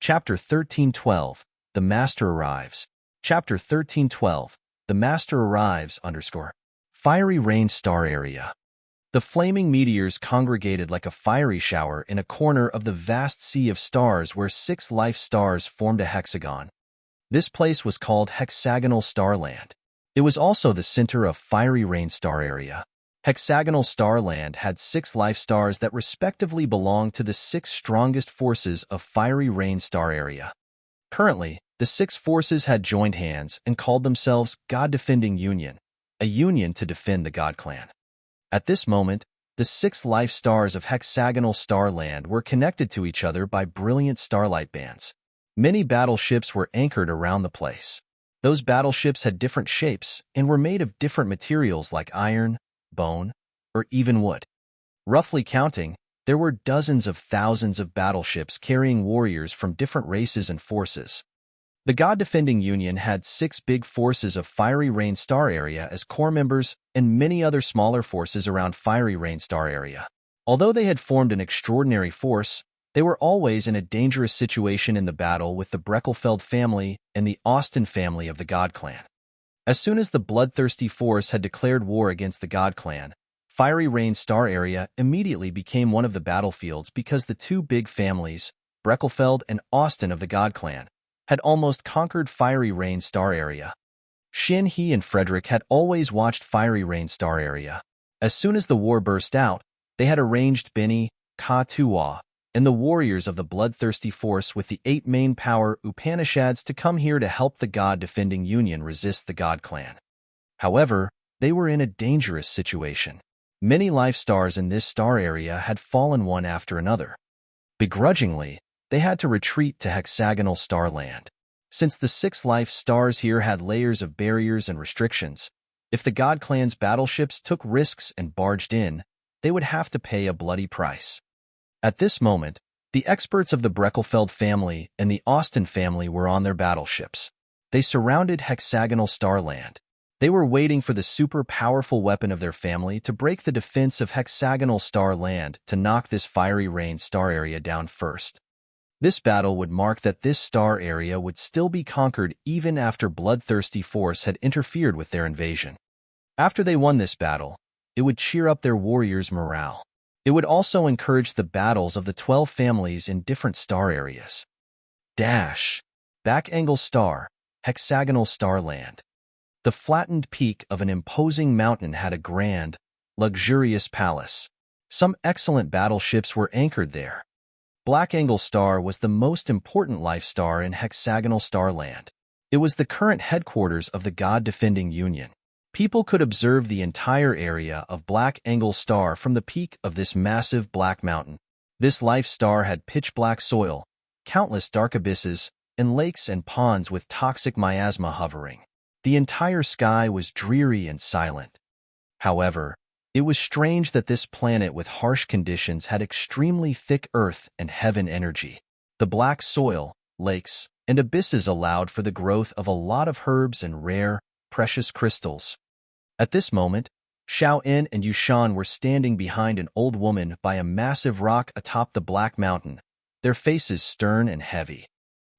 Chapter 1312, The Master Arrives. Chapter 1312, The Master Arrives, Fiery Rain Star Area. The flaming meteors congregated like a fiery shower in a corner of the vast sea of stars where 6 life stars formed a hexagon. This place was called Hexagonal Star Land. It was also the center of Fiery Rain Star Area. Hexagonal Star Land had 6 life stars that respectively belonged to the 6 strongest forces of Fiery Rain Star Area. Currently, the 6 forces had joined hands and called themselves God-Defending Union, a union to defend the God Clan. At this moment, the 6 life stars of Hexagonal Star Land were connected to each other by brilliant starlight bands. Many battleships were anchored around the place. Those battleships had different shapes and were made of different materials like iron, bone, or even wood. Roughly counting, there were dozens of thousands of battleships carrying warriors from different races and forces. The God-Defending Union had 6 big forces of Fiery Rain Star Area as core members and many other smaller forces around Fiery Rain Star Area. Although they had formed an extraordinary force, they were always in a dangerous situation in the battle with the Breckelfeld family and the Austin family of the God Clan. As soon as the bloodthirsty force had declared war against the God Clan, Fiery Rain Star Area immediately became one of the battlefields because the 2 big families, Breckelfeld and Austin of the God Clan, had almost conquered Fiery Rain Star Area. Shin He and Frederick had always watched Fiery Rain Star Area. As soon as the war burst out, they had arranged Benny, Ka Tuwa, and the warriors of the bloodthirsty force with the 8 main power Upanishads to come here to help the God-Defending Union resist the God Clan. However, they were in a dangerous situation. Many life stars in this star area had fallen one after another. Begrudgingly, they had to retreat to Hexagonal Star Land. Since the 6 life stars here had layers of barriers and restrictions, if the God Clan's battleships took risks and barged in, they would have to pay a bloody price. At this moment, the experts of the Breckelfeld family and the Austin family were on their battleships. They surrounded Hexagonal Star Land. They were waiting for the super-powerful weapon of their family to break the defense of Hexagonal Star Land to knock this Fiery Rain Star Area down first. This battle would mark that this star area would still be conquered even after bloodthirsty force had interfered with their invasion. After they won this battle, it would cheer up their warriors' morale. It would also encourage the battles of the 12 families in different star areas. Back Angle Star, Hexagonal Star Land. The flattened peak of an imposing mountain had a grand, luxurious palace. Some excellent battleships were anchored there. Black Angle Star was the most important life star in Hexagonal Star Land. It was the current headquarters of the God-Defending Union. People could observe the entire area of Black Angle Star from the peak of this massive black mountain. This life star had pitch-black soil, countless dark abysses, and lakes and ponds with toxic miasma hovering. The entire sky was dreary and silent. However, it was strange that this planet with harsh conditions had extremely thick earth and heaven energy. The black soil, lakes, and abysses allowed for the growth of a lot of herbs and rare, precious crystals. At this moment, Xiao En and Yushan were standing behind an old woman by a massive rock atop the black mountain, their faces stern and heavy.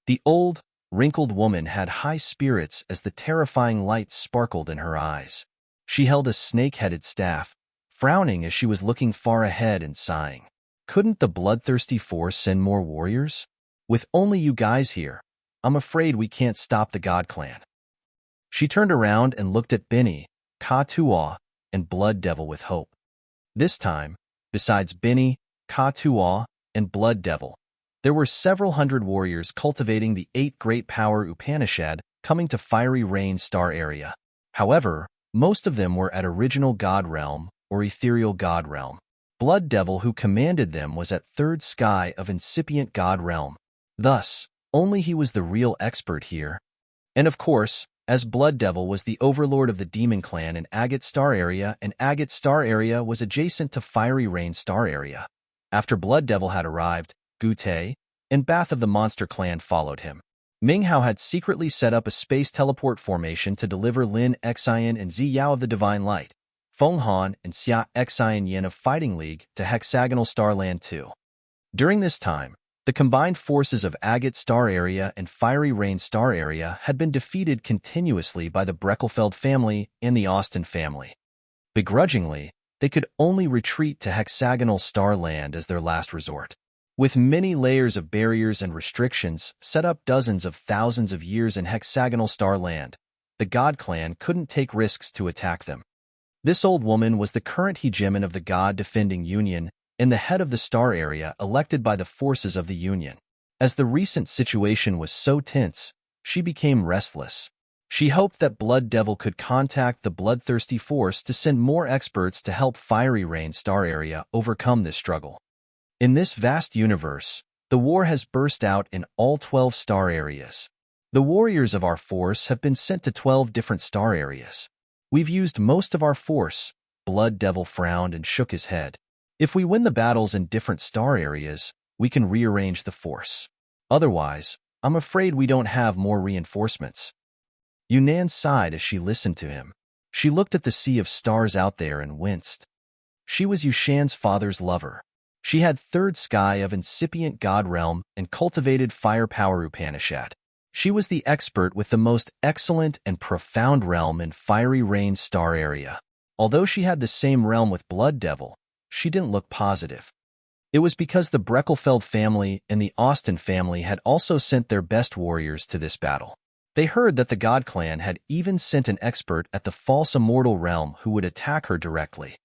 The old, wrinkled woman had high spirits as the terrifying light sparkled in her eyes. She held a snake-headed staff, frowning as she was looking far ahead and sighing. Couldn't the bloodthirsty force send more warriors? With only you guys here, I'm afraid we can't stop the God Clan. She turned around and looked at Benny, Ka Tuwa, and Blood Devil with hope. This time, besides Benny, Ka Tuwa, and Blood Devil, there were several hundred warriors cultivating the 8 great power Upanishad coming to Fiery Rain Star Area. However, most of them were at Original God Realm or Ethereal God Realm. Blood Devil who commanded them was at 3rd Sky of Incipient God Realm. Thus, only he was the real expert here. And of course, as Blood Devil was the overlord of the Demon Clan in Agate Star Area, and Agate Star Area was adjacent to Fiery Rain Star Area. After Blood Devil had arrived, Gute and Bath of the Monster Clan followed him. Ming Hao had secretly set up a space teleport formation to deliver Lin Xian and Zi Yao of the Divine Light, Feng Han and Xia Xian Yin of Fighting League to Hexagonal Star Land 2. During this time, The combined forces of Agate Star Area and Fiery Rain Star Area had been defeated continuously by the Breckelfeld family and the Austin family. Begrudgingly, they could only retreat to Hexagonal Star Land as their last resort. With many layers of barriers and restrictions set up dozens of thousands of years in Hexagonal Star Land, the God Clan couldn't take risks to attack them. This old woman was the current hegemon of the God-defending Union and the head of the Star Area elected by the forces of the Union. As the recent situation was so tense, she became restless. She hoped that Blood Devil could contact the Bloodthirsty Force to send more experts to help Fiery Rain Star Area overcome this struggle. In this vast universe, the war has burst out in all 12 star areas. The warriors of our force have been sent to 12 different star areas. We've used most of our force. Blood Devil frowned and shook his head. If we win the battles in different star areas, we can rearrange the force. Otherwise, I'm afraid we don't have more reinforcements. Yunnan sighed as she listened to him. She looked at the sea of stars out there and winced. She was Yushan's father's lover. She had third sky of incipient god realm and cultivated firepower Upanishad. She was the expert with the most excellent and profound realm in Fiery Rain Star Area. Although she had the same realm with Blood Devil, she didn't look positive. It was because the Breckelfeld family and the Austin family had also sent their best warriors to this battle. They heard that the God Clan had even sent an expert at the false immortal realm who would attack her directly.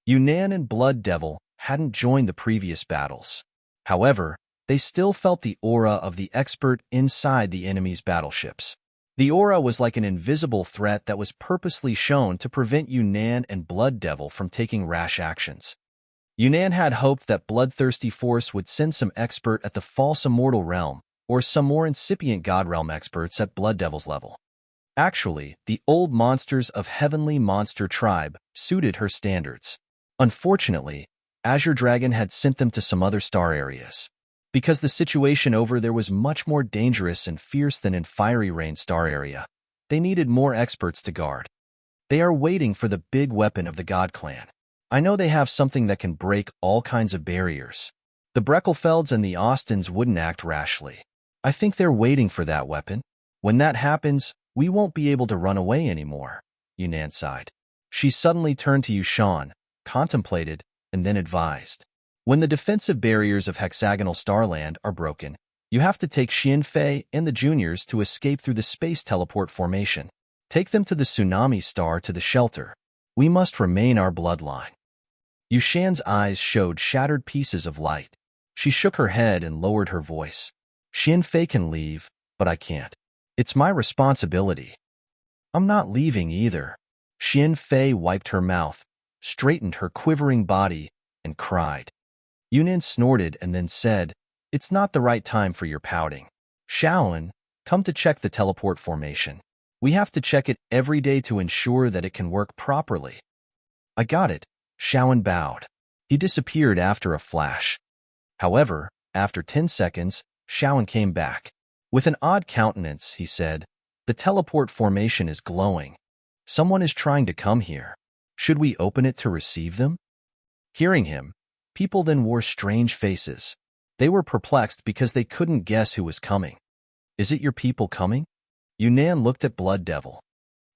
Yunnan and Blood Devil hadn't joined the previous battles. However, they still felt the aura of the expert inside the enemy's battleships. The aura was like an invisible threat that was purposely shown to prevent Yunnan and Blood Devil from taking rash actions. Yunnan had hoped that Bloodthirsty Force would send some expert at the false immortal realm, or some more incipient God realm experts at Blood Devil's level. Actually, the old monsters of Heavenly Monster Tribe suited her standards. Unfortunately, Azure Dragon had sent them to some other star areas. Because the situation over there was much more dangerous and fierce than in Fiery Rain Star Area, they needed more experts to guard. They are waiting for the big weapon of the God Clan. I know they have something that can break all kinds of barriers. The Breckelfelds and the Austins wouldn't act rashly. I think they're waiting for that weapon. When that happens, we won't be able to run away anymore, Yunnan sighed. She suddenly turned to Yushan, contemplated, and then advised. When the defensive barriers of Hexagonal Starland are broken, you have to take Xianfei and the juniors to escape through the space teleport formation. Take them to the Tsunami Star to the shelter. We must remain our bloodline. Yushan's eyes showed shattered pieces of light. She shook her head and lowered her voice. Xianfei can leave, but I can't. It's my responsibility. I'm not leaving either. Xianfei wiped her mouth, straightened her quivering body, and cried. Yunnan snorted and then said, "It's not the right time for your pouting. Shaolin, come to check the teleport formation. We have to check it every day to ensure that it can work properly." "I got it," Shaolin bowed. He disappeared after a flash. However, after 10 seconds, Shaolin came back. With an odd countenance, he said, "The teleport formation is glowing. Someone is trying to come here. Should we open it to receive them?" Hearing him, people then wore strange faces. They were perplexed because they couldn't guess who was coming. "Is it your people coming?" Yunnan looked at Blood Devil.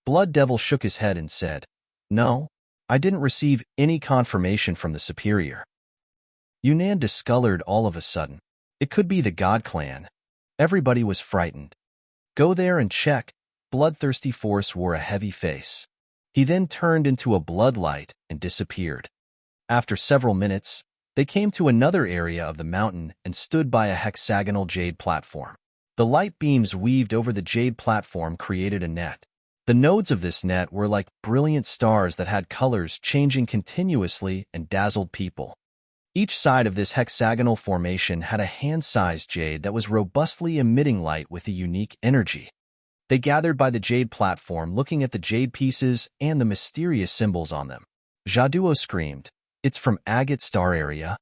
Blood Devil shook his head and said, "No, I didn't receive any confirmation from the superior." Yunnan discolored all of a sudden. It could be the God Clan. Everybody was frightened. "Go there and check." Bloodthirsty Force wore a heavy face. He then turned into a bloodlight and disappeared. After several minutes, they came to another area of the mountain and stood by a hexagonal jade platform. The light beams weaved over the jade platform created a net. The nodes of this net were like brilliant stars that had colors changing continuously and dazzled people. Each side of this hexagonal formation had a hand-sized jade that was robustly emitting light with a unique energy. They gathered by the jade platform looking at the jade pieces and the mysterious symbols on them. Jaduo screamed, "It's from Agate Star Area."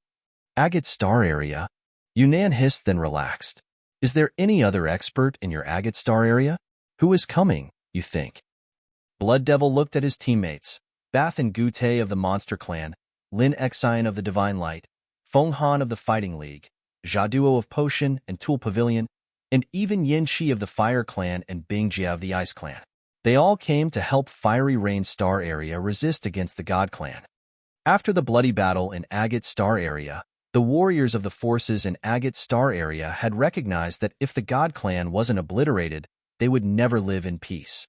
"Agate Star Area?" Yunnan hissed, then relaxed. "Is there any other expert in your Agate Star Area? Who is coming, you think?" Blood Devil looked at his teammates, Bath and Gute of the Monster Clan, Lin Xian of the Divine Light, Feng Han of the Fighting League, Jaduo of Potion and Tool Pavilion, and even Yin Shi of the Fire Clan and Bingjia of the Ice Clan. They all came to help Fiery Rain Star Area resist against the God Clan. After the bloody battle in Agate Star Area, the warriors of the forces in Agate Star Area had recognized that if the God Clan wasn't obliterated, they would never live in peace.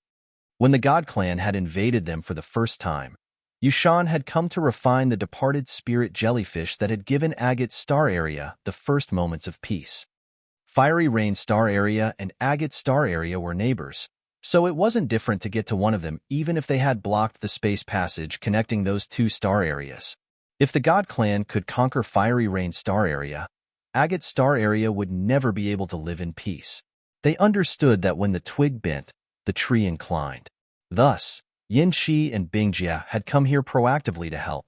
When the God Clan had invaded them for the first time, Yushan had come to refine the departed spirit jellyfish that had given Agate Star Area the first moments of peace. Fiery Rain Star Area and Agate Star Area were neighbors, so it wasn't different to get to one of them even if they had blocked the space passage connecting those two star areas. If the God Clan could conquer Fiery Rain Star Area, Agate Star Area would never be able to live in peace. They understood that when the twig bent, the tree inclined. Thus, Yin Shi and Bingjia had come here proactively to help.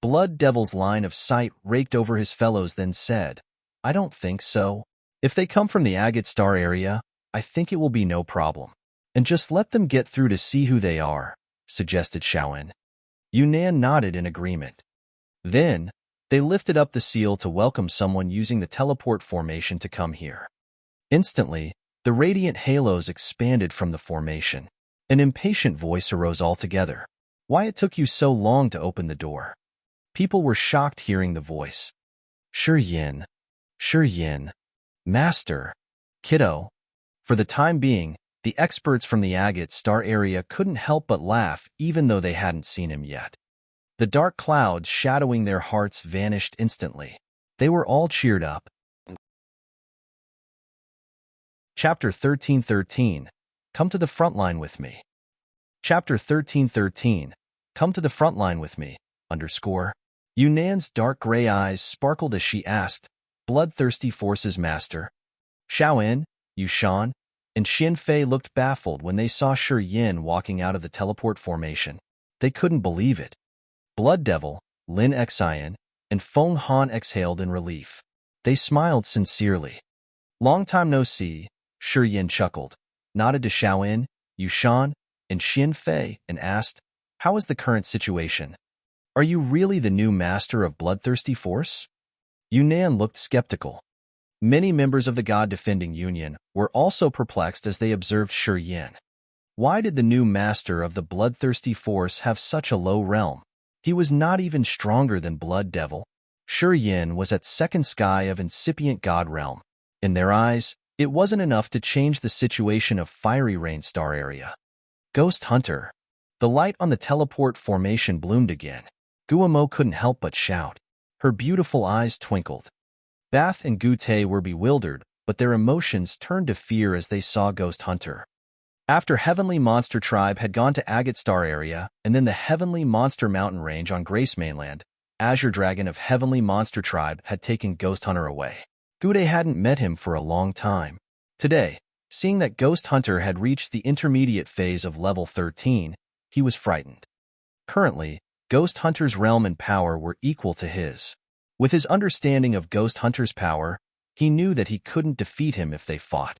Blood Devil's line of sight raked over his fellows, then said, "I don't think so. If they come from the Agate Star Area, I think it will be no problem. And just let them get through to see who they are," suggested Xiaowen. Yunnan nodded in agreement. Then, they lifted up the seal to welcome someone using the teleport formation to come here. Instantly, the radiant halos expanded from the formation. An impatient voice arose altogether. "Why it took you so long to open the door?" People were shocked hearing the voice. Sure Yin. Master. Kiddo." For the time being, the experts from the Agate Star Area couldn't help but laugh even though they hadn't seen him yet. The dark clouds shadowing their hearts vanished instantly. They were all cheered up. Chapter 1313. Come to the Frontline with me. Chapter 1313. Come to the Frontline with me, _ Yunnan's dark gray eyes sparkled as she asked, "Bloodthirsty Forces Master?" Xiaowen, Yushan, and Xin Fei looked baffled when they saw Shi Yin walking out of the teleport formation. They couldn't believe it. Blood Devil, Lin Xian, and Feng Han exhaled in relief. They smiled sincerely. "Long time no see," Shi Yin chuckled, nodded to Xiaowen, Yushan, and Xin Fei, and asked, "How is the current situation? Are you really the new master of Bloodthirsty Force?" Yunnan looked skeptical. Many members of the God-defending Union were also perplexed as they observed Shi Yin. Why did the new master of the Bloodthirsty Force have such a low realm? He was not even stronger than Blood Devil. Shi Yin was at second sky of incipient God realm. In their eyes, it wasn't enough to change the situation of Fiery Rain Star Area. Ghost Hunter. The light on the teleport formation bloomed again. Guamo couldn't help but shout. Her beautiful eyes twinkled. Bath and Gute were bewildered, but their emotions turned to fear as they saw Ghost Hunter. After Heavenly Monster Tribe had gone to Agate Star Area and then the Heavenly Monster Mountain Range on Grace Mainland, Azure Dragon of Heavenly Monster Tribe had taken Ghost Hunter away. Gute hadn't met him for a long time. Today, seeing that Ghost Hunter had reached the intermediate phase of level 13, he was frightened. Currently, Ghost Hunter's realm and power were equal to his. With his understanding of Ghost Hunter's power, he knew that he couldn't defeat him if they fought.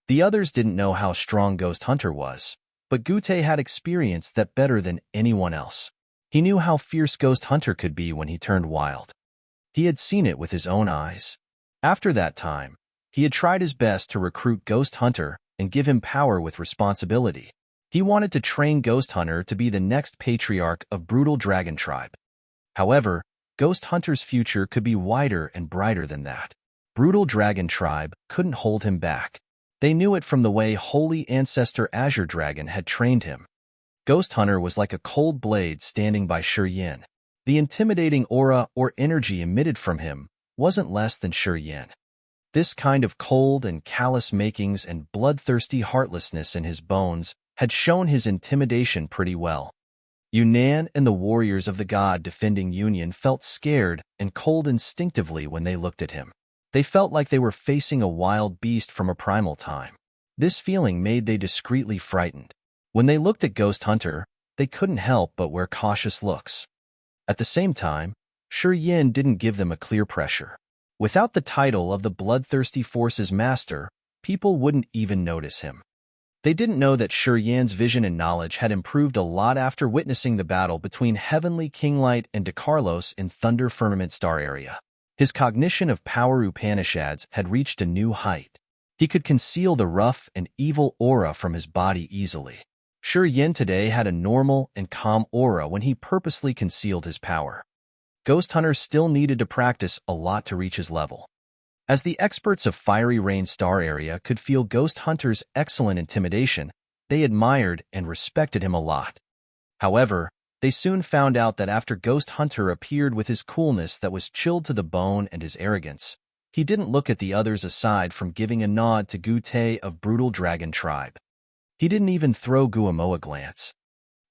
The others didn't know how strong Ghost Hunter was, but Gute had experienced that better than anyone else. He knew how fierce Ghost Hunter could be when he turned wild. He had seen it with his own eyes. After that time, he had tried his best to recruit Ghost Hunter and give him power with responsibility. He wanted to train Ghost Hunter to be the next patriarch of Brutal Dragon Tribe. However, Ghost Hunter's future could be wider and brighter than that. Brutal Dragon Tribe couldn't hold him back. They knew it from the way Holy Ancestor Azure Dragon had trained him. Ghost Hunter was like a cold blade standing by Shi Yin. The intimidating aura or energy emitted from him wasn't less than Shi Yin. This kind of cold and callous makings and bloodthirsty heartlessness in his bones had shown his intimidation pretty well. Yunnan and the warriors of the God-defending Union felt scared and cold instinctively when they looked at him. They felt like they were facing a wild beast from a primal time. This feeling made them discreetly frightened. When they looked at Ghost Hunter, they couldn't help but wear cautious looks. At the same time, Shi Yin didn't give them a clear pressure. Without the title of the Bloodthirsty Forces Master, people wouldn't even notice him. They didn't know that Shi Yin's vision and knowledge had improved a lot after witnessing the battle between Heavenly Kinglight and DeCarlos in Thunder Firmament Star Area. His cognition of power Upanishads had reached a new height. He could conceal the rough and evil aura from his body easily. Shi Yin today had a normal and calm aura when he purposely concealed his power. Ghost Hunter still needed to practice a lot to reach his level. As the experts of Fiery Rain Star area could feel Ghost Hunter's excellent intimidation, they admired and respected him a lot. However, they soon found out that after Ghost Hunter appeared with his coolness that was chilled to the bone and his arrogance, he didn't look at the others aside from giving a nod to Gu Te of Brutal Dragon Tribe. He didn't even throw Guamo a glance.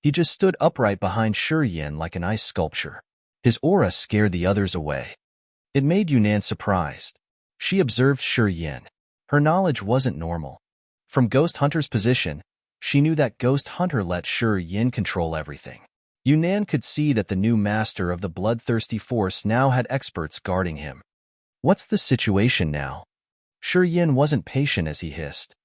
He just stood upright behind Shi Yin like an ice sculpture. His aura scared the others away. It made Yunnan surprised. She observed Shi Yin. Her knowledge wasn't normal. From Ghost Hunter's position, she knew that Ghost Hunter let Shi Yin control everything. Yunnan could see that the new master of the bloodthirsty force now had experts guarding him. What's the situation now? Shi Yin wasn't patient as he hissed.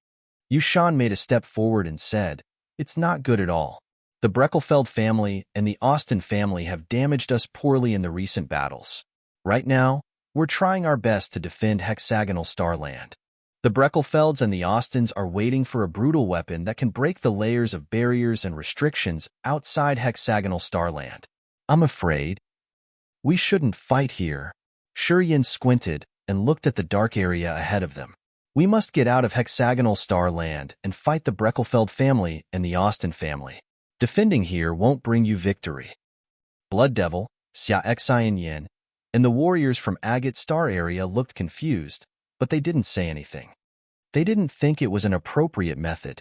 Yushan made a step forward and said, "It's not good at all. The Breckelfeld family and the Austin family have damaged us poorly in the recent battles. Right now, we're trying our best to defend Hexagonal Starland. The Breckelfelds and the Austins are waiting for a brutal weapon that can break the layers of barriers and restrictions outside Hexagonal Starland. I'm afraid we shouldn't fight here." Shi Yin squinted and looked at the dark area ahead of them. "We must get out of Hexagonal Starland and fight the Breckelfeld family and the Austin family. Defending here won't bring you victory." Blood Devil, Xia Xian Yin, and the warriors from Agate Star area looked confused, but they didn't say anything. They didn't think it was an appropriate method.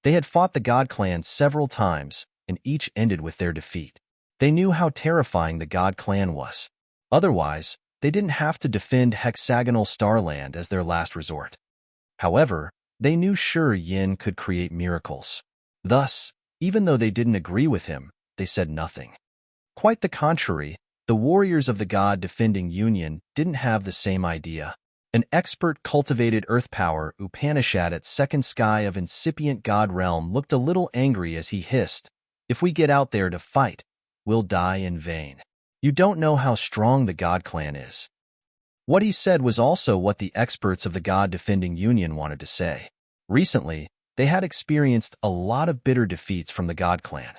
They had fought the God Clan several times, and each ended with their defeat. They knew how terrifying the God Clan was. Otherwise, they didn't have to defend Hexagonal Starland as their last resort. However, they knew Shi Yin could create miracles. Thus, even though they didn't agree with him, they said nothing. Quite the contrary, the warriors of the God defending Union didn't have the same idea. An expert cultivated earth power Upanishad at second sky of incipient God realm looked a little angry as he hissed, "If we get out there to fight, we'll die in vain. You don't know how strong the God Clan is." What he said was also what the experts of the God defending Union wanted to say. Recently, they had experienced a lot of bitter defeats from the God Clan.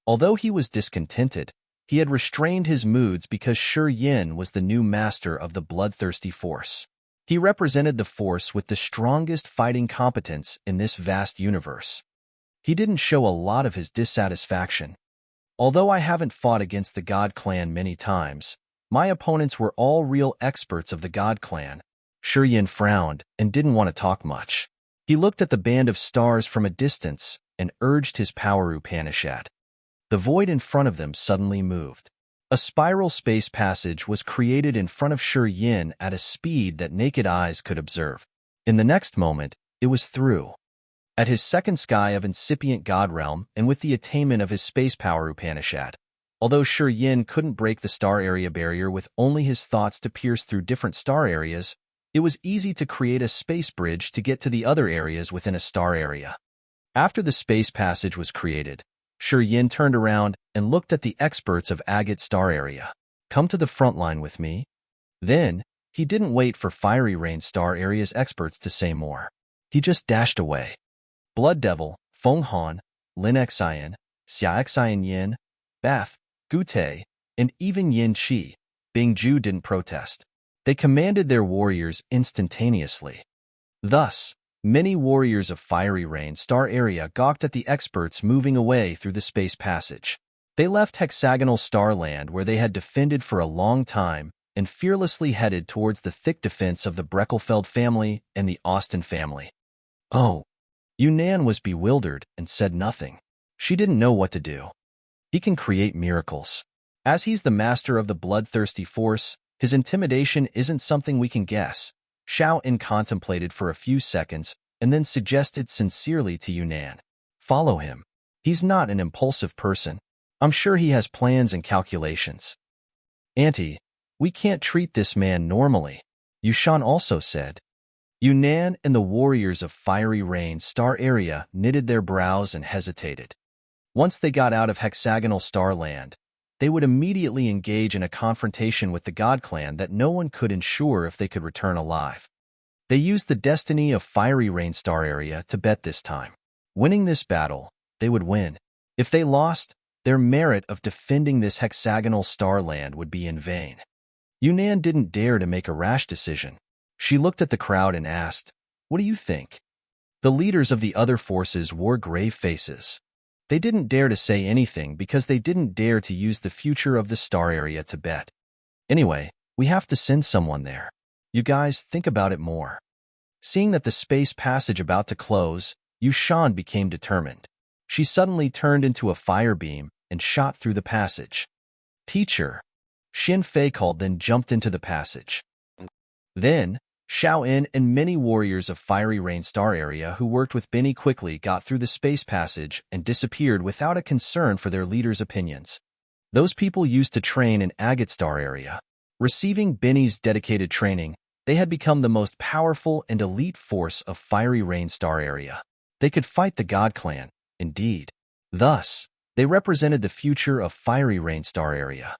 Although he was discontented, he had restrained his moods because Shi Yin was the new master of the bloodthirsty force. He represented the force with the strongest fighting competence in this vast universe. He didn't show a lot of his dissatisfaction. "Although I haven't fought against the God Clan many times, my opponents were all real experts of the God Clan." Shi Yin frowned and didn't want to talk much. He looked at the band of stars from a distance and urged his power Upanishad. The void in front of them suddenly moved. A spiral space passage was created in front of Shi Yin at a speed that naked eyes could observe. In the next moment, it was through. At his second sky of incipient God realm and with the attainment of his space power Upanishad, although Shi Yin couldn't break the star area barrier with only his thoughts to pierce through different star areas, it was easy to create a space bridge to get to the other areas within a star area. After the space passage was created, Shi Yin turned around and looked at the experts of Agate Star area. "Come to the front line with me." Then, he didn't wait for Fiery Rain Star area's experts to say more. He just dashed away. Blood Devil, Feng Han, Lin Xian, Xia Xian Yin, Bath, Gu Te, and even Yin Qi, Bing Ju didn't protest. They commanded their warriors instantaneously. Thus, many warriors of Fiery Rain Star area gawked at the experts moving away through the space passage. They left Hexagonal Starland where they had defended for a long time and fearlessly headed towards the thick defense of the Breckelfeld family and the Austin family. "Oh." Yunnan was bewildered and said nothing. She didn't know what to do. "He can create miracles. As he's the master of the bloodthirsty force, his intimidation isn't something we can guess." Xiao In contemplated for a few seconds and then suggested sincerely to Yunnan, "Follow him. He's not an impulsive person. I'm sure he has plans and calculations." "Auntie, we can't treat this man normally," Yushan also said. Yunnan and the warriors of Fiery Rain Star area knitted their brows and hesitated. Once they got out of Hexagonal Starland, they would immediately engage in a confrontation with the God Clan that no one could ensure if they could return alive. They used the destiny of Fiery Rain Star Area to bet this time. Winning this battle, they would win. If they lost, their merit of defending this hexagonal star land would be in vain. Yunnan didn't dare to make a rash decision. She looked at the crowd and asked, "What do you think?" The leaders of the other forces wore grave faces. They didn't dare to say anything because they didn't dare to use the future of the star area to bet. "Anyway, we have to send someone there. You guys think about it more." Seeing that the space passage about to close, Yushan became determined. She suddenly turned into a fire beam and shot through the passage. "Teacher," Xin Fei called, then jumped into the passage. Then, Xiao-In and many warriors of Fiery Rain Star Area who worked with Benny quickly got through the space passage and disappeared without a concern for their leaders' opinions. Those people used to train in Agate Star Area. Receiving Benny's dedicated training, they had become the most powerful and elite force of Fiery Rain Star Area. They could fight the God Clan, indeed. Thus, they represented the future of Fiery Rain Star Area.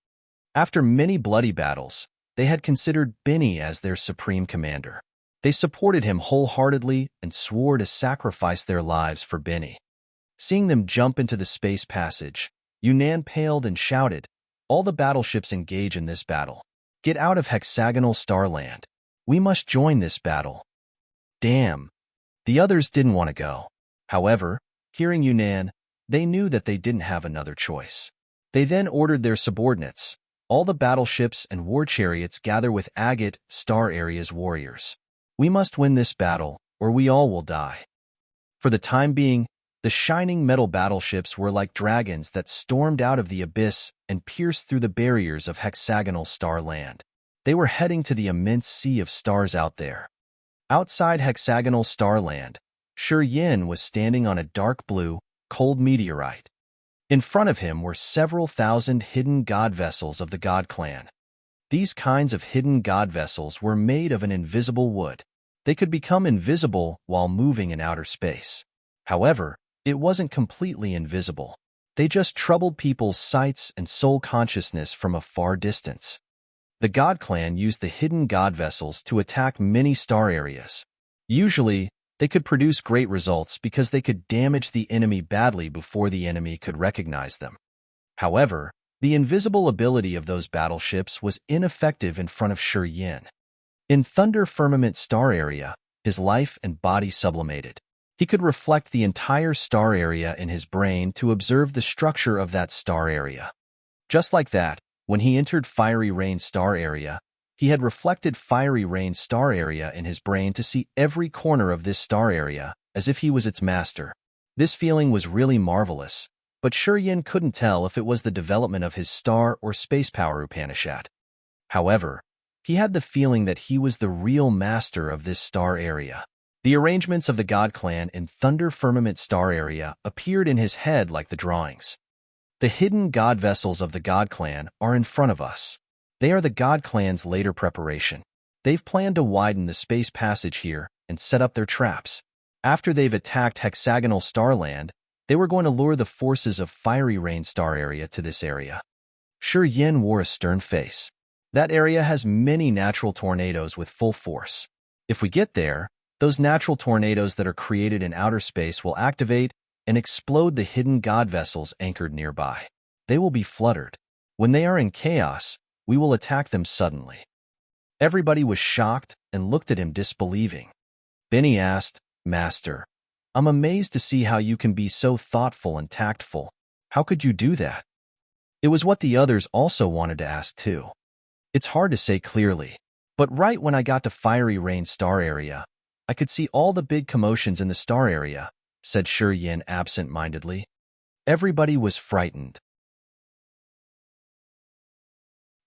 After many bloody battles, they had considered Benny as their supreme commander. They supported him wholeheartedly and swore to sacrifice their lives for Benny. Seeing them jump into the space passage, Yunnan paled and shouted, "All the battleships engage in this battle. Get out of hexagonal star land. We must join this battle." Damn. The others didn't want to go. However, hearing Yunnan, they knew that they didn't have another choice. They then ordered their subordinates, all the battleships and war chariots, gather with Agate Star Area's warriors. We must win this battle, or we all will die. For the time being, the shining metal battleships were like dragons that stormed out of the abyss and pierced through the barriers of hexagonal star land. They were heading to the immense sea of stars out there. Outside hexagonal star land, Shi Yin was standing on a dark blue, cold meteorite. In front of him were several thousand hidden god vessels of the God Clan. These kinds of hidden god vessels were made of an invisible wood. They could become invisible while moving in outer space. However, it wasn't completely invisible. They just troubled people's sights and soul consciousness from a far distance. The God Clan used the hidden god vessels to attack many star areas. Usually, they could produce great results because they could damage the enemy badly before the enemy could recognize them. However, the invisible ability of those battleships was ineffective in front of Shi Yin. In Thunder Firmament Star Area, his life and body sublimated. He could reflect the entire star area in his brain to observe the structure of that star area. Just like that, when he entered Fiery Rain Star Area, he had reflected Fiery Rain Star Area in his brain to see every corner of this star area, as if he was its master. This feeling was really marvelous, but Shi Yin couldn't tell if it was the development of his star or space power Upanishad. However, he had the feeling that he was the real master of this star area. The arrangements of the God Clan in Thunder Firmament Star Area appeared in his head like the drawings. The hidden god vessels of the God Clan are in front of us. They are the God Clan's later preparation. They've planned to widen the space passage here and set up their traps. After they've attacked hexagonal starland, they were going to lure the forces of Fiery Rain Star Area to this area. Shi Yin wore a stern face. That area has many natural tornadoes with full force. If we get there, those natural tornadoes that are created in outer space will activate and explode the hidden god vessels anchored nearby. They will be fluttered. When they are in chaos, we will attack them suddenly. Everybody was shocked and looked at him disbelieving. Benny asked, "Master, I'm amazed to see how you can be so thoughtful and tactful. How could you do that?" It was what the others also wanted to ask too. It's hard to say clearly, but right when I got to Fiery Rain Star Area, I could see all the big commotions in the star area, said Shi Yin absent-mindedly. Everybody was frightened.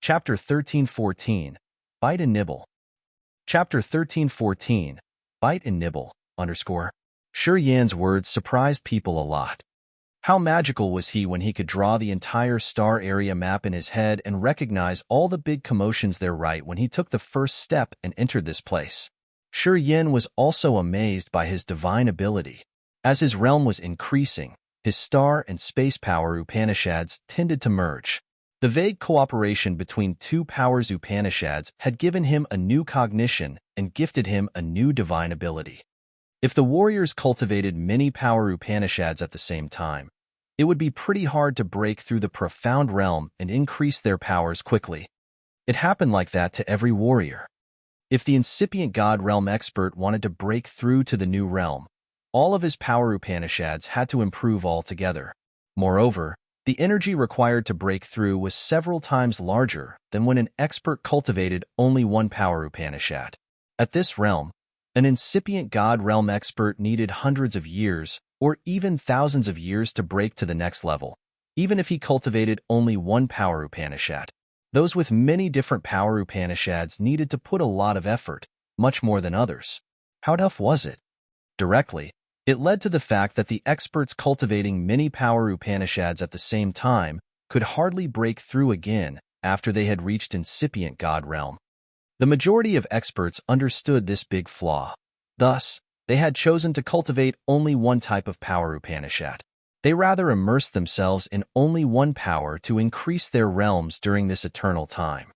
Chapter 13:14, Bite and Nibble. Chapter 13:14, Bite and Nibble, _ Shi Yin's words surprised people a lot. How magical was he when he could draw the entire star area map in his head and recognize all the big commotions there right when he took the first step and entered this place. Shi Yin was also amazed by his divine ability. As his realm was increasing, his star and space power Upanishads tended to merge. The vague cooperation between two powers Upanishads had given him a new cognition and gifted him a new divine ability. If the warriors cultivated many power Upanishads at the same time, it would be pretty hard to break through the profound realm and increase their powers quickly. It happened like that to every warrior. If the incipient God realm expert wanted to break through to the new realm, all of his power Upanishads had to improve altogether. Moreover, the energy required to break through was several times larger than when an expert cultivated only one power Upanishad. At this realm, an incipient God realm expert needed hundreds of years or even thousands of years to break to the next level, even if he cultivated only one power Upanishad. Those with many different power Upanishads needed to put a lot of effort, much more than others. How tough was it? Directly, it led to the fact that the experts cultivating many power Upanishads at the same time could hardly break through again after they had reached incipient God realm. The majority of experts understood this big flaw. Thus, they had chosen to cultivate only one type of power Upanishad. They rather immersed themselves in only one power to increase their realms during this eternal time.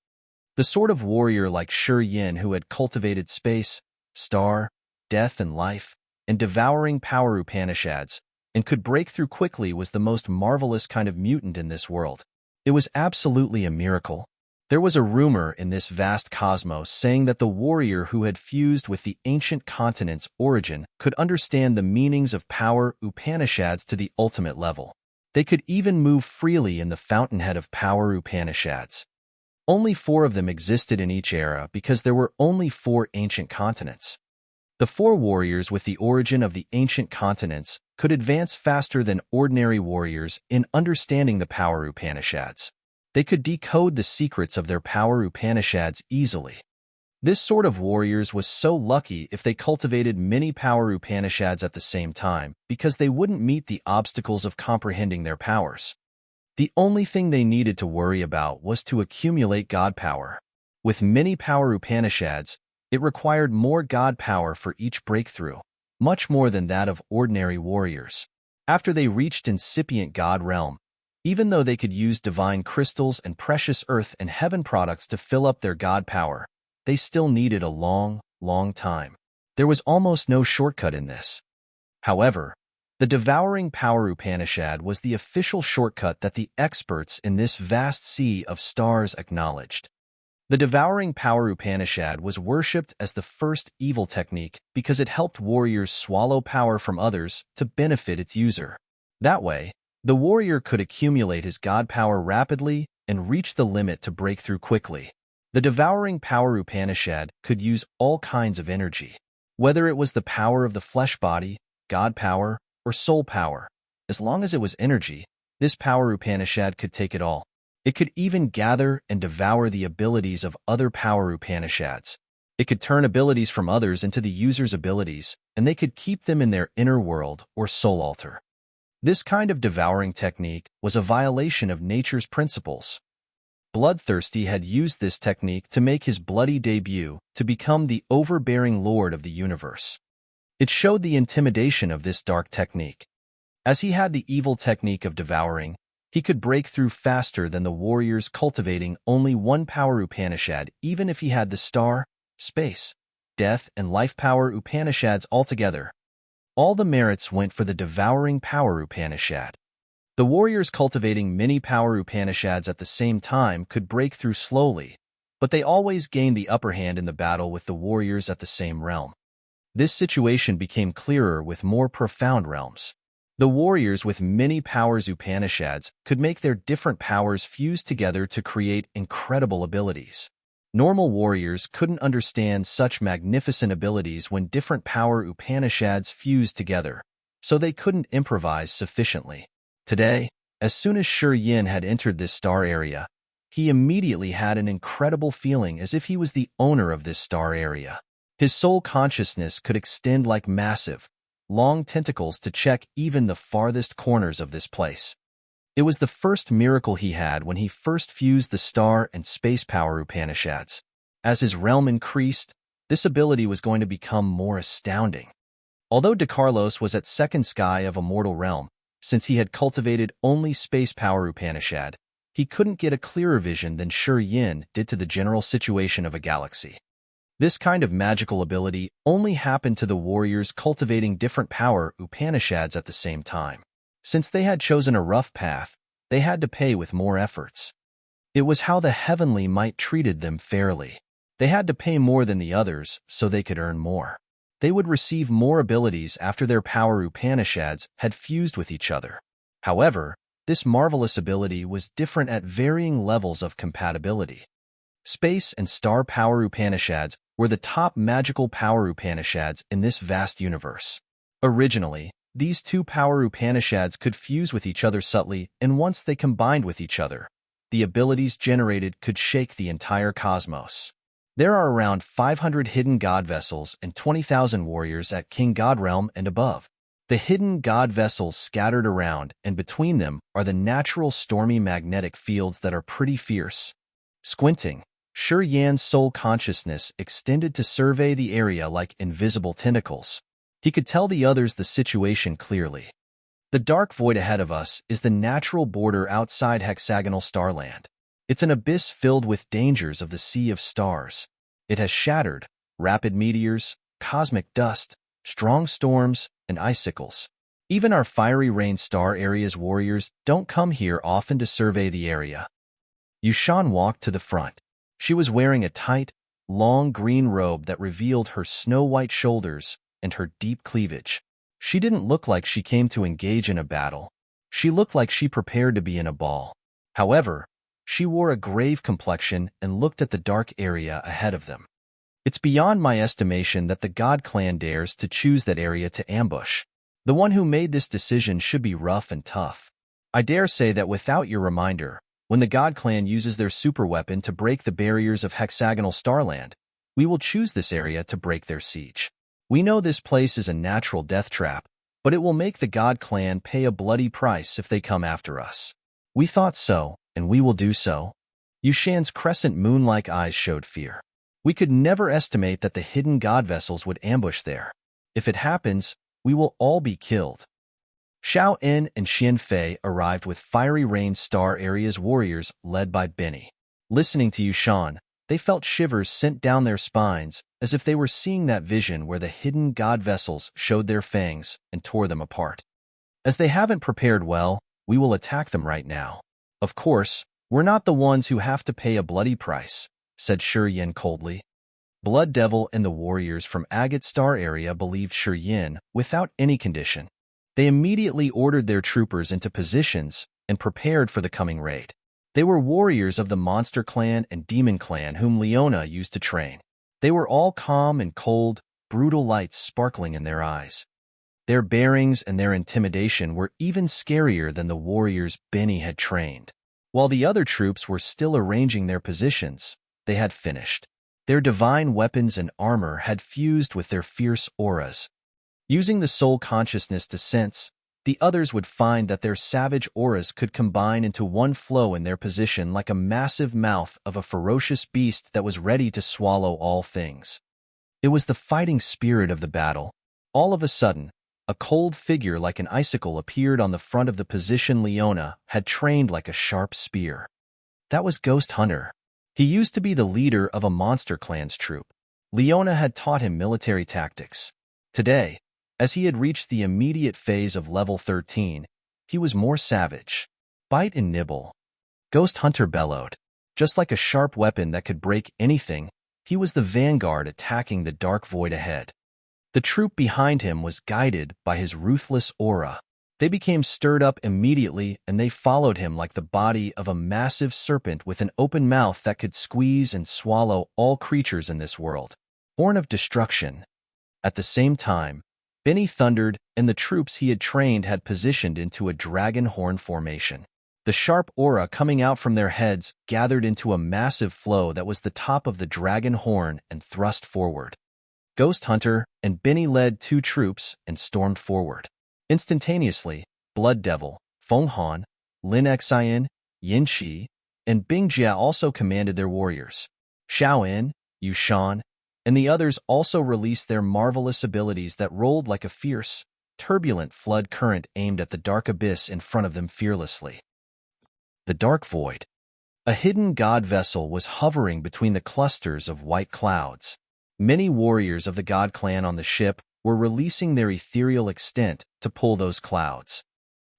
The sort of warrior like Shi Yin who had cultivated space, star, death and life, and devouring power Upanishads, and could break through quickly was the most marvelous kind of mutant in this world. It was absolutely a miracle. There was a rumor in this vast cosmos saying that the warrior who had fused with the ancient continent's origin could understand the meanings of power Upanishads to the ultimate level. They could even move freely in the fountainhead of power Upanishads. Only 4 of them existed in each era because there were only 4 ancient continents. The 4 warriors with the origin of the ancient continents could advance faster than ordinary warriors in understanding the power Upanishads. They could decode the secrets of their power Upanishads easily. This sort of warriors was so lucky if they cultivated many power Upanishads at the same time because they wouldn't meet the obstacles of comprehending their powers. The only thing they needed to worry about was to accumulate God power. With many power Upanishads, it required more God power for each breakthrough, much more than that of ordinary warriors. After they reached incipient God realm, even though they could use divine crystals and precious earth and heaven products to fill up their God power, they still needed a long, long time. There was almost no shortcut in this. However, the devouring power Upanishad was the official shortcut that the experts in this vast sea of stars acknowledged. The devouring power Upanishad was worshipped as the first evil technique because it helped warriors swallow power from others to benefit its user. That way, the warrior could accumulate his God power rapidly and reach the limit to break through quickly. The devouring power Upanishad could use all kinds of energy. Whether it was the power of the flesh body, God power, or soul power, as long as it was energy, this power Upanishad could take it all. It could even gather and devour the abilities of other power Upanishads. It could turn abilities from others into the user's abilities, and they could keep them in their inner world or soul altar. This kind of devouring technique was a violation of nature's principles. Bloodthirsty had used this technique to make his bloody debut to become the overbearing lord of the universe. It showed the intimidation of this dark technique. As he had the evil technique of devouring, he could break through faster than the warriors cultivating only one power Upanishad even if he had the star, space, death, and life power Upanishads altogether. All the merits went for the devouring power Upanishad. The warriors cultivating many power Upanishads at the same time could break through slowly, but they always gained the upper hand in the battle with the warriors at the same realm. This situation became clearer with more profound realms. The warriors with many powers Upanishads could make their different powers fuse together to create incredible abilities. Normal warriors couldn't understand such magnificent abilities when different power Upanishads fused together, so they couldn't improvise sufficiently. Today, as soon as Shi Yin had entered this star area, he immediately had an incredible feeling as if he was the owner of this star area. His soul consciousness could extend like massive, long tentacles to check even the farthest corners of this place. It was the first miracle he had when he first fused the star and space power Upanishads. As his realm increased, this ability was going to become more astounding. Although De Carlos was at second sky of a mortal realm, since he had cultivated only space power Upanishad, He couldn't get a clearer vision than Yin did to the general situation of a galaxy. This kind of magical ability only happened to the warriors cultivating different power Upanishads at the same time. Since they had chosen a rough path, they had to pay with more efforts. It was how the heavenly might treated them fairly. They had to pay more than the others so they could earn more. They would receive more abilities after their power Upanishads had fused with each other. However, this marvelous ability was different at varying levels of compatibility. Space and star power Upanishads were the top magical power Upanishads in this vast universe. Originally, these two power Upanishads could fuse with each other subtly, and once they combined with each other, the abilities generated could shake the entire cosmos. There are around 500 hidden god vessels and 20,000 warriors at King God Realm and above. The hidden god vessels scattered around, and between them are the natural stormy magnetic fields that are pretty fierce. Squinting, Yan's soul consciousness extended to survey the area like invisible tentacles. He could tell the others the situation clearly. The dark void ahead of us is the natural border outside hexagonal starland. It's an abyss filled with dangers of the sea of stars. It has shattered, rapid meteors, cosmic dust, strong storms, and icicles. Even our fiery rain star area's warriors don't come here often to survey the area. Yushan walked to the front. She was wearing a tight, long green robe that revealed her snow-white shoulders and her deep cleavage. She didn't look like she came to engage in a battle. She looked like she prepared to be in a ball. However, she wore a grave complexion and looked at the dark area ahead of them. It's beyond my estimation that the God Clan dares to choose that area to ambush. The one who made this decision should be rough and tough. I dare say that without your reminder, when the God Clan uses their superweapon to break the barriers of hexagonal starland, we will choose this area to break their siege. We know this place is a natural death trap, but it will make the God Clan pay a bloody price if they come after us. We thought so, and we will do so. Yushan's crescent moon-like eyes showed fear. We could never estimate that the hidden god vessels would ambush there. If it happens, we will all be killed. Xiao En and Xian Fei arrived with fiery rain star area's warriors led by Benny. Listening to Yushan, they felt shivers sent down their spines as if they were seeing that vision where the hidden god vessels showed their fangs and tore them apart. As they haven't prepared well, we will attack them right now. Of course, we're not the ones who have to pay a bloody price, said Yin coldly. Blood Devil and the warriors from Agate Star area believed Yin without any condition. They immediately ordered their troopers into positions and prepared for the coming raid. They were warriors of the Monster Clan and Demon Clan whom Leona used to train. They were all calm and cold, brutal lights sparkling in their eyes. Their bearings and their intimidation were even scarier than the warriors Benny had trained. While the other troops were still arranging their positions, they had finished. Their divine weapons and armor had fused with their fierce auras. Using the soul consciousness to sense, the others would find that their savage auras could combine into one flow in their position like a massive mouth of a ferocious beast that was ready to swallow all things. It was the fighting spirit of the battle. All of a sudden, a cold figure like an icicle appeared on the front of the position Leona had trained like a sharp spear. That was Ghost Hunter. He used to be the leader of a Monster Clan's troop. Leona had taught him military tactics. Today, as he had reached the immediate phase of level 13, he was more savage. Bite and nibble. Ghost Hunter bellowed. Just like a sharp weapon that could break anything, he was the vanguard attacking the dark void ahead. The troop behind him was guided by his ruthless aura. They became stirred up immediately, and they followed him like the body of a massive serpent with an open mouth that could squeeze and swallow all creatures in this world. Born of destruction. At the same time, Benny thundered, and the troops he had trained had positioned into a dragon horn formation. The sharp aura coming out from their heads gathered into a massive flow that was the top of the dragon horn and thrust forward. Ghost Hunter and Benny led two troops and stormed forward. Instantaneously, Blood Devil, Feng Han, Lin Xian, Yin Qi, and Bing Jia also commanded their warriors. Xiao En, Yushan, and the others also released their marvelous abilities that rolled like a fierce, turbulent flood current aimed at the dark abyss in front of them fearlessly. The dark void. A hidden god vessel was hovering between the clusters of white clouds. Many warriors of the god clan on the ship were releasing their ethereal extent to pull those clouds.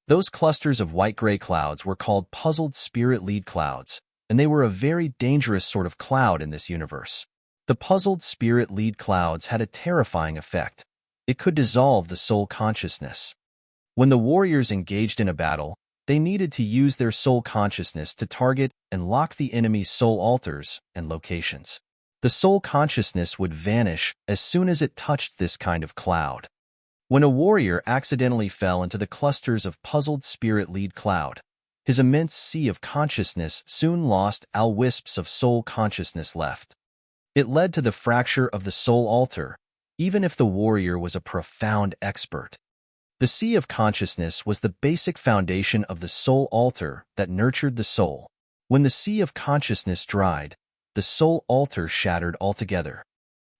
Those clusters of white-gray clouds were called puzzled spirit lead clouds, and they were a very dangerous sort of cloud in this universe. The puzzled spirit lead clouds had a terrifying effect. It could dissolve the soul consciousness. When the warriors engaged in a battle, they needed to use their soul consciousness to target and lock the enemy's soul altars and locations. The soul consciousness would vanish as soon as it touched this kind of cloud. When a warrior accidentally fell into the clusters of puzzled spirit lead cloud, his immense sea of consciousness soon lost all wisps of soul consciousness left. It led to the fracture of the soul altar, even if the warrior was a profound expert. The sea of consciousness was the basic foundation of the soul altar that nurtured the soul. When the sea of consciousness dried, the soul altar shattered altogether.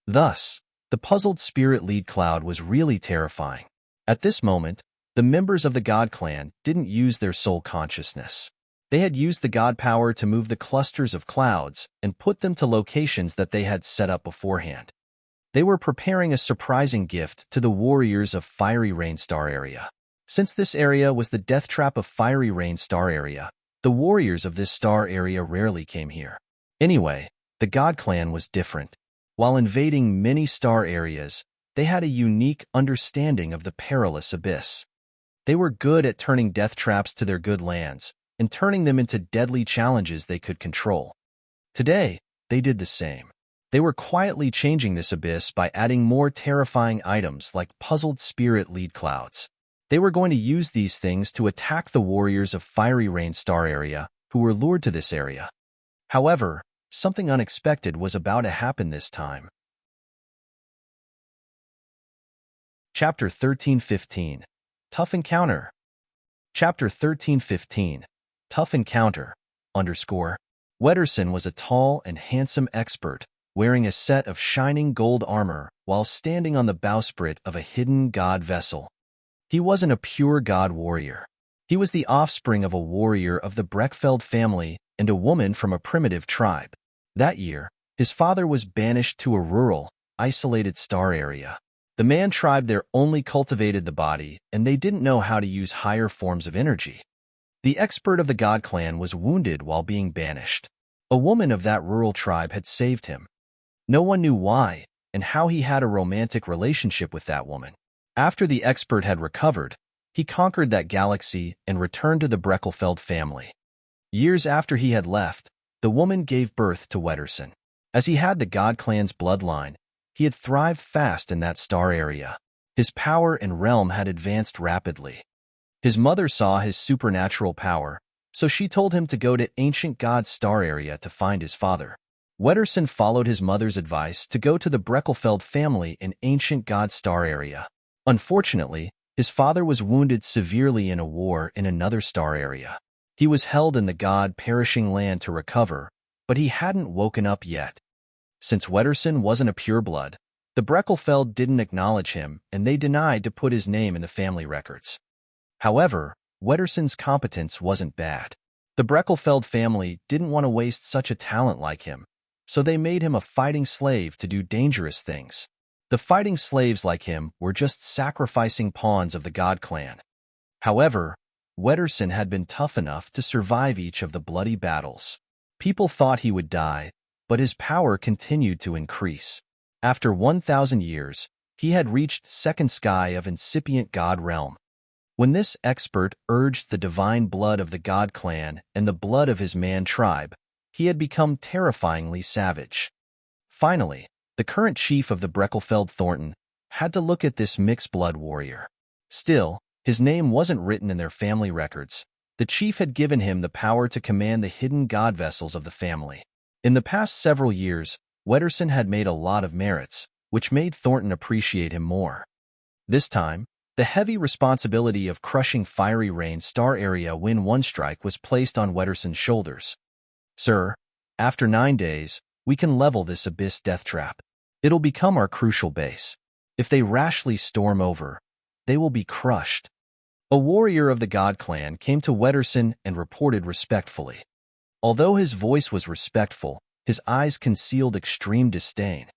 Thus, the puzzled spirit lead cloud was really terrifying. At this moment, the members of the god clan didn't use their soul consciousness. They had used the god power to move the clusters of clouds and put them to locations that they had set up beforehand. They were preparing a surprising gift to the warriors of Fiery Rain Star area. Since this area was the death trap of Fiery Rain Star area, the warriors of this star area rarely came here. Anyway, the god clan was different. While invading many star areas, they had a unique understanding of the perilous abyss. They were good at turning death traps to their good lands and turning them into deadly challenges they could control. Today, they did the same. They were quietly changing this abyss by adding more terrifying items like puzzled spirit lead clouds. They were going to use these things to attack the warriors of Fiery Rain Star area who were lured to this area. However, something unexpected was about to happen this time. Chapter 13:15. Tough Encounter. Chapter 13:15. Tough Encounter. Wederson was a tall and handsome expert, wearing a set of shining gold armor while standing on the bowsprit of a hidden god vessel. He wasn't a pure god warrior. He was the offspring of a warrior of the Breckfeld family and a woman from a primitive tribe. That year, his father was banished to a rural, isolated star area. The man tribe there only cultivated the body, and they didn't know how to use higher forms of energy. The expert of the god clan was wounded while being banished. A woman of that rural tribe had saved him. No one knew why and how he had a romantic relationship with that woman. After the expert had recovered, he conquered that galaxy and returned to the Breckfeld family. Years after he had left, the woman gave birth to Wederson. As he had the god clan's bloodline, he had thrived fast in that star area. His power and realm had advanced rapidly. His mother saw his supernatural power, so she told him to go to Ancient God Star area to find his father. Wederson followed his mother's advice to go to the Breckfeld family in Ancient God Star area. Unfortunately, his father was wounded severely in a war in another star area. He was held in the god-perishing land to recover, but he hadn't woken up yet. Since Wederson wasn't a pureblood, the Breckfeld didn't acknowledge him and they denied to put his name in the family records. However, Wederson's competence wasn't bad. The Breckfeld family didn't want to waste such a talent like him, so they made him a fighting slave to do dangerous things. The fighting slaves like him were just sacrificing pawns of the god clan. However, Wederson had been tough enough to survive each of the bloody battles. People thought he would die, but his power continued to increase. After 1,000 years, he had reached second sky of incipient god realm. When this expert urged the divine blood of the god clan and the blood of his man tribe, he had become terrifyingly savage. Finally, the current chief of the Breckfeld Thornton had to look at this mixed-blood warrior. Still, his name wasn't written in their family records. The chief had given him the power to command the hidden god vessels of the family. In the past several years, Wederson had made a lot of merits, which made Thornton appreciate him more. This time, the heavy responsibility of crushing Fiery Rain Star area when one strike was placed on Wederson's shoulders. Sir, after 9 days, we can level this abyss death trap. It'll become our crucial base. If they rashly storm over, they will be crushed. A warrior of the god clan came to Wederson and reported respectfully. Although his voice was respectful, his eyes concealed extreme disdain.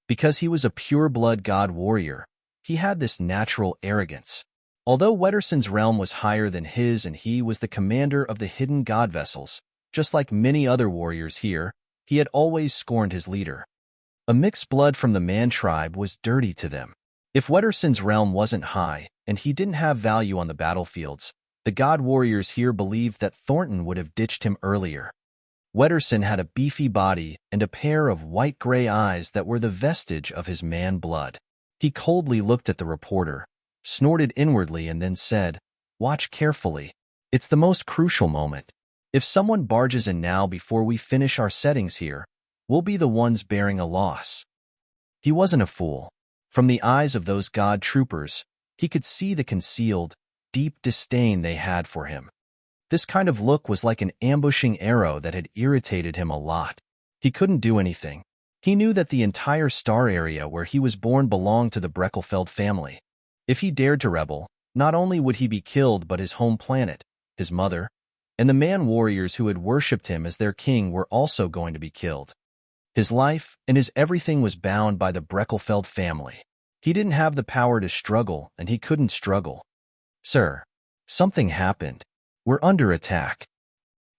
Because he was a pure-blood god warrior, he had this natural arrogance. Although Wederson's realm was higher than his and he was the commander of the hidden god vessels, just like many other warriors here, he had always scorned his leader. A mixed blood from the man tribe was dirty to them. If Wederson's realm wasn't high, and he didn't have value on the battlefields, the god warriors here believed that Thornton would have ditched him earlier. Wederson had a beefy body and a pair of white-gray eyes that were the vestige of his man blood. He coldly looked at the reporter, snorted inwardly, and then said, "Watch carefully. It's the most crucial moment. If someone barges in now before we finish our settings here, we'll be the ones bearing a loss." He wasn't a fool. From the eyes of those god troopers, he could see the concealed, deep disdain they had for him. This kind of look was like an ambushing arrow that had irritated him a lot. He couldn't do anything. He knew that the entire star area where he was born belonged to the Breckelfeld family. If he dared to rebel, not only would he be killed, but his home planet, his mother, and the man warriors who had worshipped him as their king were also going to be killed. His life and his everything was bound by the Breckelfeld family. He didn't have the power to struggle, and he couldn't struggle. "Sir, something happened. We're under attack."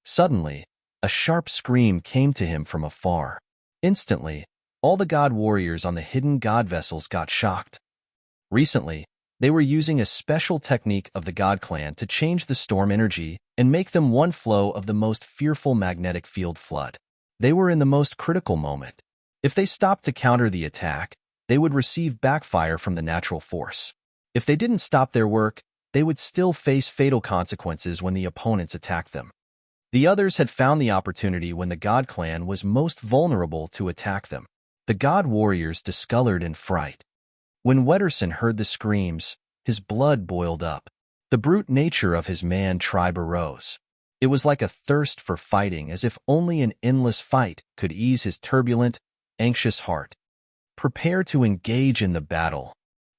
Suddenly, a sharp scream came to him from afar. Instantly, all the god warriors on the hidden god vessels got shocked. Recently, they were using a special technique of the god clan to change the storm energy and make them one flow of the most fearful magnetic field flood. They were in the most critical moment. If they stopped to counter the attack, they would receive backfire from the natural force. If they didn't stop their work, they would still face fatal consequences when the opponents attacked them. The others had found the opportunity when the god clan was most vulnerable to attack them. The god warriors discolored in fright. When Wederson heard the screams, his blood boiled up. The brute nature of his man tribe arose. It was like a thirst for fighting, as if only an endless fight could ease his turbulent, anxious heart. "Prepare to engage in the battle,"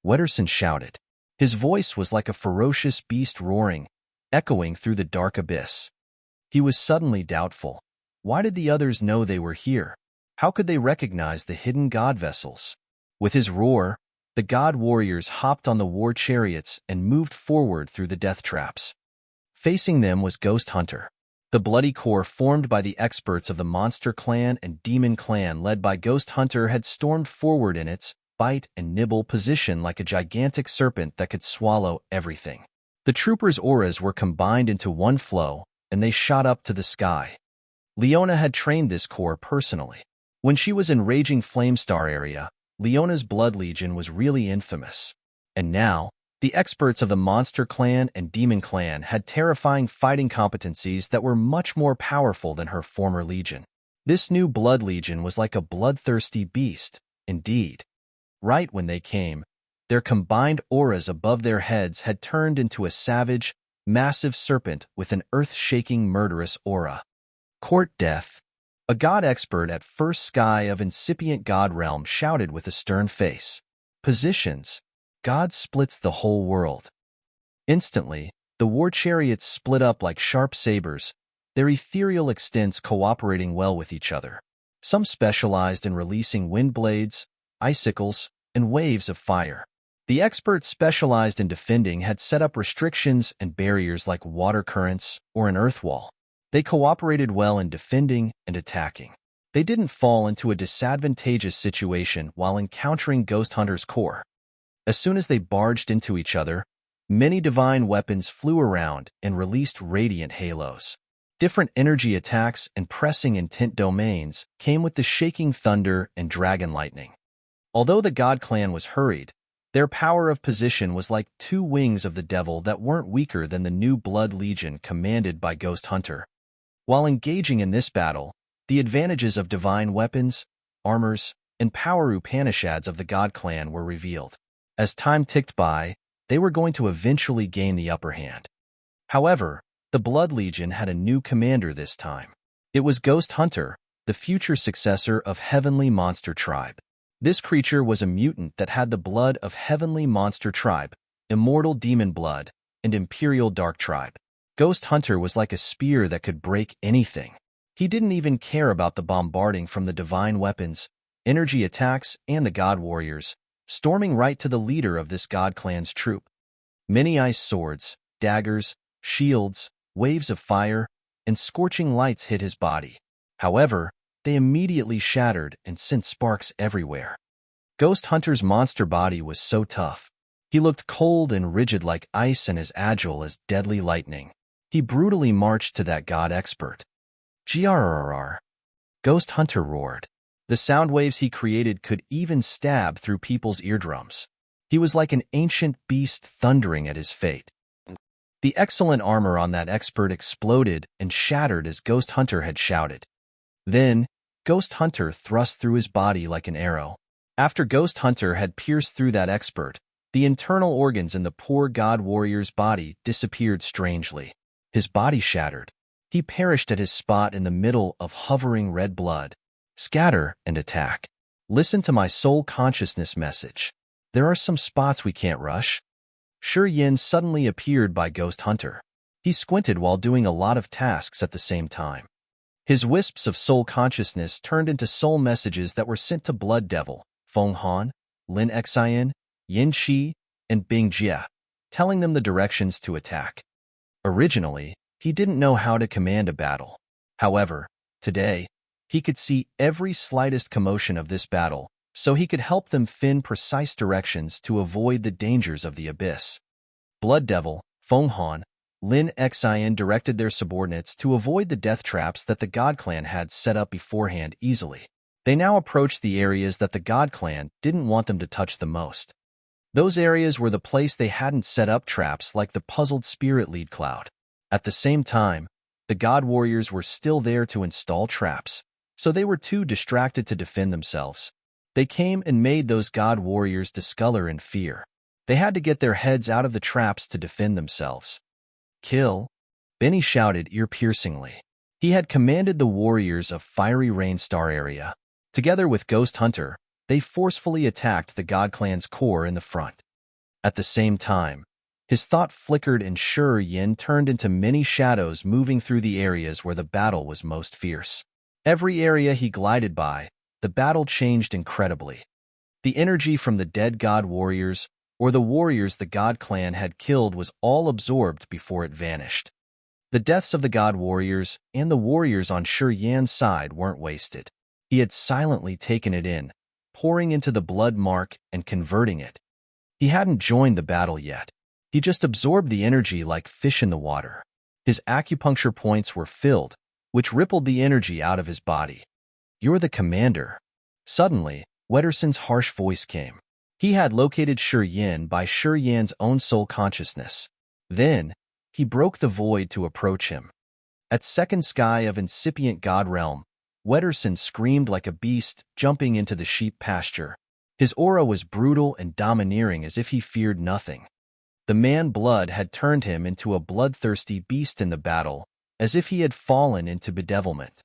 Wederson shouted. His voice was like a ferocious beast roaring, echoing through the dark abyss. He was suddenly doubtful. Why did the others know they were here? How could they recognize the hidden god vessels? With his roar, the god warriors hopped on the war chariots and moved forward through the death traps. Facing them was Ghost Hunter. The bloody corps formed by the experts of the Monster Clan and Demon Clan led by Ghost Hunter had stormed forward in its bite and nibble position like a gigantic serpent that could swallow everything. The troopers' auras were combined into one flow, and they shot up to the sky. Leona had trained this corps personally. When she was in Raging Flamestar area, Leona's Blood Legion was really infamous. And now, the experts of the Monster Clan and Demon Clan had terrifying fighting competencies that were much more powerful than her former legion. This new Blood Legion was like a bloodthirsty beast, indeed. Right when they came, their combined auras above their heads had turned into a savage, massive serpent with an earth-shaking murderous aura. Court Death, a god expert at First Sky of incipient god realm, shouted with a stern face. "Positions. God splits the whole world." Instantly, the war chariots split up like sharp sabers, their ethereal extents cooperating well with each other. Some specialized in releasing wind blades, icicles, and waves of fire. The experts specialized in defending had set up restrictions and barriers like water currents or an earth wall. They cooperated well in defending and attacking. They didn't fall into a disadvantageous situation while encountering Ghost Hunter's corps. As soon as they barged into each other, many divine weapons flew around and released radiant halos. Different energy attacks and pressing intent domains came with the shaking thunder and dragon lightning. Although the god clan was hurried, their power of position was like two wings of the devil that weren't weaker than the new Blood Legion commanded by Ghost Hunter. While engaging in this battle, the advantages of divine weapons, armors, and power Upanishads of the god clan were revealed. As time ticked by, they were going to eventually gain the upper hand. However, the Blood Legion had a new commander this time. It was Ghost Hunter, the future successor of Heavenly Monster Tribe. This creature was a mutant that had the blood of Heavenly Monster Tribe, Immortal Demon Blood, and Imperial Dark Tribe. Ghost Hunter was like a spear that could break anything. He didn't even care about the bombarding from the divine weapons, energy attacks, and the god warriors, storming right to the leader of this god clan's troop. Many ice swords, daggers, shields, waves of fire, and scorching lights hit his body. However, they immediately shattered and sent sparks everywhere. Ghost Hunter's monster body was so tough. He looked cold and rigid like ice and as agile as deadly lightning. He brutally marched to that god expert. "Grrrr!" Ghost Hunter roared. The sound waves he created could even stab through people's eardrums. He was like an ancient beast thundering at his fate. The excellent armor on that expert exploded and shattered as Ghost Hunter had shouted. Then, Ghost Hunter thrust through his body like an arrow. After Ghost Hunter had pierced through that expert, the internal organs in the poor god warrior's body disappeared strangely. His body shattered. He perished at his spot in the middle of hovering red blood. Scatter and attack. Listen to my soul consciousness message. There are some spots we can't rush. Yin suddenly appeared by Ghost Hunter. He squinted while doing a lot of tasks at the same time. His wisps of soul consciousness turned into soul messages that were sent to Blood Devil, Feng Han, Lin Xian, Yin Qi, and Bing Jia, telling them the directions to attack. Originally, he didn't know how to command a battle. However, today, he could see every slightest commotion of this battle, so he could help them find precise directions to avoid the dangers of the abyss. Blood Devil, Feng Han, Lin Xian directed their subordinates to avoid the death traps that the God Clan had set up beforehand easily. They now approached the areas that the God Clan didn't want them to touch the most. Those areas were the place they hadn't set up traps like the puzzled spirit lead cloud. At the same time, the God Warriors were still there to install traps, so they were too distracted to defend themselves. They came and made those God Warriors discolor in fear. They had to get their heads out of the traps to defend themselves. "Kill!" Benny shouted ear-piercingly. He had commanded the warriors of Fiery Rain Star area. Together with Ghost Hunter, they forcefully attacked the God Clan's core in the front. At the same time, his thought flickered and Yin turned into many shadows moving through the areas where the battle was most fierce. Every area he glided by, the battle changed incredibly. The energy from the dead God Warriors, or the warriors the God Clan had killed, was all absorbed before it vanished. The deaths of the God Warriors and the warriors on Yan's side weren't wasted. He had silently taken it in, pouring into the blood mark and converting it. He hadn't joined the battle yet. He just absorbed the energy like fish in the water. His acupuncture points were filled, which rippled the energy out of his body. "You're the commander." Suddenly, Wederson's harsh voice came. He had located Yin by Yan's own soul consciousness. Then, he broke the void to approach him. At second sky of incipient god realm, Wederson screamed like a beast jumping into the sheep pasture. His aura was brutal and domineering as if he feared nothing. The man blood had turned him into a bloodthirsty beast in the battle, as if he had fallen into bedevilment.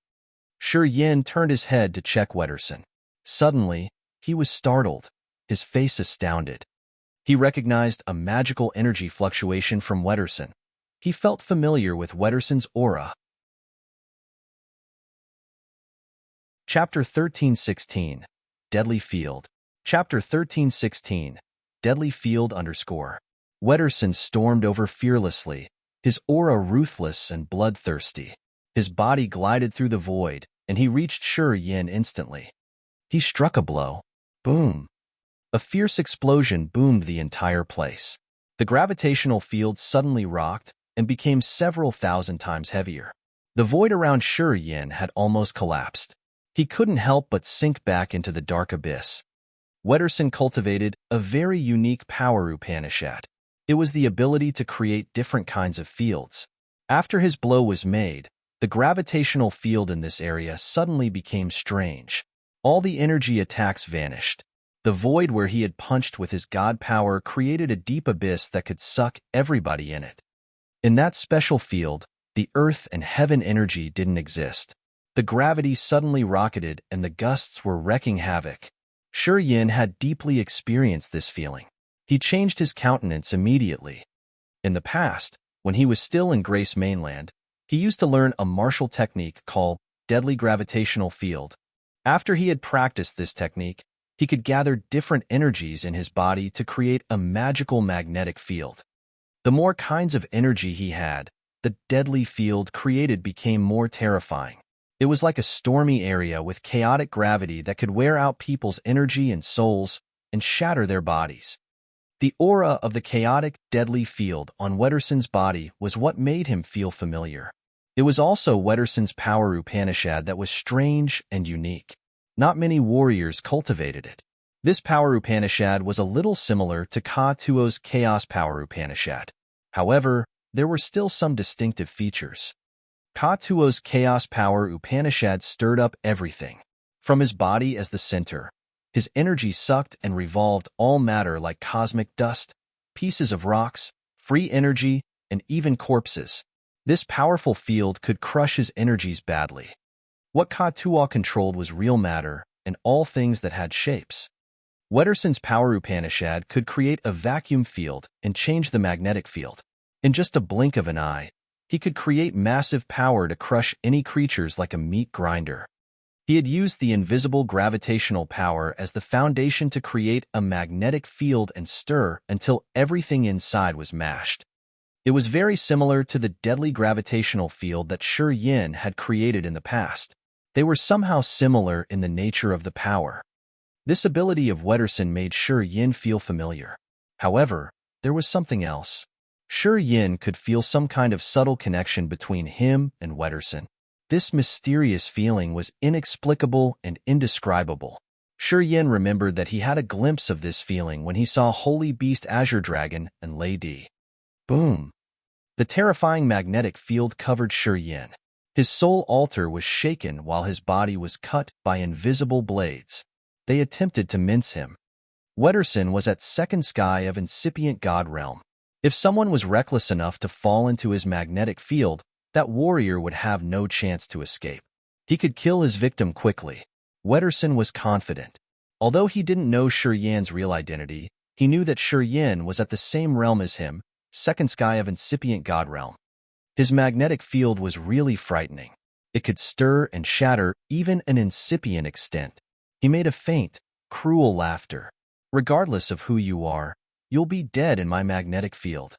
Yin turned his head to check Wederson. Suddenly, he was startled, his face astounded. He recognized a magical energy fluctuation from Wederson. He felt familiar with Wederson's aura. Chapter 13:16 Deadly Field. Chapter 13:16 Deadly Field _ Wederson stormed over fearlessly, his aura ruthless and bloodthirsty. His body glided through the void, and he reached Yin instantly. He struck a blow. Boom! A fierce explosion boomed the entire place. The gravitational field suddenly rocked and became several thousand times heavier. The void around Yin had almost collapsed. He couldn't help but sink back into the dark abyss. Wederson cultivated a very unique power Upanishad. It was the ability to create different kinds of fields. After his blow was made, the gravitational field in this area suddenly became strange. All the energy attacks vanished. The void where he had punched with his god power created a deep abyss that could suck everybody in it. In that special field, the earth and heaven energy didn't exist. The gravity suddenly rocketed and the gusts were wreaking havoc. Yin had deeply experienced this feeling. He changed his countenance immediately. In the past, when he was still in Grace Mainland, he used to learn a martial technique called deadly gravitational field. After he had practiced this technique, he could gather different energies in his body to create a magical magnetic field. The more kinds of energy he had, the deadly field created became more terrifying. It was like a stormy area with chaotic gravity that could wear out people's energy and souls and shatter their bodies. The aura of the chaotic, deadly field on Wederson's body was what made him feel familiar. It was also Wederson's power Upanishad that was strange and unique. Not many warriors cultivated it. This power Upanishad was a little similar to Ka Tuo's Chaos Power Upanishad. However, there were still some distinctive features. Ka Tuo's Chaos Power Upanishad stirred up everything. From his body as the center, his energy sucked and revolved all matter like cosmic dust, pieces of rocks, free energy, and even corpses. This powerful field could crush his energies badly. What Ka Tuo controlled was real matter and all things that had shapes. Wederson's Power Upanishad could create a vacuum field and change the magnetic field. In just a blink of an eye, he could create massive power to crush any creatures like a meat grinder. He had used the invisible gravitational power as the foundation to create a magnetic field and stir until everything inside was mashed. It was very similar to the deadly gravitational field that Shi Yin had created in the past. They were somehow similar in the nature of the power. This ability of Wederson made Shi Yin feel familiar. However, there was something else. Shi Yin could feel some kind of subtle connection between him and Wederson. This mysterious feeling was inexplicable and indescribable. Shi Yin remembered that he had a glimpse of this feeling when he saw Holy Beast Azure Dragon and Lady. Boom! The terrifying magnetic field covered Shi Yin. His soul altar was shaken while his body was cut by invisible blades. They attempted to mince him. Wederson was at second sky of incipient god realm. If someone was reckless enough to fall into his magnetic field, that warrior would have no chance to escape. He could kill his victim quickly. Wederson was confident. Although he didn't know Shi Yin's real identity, he knew that Shi Yin was at the same realm as him, second sky of incipient god realm. His magnetic field was really frightening. It could stir and shatter even an incipient extent. He made a faint, cruel laughter. Regardless of who you are, you'll be dead in my magnetic field.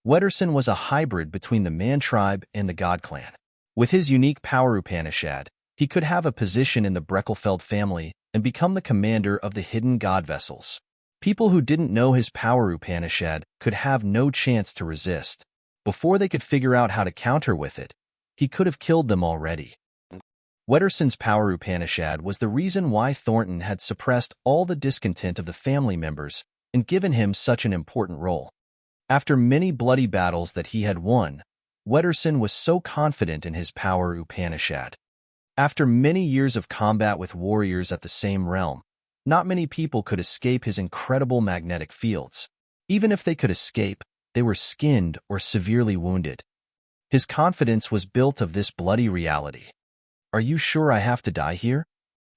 Wederson was a hybrid between the man tribe and the god clan. With his unique power Upanishad, he could have a position in the Breckelfeld family and become the commander of the hidden god vessels. People who didn't know his power Upanishad could have no chance to resist. Before they could figure out how to counter with it, he could have killed them already. Wederson's power Upanishad was the reason why Thornton had suppressed all the discontent of the family members and given him such an important role. After many bloody battles that he had won, Wederson was so confident in his power Upanishad. After many years of combat with warriors at the same realm, not many people could escape his incredible magnetic fields. Even if they could escape, they were skinned or severely wounded. His confidence was built of this bloody reality. Are you sure I have to die here?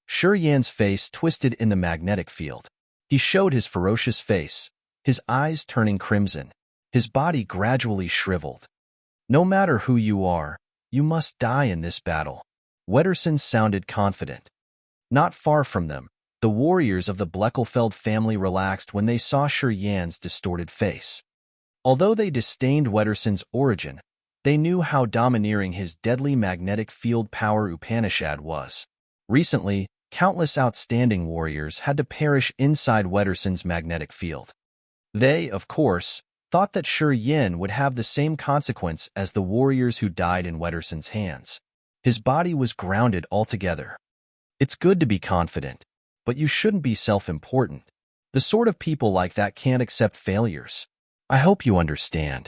Shi Yin's face twisted in the magnetic field. He showed his ferocious face, his eyes turning crimson. His body gradually shriveled. No matter who you are, you must die in this battle. Wederson sounded confident. Not far from them, the warriors of the Bleckelfeld family relaxed when they saw Shi Yin's distorted face. Although they disdained Wederson's origin, they knew how domineering his deadly magnetic field power Upanishad was. Recently, countless outstanding warriors had to perish inside Wederson's magnetic field. They, of course, thought that Shi Yin would have the same consequence as the warriors who died in Wederson's hands. His body was grounded altogether. It's good to be confident, but you shouldn't be self-important. The sort of people like that can't accept failures. I hope you understand.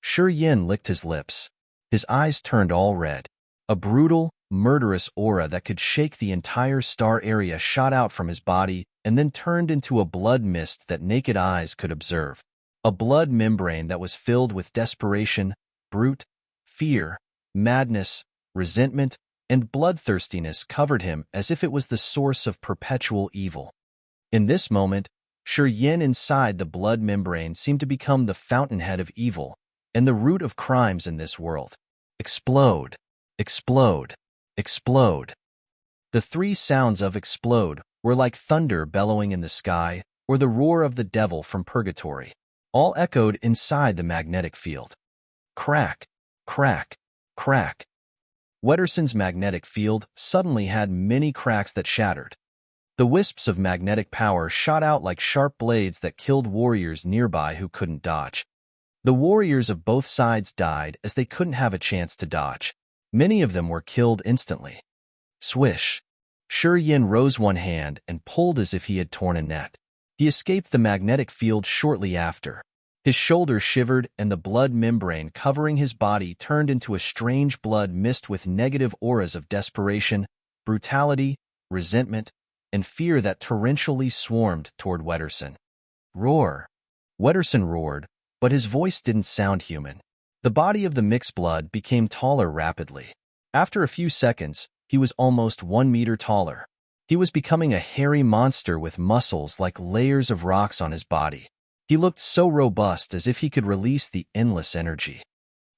Shi Yin licked his lips. His eyes turned all red. A brutal, murderous aura that could shake the entire star area shot out from his body and then turned into a blood mist that naked eyes could observe. A blood membrane that was filled with desperation, brute, fear, madness, resentment, and bloodthirstiness covered him as if it was the source of perpetual evil. In this moment, Shi Yin inside the blood membrane seemed to become the fountainhead of evil and the root of crimes in this world. Explode! Explode! Explode. The three sounds of explode were like thunder bellowing in the sky or the roar of the devil from purgatory, all echoed inside the magnetic field. Crack, crack, crack. Wederson's magnetic field suddenly had many cracks that shattered. The wisps of magnetic power shot out like sharp blades that killed warriors nearby who couldn't dodge. The warriors of both sides died as they couldn't have a chance to dodge. Many of them were killed instantly. Swish. Yin rose one hand and pulled as if he had torn a net. He escaped the magnetic field shortly after. His shoulders shivered and the blood membrane covering his body turned into a strange blood mist with negative auras of desperation, brutality, resentment, and fear that torrentially swarmed toward Wederson. Roar. Wederson roared, but his voice didn't sound human. The body of the mixed blood became taller rapidly. After a few seconds, he was almost 1 meter taller. He was becoming a hairy monster with muscles like layers of rocks on his body. He looked so robust as if he could release the endless energy.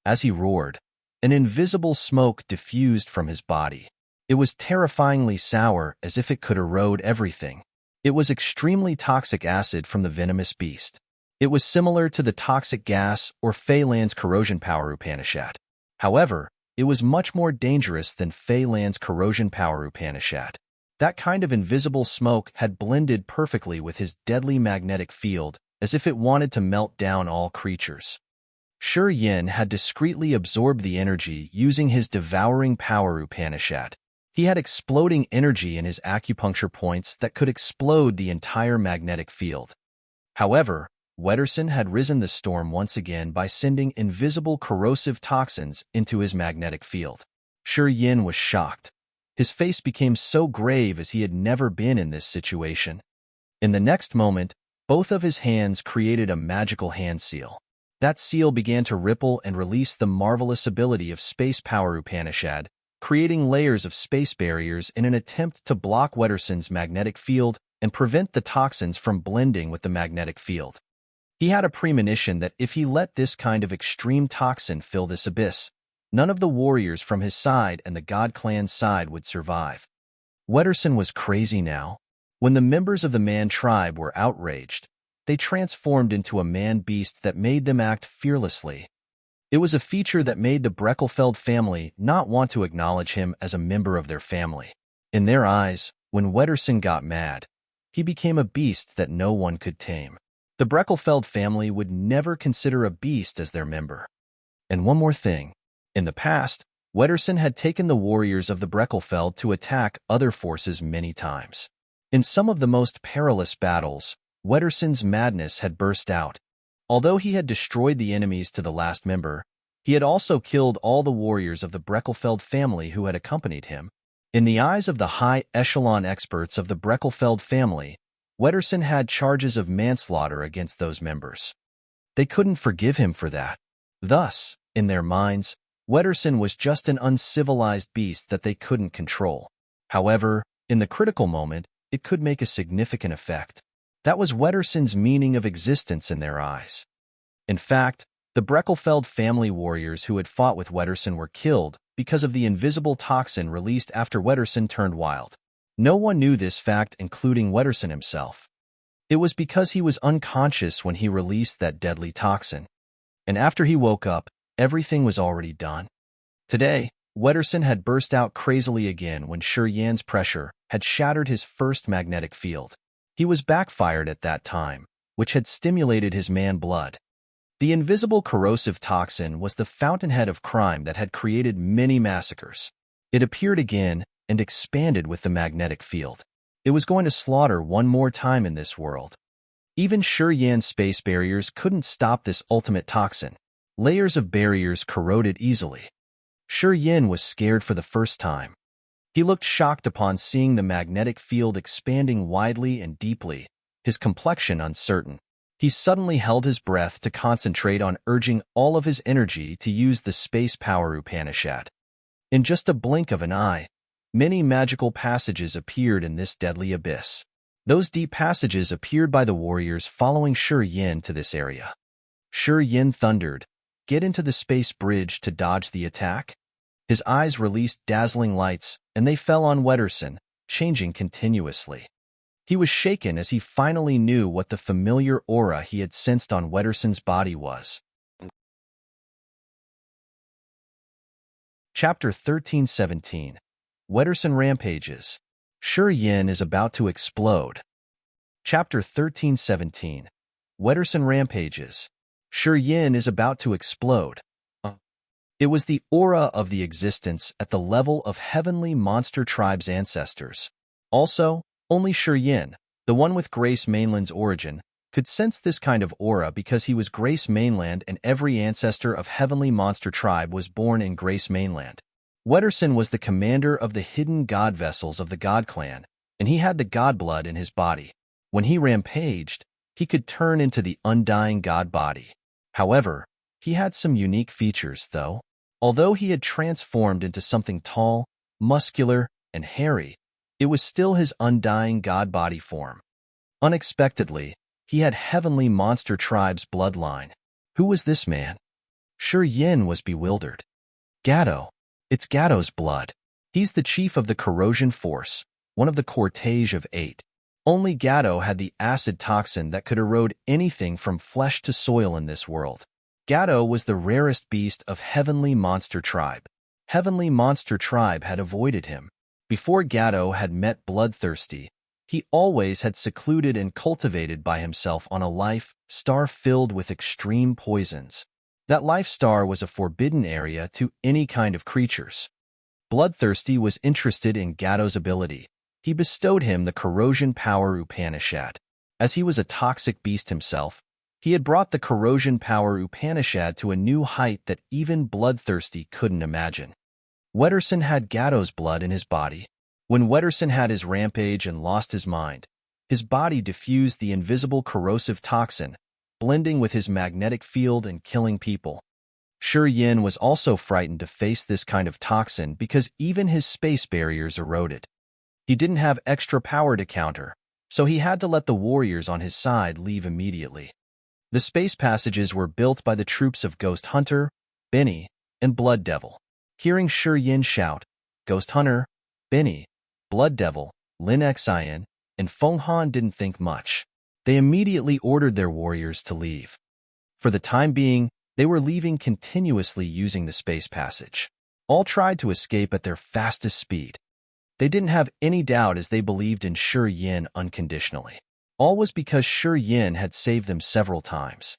As he roared, an invisible smoke diffused from his body. It was terrifyingly sour as if it could erode everything. It was extremely toxic acid from the venomous beast. It was similar to the toxic gas or Feyland's corrosion power Upanishad. However, it was much more dangerous than Feyland's corrosion power Upanishad. That kind of invisible smoke had blended perfectly with his deadly magnetic field, as if it wanted to melt down all creatures. Yin had discreetly absorbed the energy using his devouring power Upanishad. He had exploding energy in his acupuncture points that could explode the entire magnetic field. However, Wederson had risen the storm once again by sending invisible corrosive toxins into his magnetic field. Yin was shocked. His face became so grave as he had never been in this situation. In the next moment, both of his hands created a magical hand seal. That seal began to ripple and release the marvelous ability of space power Upanishad, creating layers of space barriers in an attempt to block Wederson's magnetic field and prevent the toxins from blending with the magnetic field. He had a premonition that if he let this kind of extreme toxin fill this abyss, none of the warriors from his side and the God Clan's side would survive. Wederson was crazy now. When the members of the man tribe were outraged, they transformed into a man-beast that made them act fearlessly. It was a feature that made the Breckelfeld family not want to acknowledge him as a member of their family. In their eyes, when Wederson got mad, he became a beast that no one could tame. The Breckelfeld family would never consider a beast as their member. And one more thing. In the past, Wederson had taken the warriors of the Breckelfeld to attack other forces many times. In some of the most perilous battles, Wederson's madness had burst out. Although he had destroyed the enemies to the last member, he had also killed all the warriors of the Breckelfeld family who had accompanied him. In the eyes of the high-echelon experts of the Breckelfeld family, Wederson had charges of manslaughter against those members. They couldn't forgive him for that. Thus, in their minds, Wederson was just an uncivilized beast that they couldn't control. However, in the critical moment, it could make a significant effect. That was Wederson's meaning of existence in their eyes. In fact, the Breckelfeld family warriors who had fought with Wederson were killed because of the invisible toxin released after Wederson turned wild. No one knew this fact, including Wederson himself. It was because he was unconscious when he released that deadly toxin. And after he woke up, everything was already done. Today, Wederson had burst out crazily again when Yin's pressure had shattered his first magnetic field. He was backfired at that time, which had stimulated his man blood. The invisible corrosive toxin was the fountainhead of crime that had created many massacres. It appeared again and expanded with the magnetic field. It was going to slaughter one more time in this world. Even Yin's space barriers couldn't stop this ultimate toxin. Layers of barriers corroded easily. Yin was scared for the first time. He looked shocked upon seeing the magnetic field expanding widely and deeply, his complexion uncertain. He suddenly held his breath to concentrate on urging all of his energy to use the space power Upanishad. In just a blink of an eye, many magical passages appeared in this deadly abyss. Those deep passages appeared by the warriors following Yin to this area. Yin thundered, "Get into the space bridge to dodge the attack." His eyes released dazzling lights, and they fell on Wederson, changing continuously. He was shaken as he finally knew what the familiar aura he had sensed on Wederson's body was. Chapter 1317. Wederson Rampages. Sure Yin is about to explode. Chapter 1317. Wederson Rampages. Sure Yin is about to explode. It was the aura of the existence at the level of heavenly monster tribes' ancestors. Also, only Sure Yin, the one with Grace Mainland's origin, could sense this kind of aura because he was Grace Mainland and every ancestor of heavenly monster tribe was born in Grace Mainland. Wederson was the commander of the hidden god vessels of the God Clan, and he had the god blood in his body. When he rampaged, he could turn into the undying god body. However, he had some unique features, though. Although he had transformed into something tall, muscular, and hairy, it was still his undying god body form. Unexpectedly, he had heavenly monster tribe's bloodline. Who was this man? Sure Yin was bewildered. Gato. It's Gato's blood. He's the chief of the corrosion force, one of the cortege of 8. Only Gato had the acid toxin that could erode anything from flesh to soil in this world. Gato was the rarest beast of Heavenly Monster Tribe. Heavenly Monster Tribe had avoided him. Before Gato had met Bloodthirsty, he always had secluded and cultivated by himself on a life star filled with extreme poisons. That life star was a forbidden area to any kind of creatures. Bloodthirsty was interested in Gato's ability. He bestowed him the corrosion power Upanishad. As he was a toxic beast himself, he had brought the corrosion power Upanishad to a new height that even Bloodthirsty couldn't imagine. Wederson had Gato's blood in his body. When Wederson had his rampage and lost his mind, his body diffused the invisible corrosive toxin, blending with his magnetic field and killing people. Sure Yin was also frightened to face this kind of toxin because even his space barriers eroded. He didn't have extra power to counter, so he had to let the warriors on his side leave immediately. The space passages were built by the troops of Ghost Hunter, Benny, and Blood Devil. Hearing Sure Yin shout, Ghost Hunter, Benny, Blood Devil, Lin Xian, and Feng Han didn't think much. They immediately ordered their warriors to leave. For the time being, they were leaving continuously using the space passage. All tried to escape at their fastest speed. They didn't have any doubt as they believed in Sure Yin unconditionally. All was because Sure Yin had saved them several times.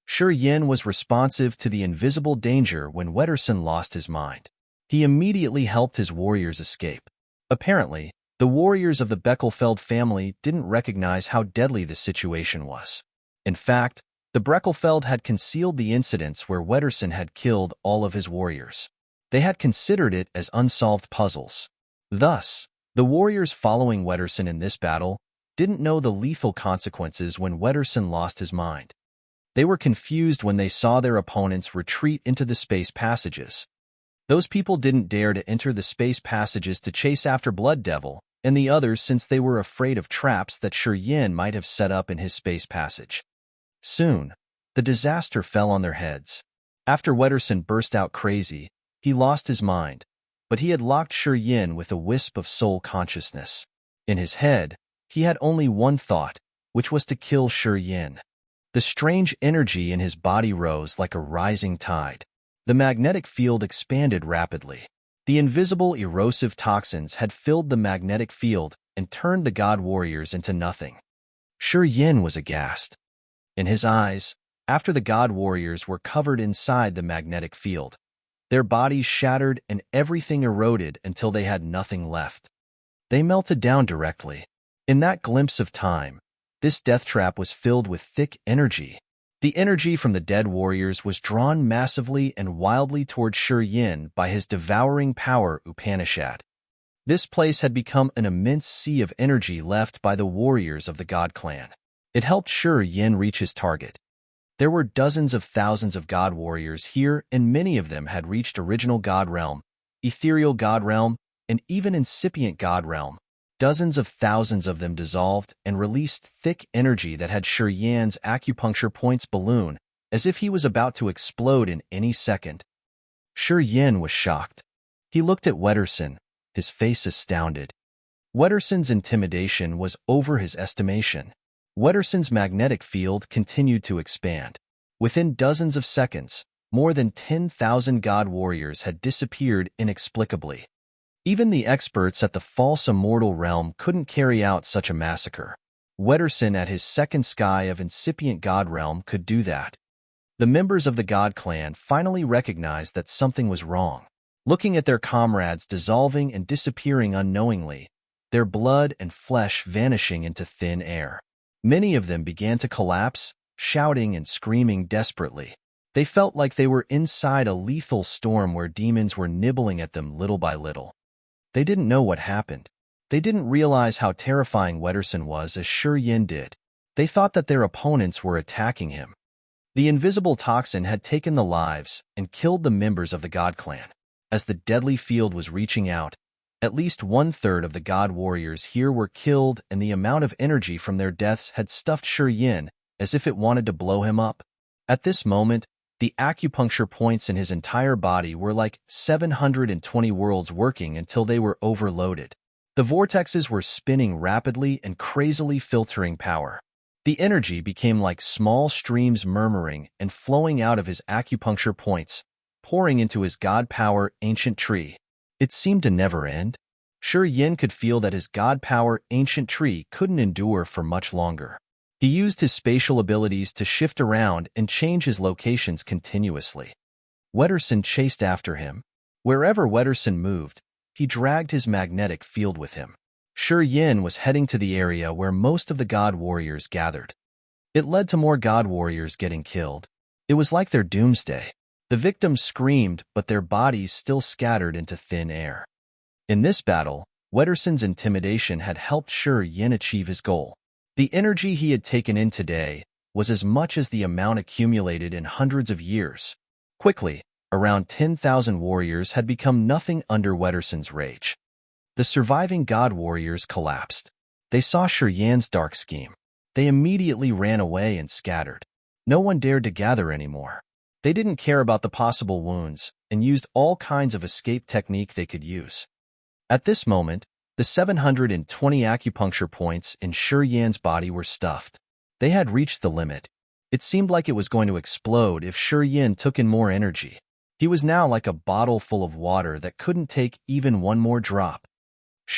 Sure Yin was responsive to the invisible danger when Wederson lost his mind. He immediately helped his warriors escape. Apparently, the warriors of the Beckelfeld family didn't recognize how deadly the situation was. In fact, the Beckelfeld had concealed the incidents where Wederson had killed all of his warriors. They had considered it as unsolved puzzles. Thus, the warriors following Wederson in this battle didn't know the lethal consequences when Wederson lost his mind. They were confused when they saw their opponents retreat into the space passages. Those people didn't dare to enter the space passages to chase after Blood Devil and the others since they were afraid of traps that Sure Yin might have set up in his space passage. Soon, the disaster fell on their heads. After Wederson burst out crazy, he lost his mind, but he had locked Sure Yin with a wisp of soul consciousness. In his head, he had only one thought, which was to kill Sure Yin. The strange energy in his body rose like a rising tide. The magnetic field expanded rapidly. The invisible erosive toxins had filled the magnetic field and turned the god warriors into nothing. Sure Yin was aghast. In his eyes, after the god warriors were covered inside the magnetic field, their bodies shattered and everything eroded until they had nothing left. They melted down directly. In that glimpse of time, this death trap was filled with thick energy. The energy from the dead warriors was drawn massively and wildly toward Sure Yin by his devouring power Upanishad. This place had become an immense sea of energy left by the warriors of the God Clan. It helped Sure Yin reach his target. There were dozens of thousands of god warriors here, and many of them had reached original god realm, ethereal god realm, and even incipient god realm. Dozens of thousands of them dissolved and released thick energy that had Sure Yin's acupuncture points balloon, as if he was about to explode in any second. Sure Yin was shocked. He looked at Wederson, his face astounded. Wederson's intimidation was over his estimation. Wederson's magnetic field continued to expand. Within dozens of seconds, more than 10,000 god warriors had disappeared inexplicably. Even the experts at the false immortal realm couldn't carry out such a massacre. Wederson at his second sky of incipient god realm could do that. The members of the god clan finally recognized that something was wrong. Looking at their comrades dissolving and disappearing unknowingly, their blood and flesh vanishing into thin air. Many of them began to collapse, shouting and screaming desperately. They felt like they were inside a lethal storm where demons were nibbling at them little by little. They didn't know what happened. They didn't realize how terrifying Wederson was as Yin did. They thought that their opponents were attacking him. The invisible toxin had taken the lives and killed the members of the god clan. As the deadly field was reaching out, at least 1/3 of the god warriors here were killed, and the amount of energy from their deaths had stuffed Yin as if it wanted to blow him up. At this moment, the acupuncture points in his entire body were like 720 worlds working until they were overloaded. The vortexes were spinning rapidly and crazily filtering power. The energy became like small streams murmuring and flowing out of his acupuncture points, pouring into his god power ancient tree. It seemed to never end. Yin could feel that his god power ancient tree couldn't endure for much longer. He used his spatial abilities to shift around and change his locations continuously. Wederson chased after him. Wherever Wederson moved, he dragged his magnetic field with him. Yin was heading to the area where most of the god warriors gathered. It led to more god warriors getting killed. It was like their doomsday. The victims screamed, but their bodies still scattered into thin air. In this battle, Wederson's intimidation had helped Yin achieve his goal. The energy he had taken in today was as much as the amount accumulated in hundreds of years. Quickly, around 10,000 warriors had become nothing under Wederson's rage. The surviving god warriors collapsed. They saw Yin's dark scheme. They immediately ran away and scattered. No one dared to gather anymore. They didn't care about the possible wounds and used all kinds of escape technique they could use. At this moment, the 720 acupuncture points in Yin's body were stuffed. They had reached the limit. It seemed like it was going to explode if Yin took in more energy. He was now like a bottle full of water that couldn't take even one more drop.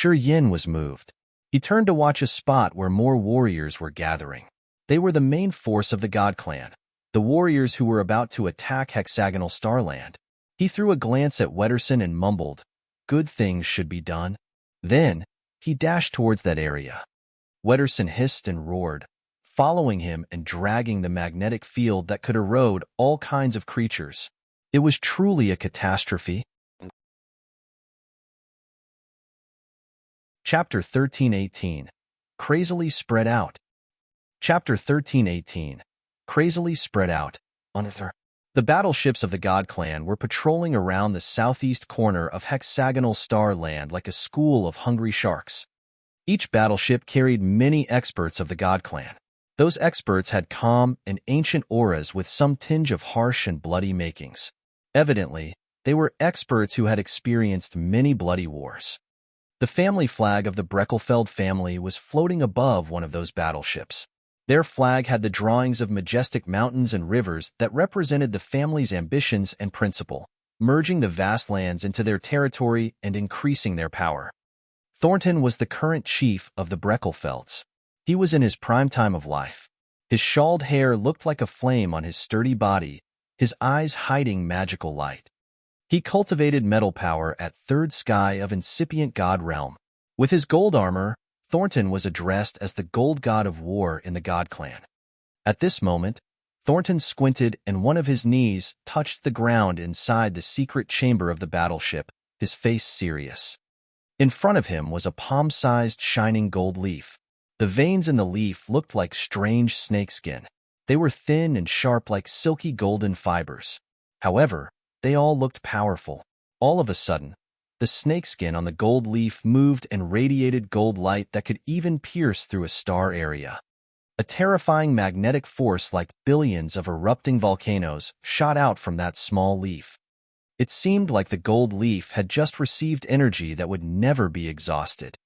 Yin was moved. He turned to watch a spot where more warriors were gathering. They were the main force of the god clan, the warriors who were about to attack hexagonal Starland. He threw a glance at Wederson and mumbled, "Good things should be done." Then, he dashed towards that area. Wederson hissed and roared, following him and dragging the magnetic field that could erode all kinds of creatures. It was truly a catastrophe. Chapter 13:18. Crazily Spread Out. Chapter 13:18. Crazily Spread Out. The battleships of the god clan were patrolling around the southeast corner of hexagonal Starland like a school of hungry sharks. Each battleship carried many experts of the god clan. Those experts had calm and ancient auras with some tinge of harsh and bloody makings. Evidently, they were experts who had experienced many bloody wars. The family flag of the Breckelfeld family was floating above one of those battleships. Their flag had the drawings of majestic mountains and rivers that represented the family's ambitions and principle, merging the vast lands into their territory and increasing their power. Thornton was the current chief of the Breckelfelds. He was in his prime time of life. His shawled hair looked like a flame on his sturdy body, his eyes hiding magical light. He cultivated metal power at third sky of incipient god realm. With his gold armor, Thornton was addressed as the gold god of war in the god clan. At this moment, Thornton squinted and one of his knees touched the ground inside the secret chamber of the battleship, his face serious. In front of him was a palm-sized shining gold leaf. The veins in the leaf looked like strange snakeskin. They were thin and sharp like silky golden fibers. However, they all looked powerful. All of a sudden, the snakeskin on the gold leaf moved and radiated gold light that could even pierce through a star area. A terrifying magnetic force like billions of erupting volcanoes shot out from that small leaf. It seemed like the gold leaf had just received energy that would never be exhausted.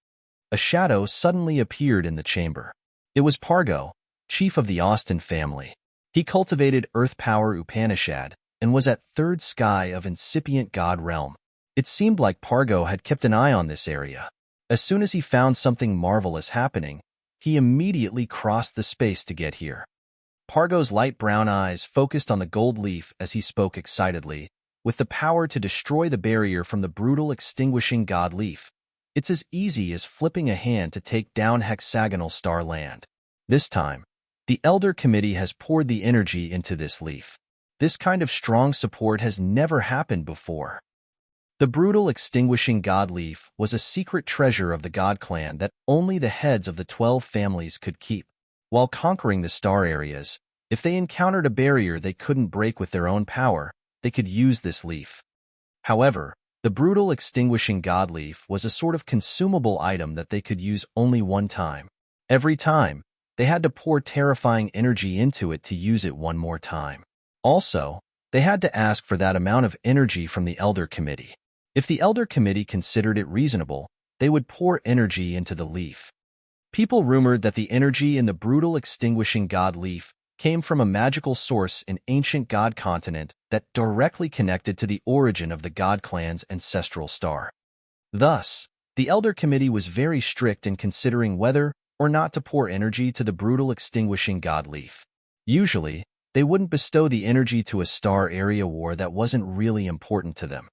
A shadow suddenly appeared in the chamber. It was Pargo, chief of the Austin family. He cultivated earth power Upanishad and was at third sky of incipient god realm. It seemed like Pargo had kept an eye on this area. As soon as he found something marvelous happening, he immediately crossed the space to get here. Pargo's light brown eyes focused on the gold leaf as he spoke excitedly, with the power to destroy the barrier from the brutal extinguishing god leaf. It's as easy as flipping a hand to take down hexagonal star land. This time, the Elder Committee has poured the energy into this leaf. This kind of strong support has never happened before. The brutal extinguishing god leaf was a secret treasure of the god clan that only the heads of the 12 families could keep. While conquering the star areas, if they encountered a barrier they couldn't break with their own power, they could use this leaf. However, the brutal extinguishing god leaf was a sort of consumable item that they could use only one time. Every time, they had to pour terrifying energy into it to use it one more time. Also, they had to ask for that amount of energy from the Elder Committee. If the Elder Committee considered it reasonable, they would pour energy into the leaf. People rumored that the energy in the brutal extinguishing god leaf came from a magical source in ancient god continent that directly connected to the origin of the god clan's ancestral star. Thus, the Elder Committee was very strict in considering whether or not to pour energy to the brutal extinguishing god leaf. Usually, they wouldn't bestow the energy to a star area war that wasn't really important to them.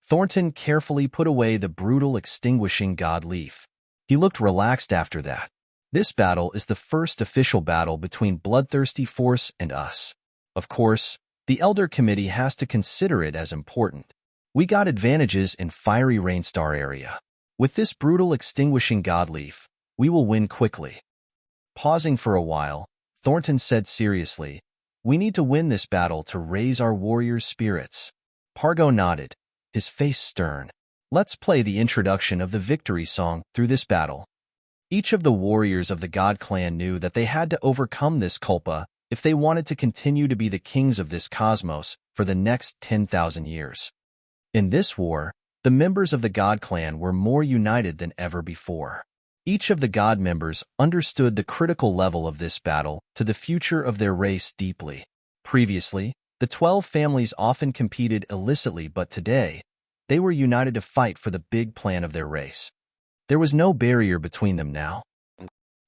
Thornton carefully put away the brutal extinguishing god leaf. He looked relaxed after that. This battle is the first official battle between Bloodthirsty Force and us. Of course, the Elder Committee has to consider it as important. We got advantages in Fiery Rainstar area. With this brutal extinguishing god leaf, we will win quickly. Pausing for a while, Thornton said seriously, "We need to win this battle to raise our warriors' spirits." Pargo nodded, his face stern. "Let's play the introduction of the victory song through this battle." Each of the warriors of the god clan knew that they had to overcome this culpa if they wanted to continue to be the kings of this cosmos for the next 10,000 years. In this war, the members of the god clan were more united than ever before. Each of the god members understood the critical level of this battle to the future of their race deeply. Previously, the 12 families often competed illicitly, but today, they were united to fight for the big plan of their race. There was no barrier between them now.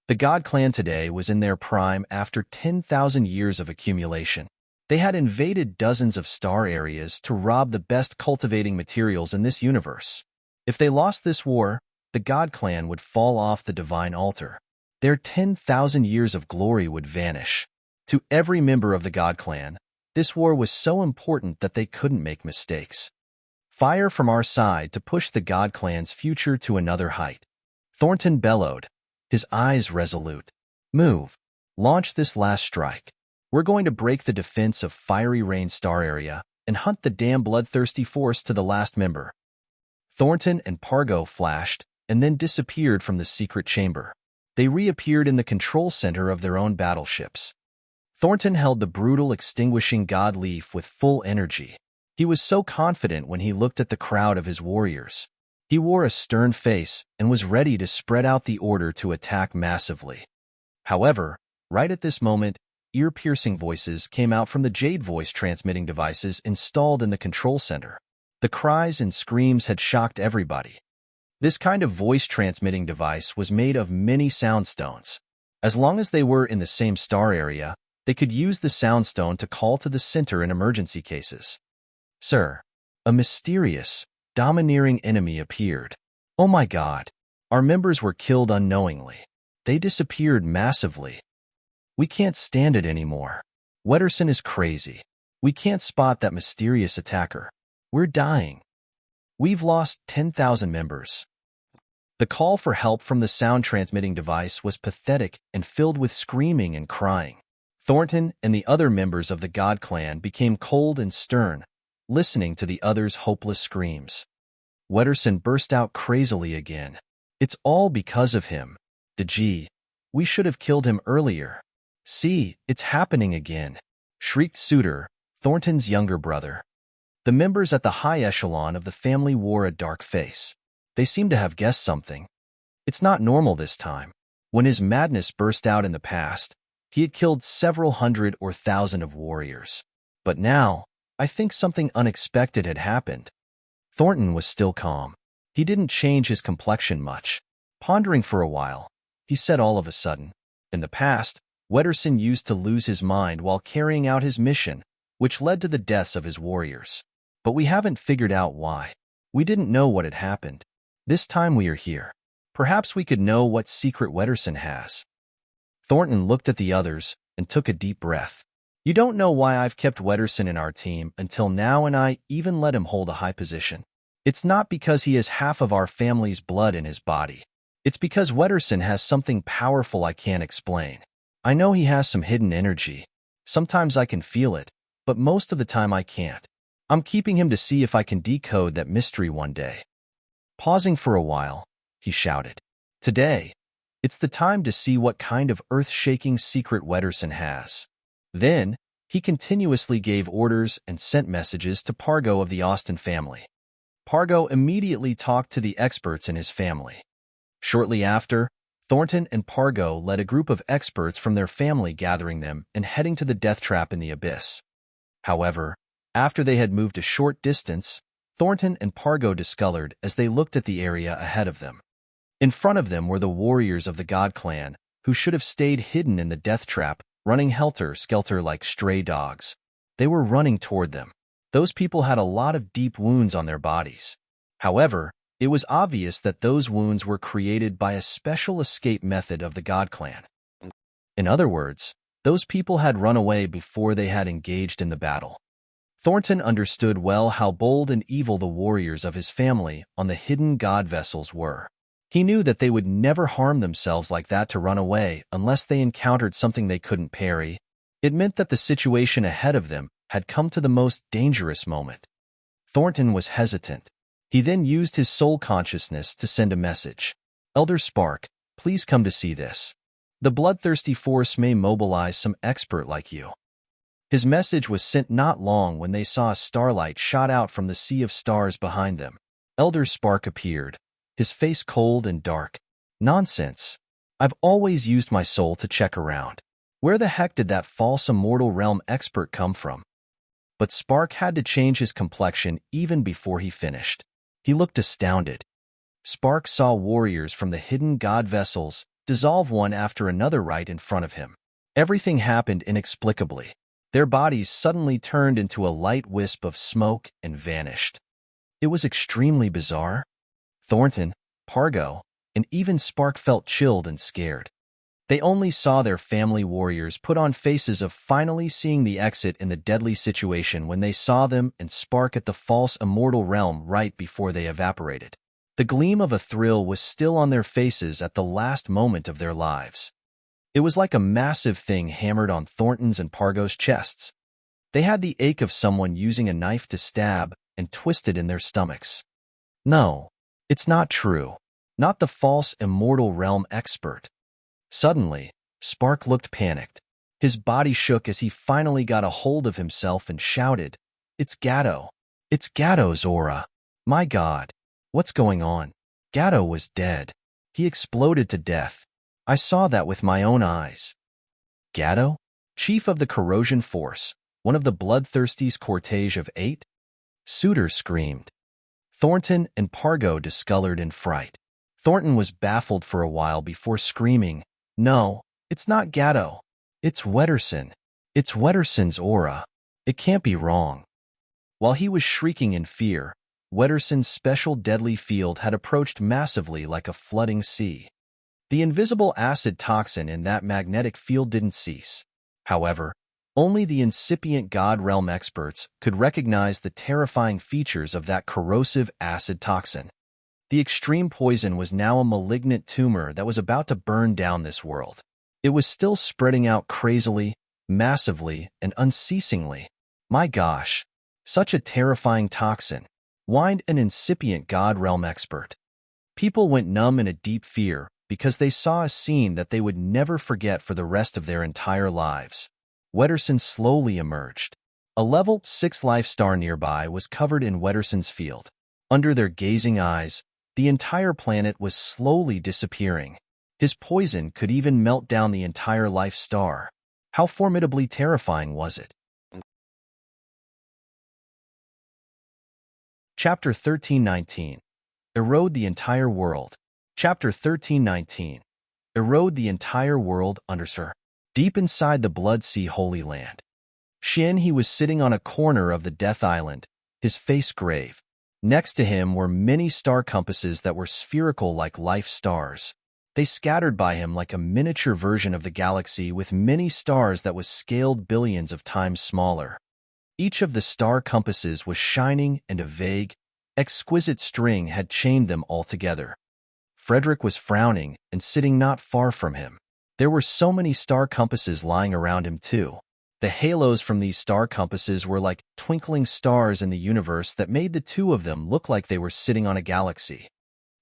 The god clan today was in their prime after 10,000 years of accumulation. They had invaded dozens of star areas to rob the best cultivating materials in this universe. If they lost this war, the god clan would fall off the divine altar. Their 10,000 years of glory would vanish. To every member of the god clan, this war was so important that they couldn't make mistakes. "Fire from our side to push the god clan's future to another height." Thornton bellowed, his eyes resolute. "Move. Launch this last strike. We're going to break the defense of Fiery Rainstar area and hunt the damn bloodthirsty force to the last member." Thornton and Pargo flashed and then disappeared from the secret chamber. They reappeared in the control center of their own battleships. Thornton held the brutal extinguishing god leaf with full energy. He was so confident when he looked at the crowd of his warriors. He wore a stern face and was ready to spread out the order to attack massively. However, right at this moment, ear-piercing voices came out from the Jade voice transmitting devices installed in the control center. The cries and screams had shocked everybody. This kind of voice transmitting device was made of many soundstones. As long as they were in the same star area, they could use the soundstone to call to the center in emergency cases. "Sir, a mysterious, domineering enemy appeared. Oh my God, our members were killed unknowingly. They disappeared massively. We can't stand it anymore. Wederson is crazy. We can't spot that mysterious attacker. We're dying. We've lost 10,000 members." The call for help from the sound transmitting device was pathetic and filled with screaming and crying. Thornton and the other members of the god clan became cold and stern, listening to the others' hopeless screams. Wederson burst out crazily again. "It's all because of him. Dg. We should have killed him earlier. See, it's happening again," shrieked Suitor, Thornton's younger brother. The members at the high echelon of the family wore a dark face. They seemed to have guessed something. It's not normal this time. When his madness burst out in the past, he had killed several hundred or thousand of warriors. But now, I think something unexpected had happened. Thornton was still calm. He didn't change his complexion much. Pondering for a while, he said all of a sudden, in the past, Wederson used to lose his mind while carrying out his mission, which led to the deaths of his warriors. But we haven't figured out why. We didn't know what had happened. This time we are here. Perhaps we could know what secret Wederson has. Thornton looked at the others and took a deep breath. You don't know why I've kept Wederson in our team until now, and I even let him hold a high position. It's not because he has half of our family's blood in his body. It's because Wederson has something powerful I can't explain. I know he has some hidden energy. Sometimes I can feel it, but most of the time I can't. I'm keeping him to see if I can decode that mystery one day. Pausing for a while, he shouted, Today, it's the time to see what kind of earth-shaking secret Wederson has. Then, he continuously gave orders and sent messages to Pargo of the Austin family. Pargo immediately talked to the experts in his family. Shortly after, Thornton and Pargo led a group of experts from their family, gathering them and heading to the death trap in the abyss. However, after they had moved a short distance, Thornton and Pargo discolored as they looked at the area ahead of them. In front of them were the warriors of the God Clan, who should have stayed hidden in the death trap, running helter-skelter like stray dogs. They were running toward them. Those people had a lot of deep wounds on their bodies. However, it was obvious that those wounds were created by a special escape method of the God Clan. In other words, those people had run away before they had engaged in the battle. Thornton understood well how bold and evil the warriors of his family on the hidden god vessels were. He knew that they would never harm themselves like that to run away unless they encountered something they couldn't parry. It meant that the situation ahead of them had come to the most dangerous moment. Thornton was hesitant. He then used his soul consciousness to send a message. Elder Spark, please come to see this. The bloodthirsty force may mobilize some expert like you. His message was sent not long when they saw a starlight shot out from the sea of stars behind them. Elder Spark appeared, his face cold and dark. Nonsense. I've always used my soul to check around. Where the heck did that false immortal realm expert come from? But Spark had to change his complexion even before he finished. He looked astounded. Spark saw warriors from the hidden god vessels dissolve one after another right in front of him. Everything happened inexplicably. Their bodies suddenly turned into a light wisp of smoke and vanished. It was extremely bizarre. Thornton, Pargo, and even Spark felt chilled and scared. They only saw their family warriors put on faces of finally seeing the exit in the deadly situation when they saw them and Spark at the false immortal realm right before they evaporated. The gleam of a thrill was still on their faces at the last moment of their lives. It was like a massive thing hammered on Thornton's and Pargo's chests. They had the ache of someone using a knife to stab and twist it in their stomachs. No, it's not true. Not the false immortal realm expert. Suddenly, Spark looked panicked. His body shook as he finally got a hold of himself and shouted, It's Gatto. It's Gatto's aura. My God, what's going on? Gatto was dead. He exploded to death. I saw that with my own eyes. Gatto? Chief of the Corrosion Force, one of the bloodthirsty's cortege of 8? Suitor screamed. Thornton and Pargo discolored in fright. Thornton was baffled for a while before screaming, No, it's not Gatto. It's Wederson. It's Wederson's aura. It can't be wrong. While he was shrieking in fear, Wederson's special deadly field had approached massively like a flooding sea. The invisible acid toxin in that magnetic field didn't cease. However, only the incipient God Realm experts could recognize the terrifying features of that corrosive acid toxin. The extreme poison was now a malignant tumor that was about to burn down this world. It was still spreading out crazily, massively, and unceasingly. My gosh, such a terrifying toxin, whined an incipient God Realm expert. People went numb in a deep fear because they saw a scene that they would never forget for the rest of their entire lives. Wederson slowly emerged. A level 6 life star nearby was covered in Wederson's field. Under their gazing eyes, the entire planet was slowly disappearing. His poison could even melt down the entire life star. How formidably terrifying was it? Chapter 1319. Erode the entire world. Chapter 1319. Erode the entire world underscore. Deep inside the Blood Sea Holy Land. He was sitting on a corner of the Death Island, his face grave. Next to him were many star compasses that were spherical like life stars. They scattered by him like a miniature version of the galaxy with many stars that was scaled billions of times smaller. Each of the star compasses was shining, and a vague, exquisite string had chained them all together. Frederick was frowning and sitting not far from him. There were so many star compasses lying around him too. The halos from these star compasses were like twinkling stars in the universe that made the two of them look like they were sitting on a galaxy.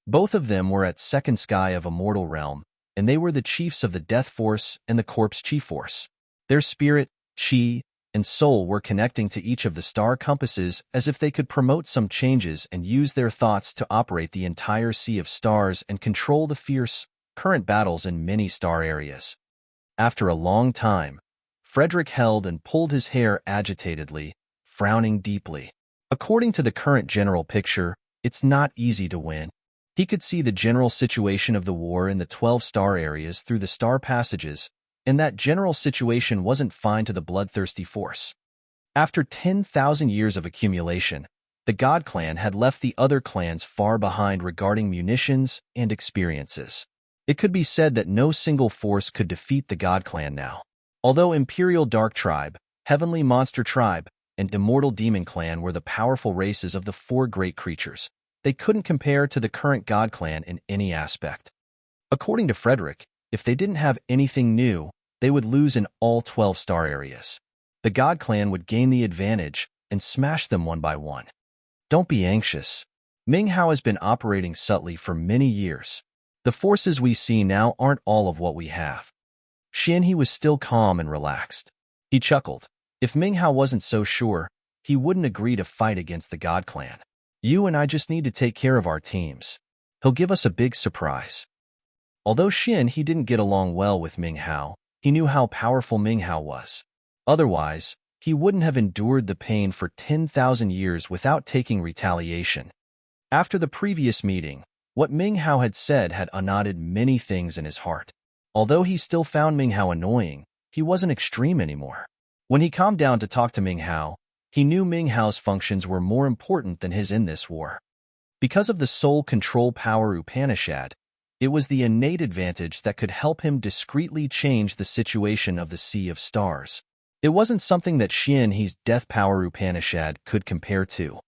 Both of them were at second sky of a mortal realm, and they were the chiefs of the Death Force and the Corpse Chi Force. Their spirit, chi, and soul were connecting to each of the star compasses as if they could promote some changes and use their thoughts to operate the entire sea of stars and control the fierce, current battles in many star areas. After a long time, Frederick held and pulled his hair agitatedly, frowning deeply. According to the current general picture, it's not easy to win. He could see the general situation of the war in the 12 star areas through the star passages, and that general situation wasn't fine to the bloodthirsty force. After 10,000 years of accumulation, the God Clan had left the other clans far behind regarding munitions and experiences. It could be said that no single force could defeat the God Clan now. Although Imperial Dark Tribe, Heavenly Monster Tribe, and Immortal Demon Clan were the powerful races of the 4 great creatures, they couldn't compare to the current God Clan in any aspect. According to Frederick, if they didn't have anything new, they would lose in all 12 star areas. The God Clan would gain the advantage and smash them one by one. Don't be anxious. Ming Hao has been operating subtly for many years. The forces we see now aren't all of what we have. He was still calm and relaxed. He chuckled. If Ming Hao wasn't so sure, he wouldn't agree to fight against the God Clan. You and I just need to take care of our teams. He'll give us a big surprise. Although he didn't get along well with Ming Hao, he knew how powerful Ming Hao was. Otherwise, he wouldn't have endured the pain for 10,000 years without taking retaliation. After the previous meeting, what Ming Hao had said had unknotted many things in his heart. Although he still found Ming Hao annoying, he wasn't extreme anymore. When he calmed down to talk to Ming Hao, he knew Ming Hao's functions were more important than his in this war. Because of the soul control power Upanishad, it was the innate advantage that could help him discreetly change the situation of the Sea of Stars. It wasn't something that He's death power Upanishad could compare to.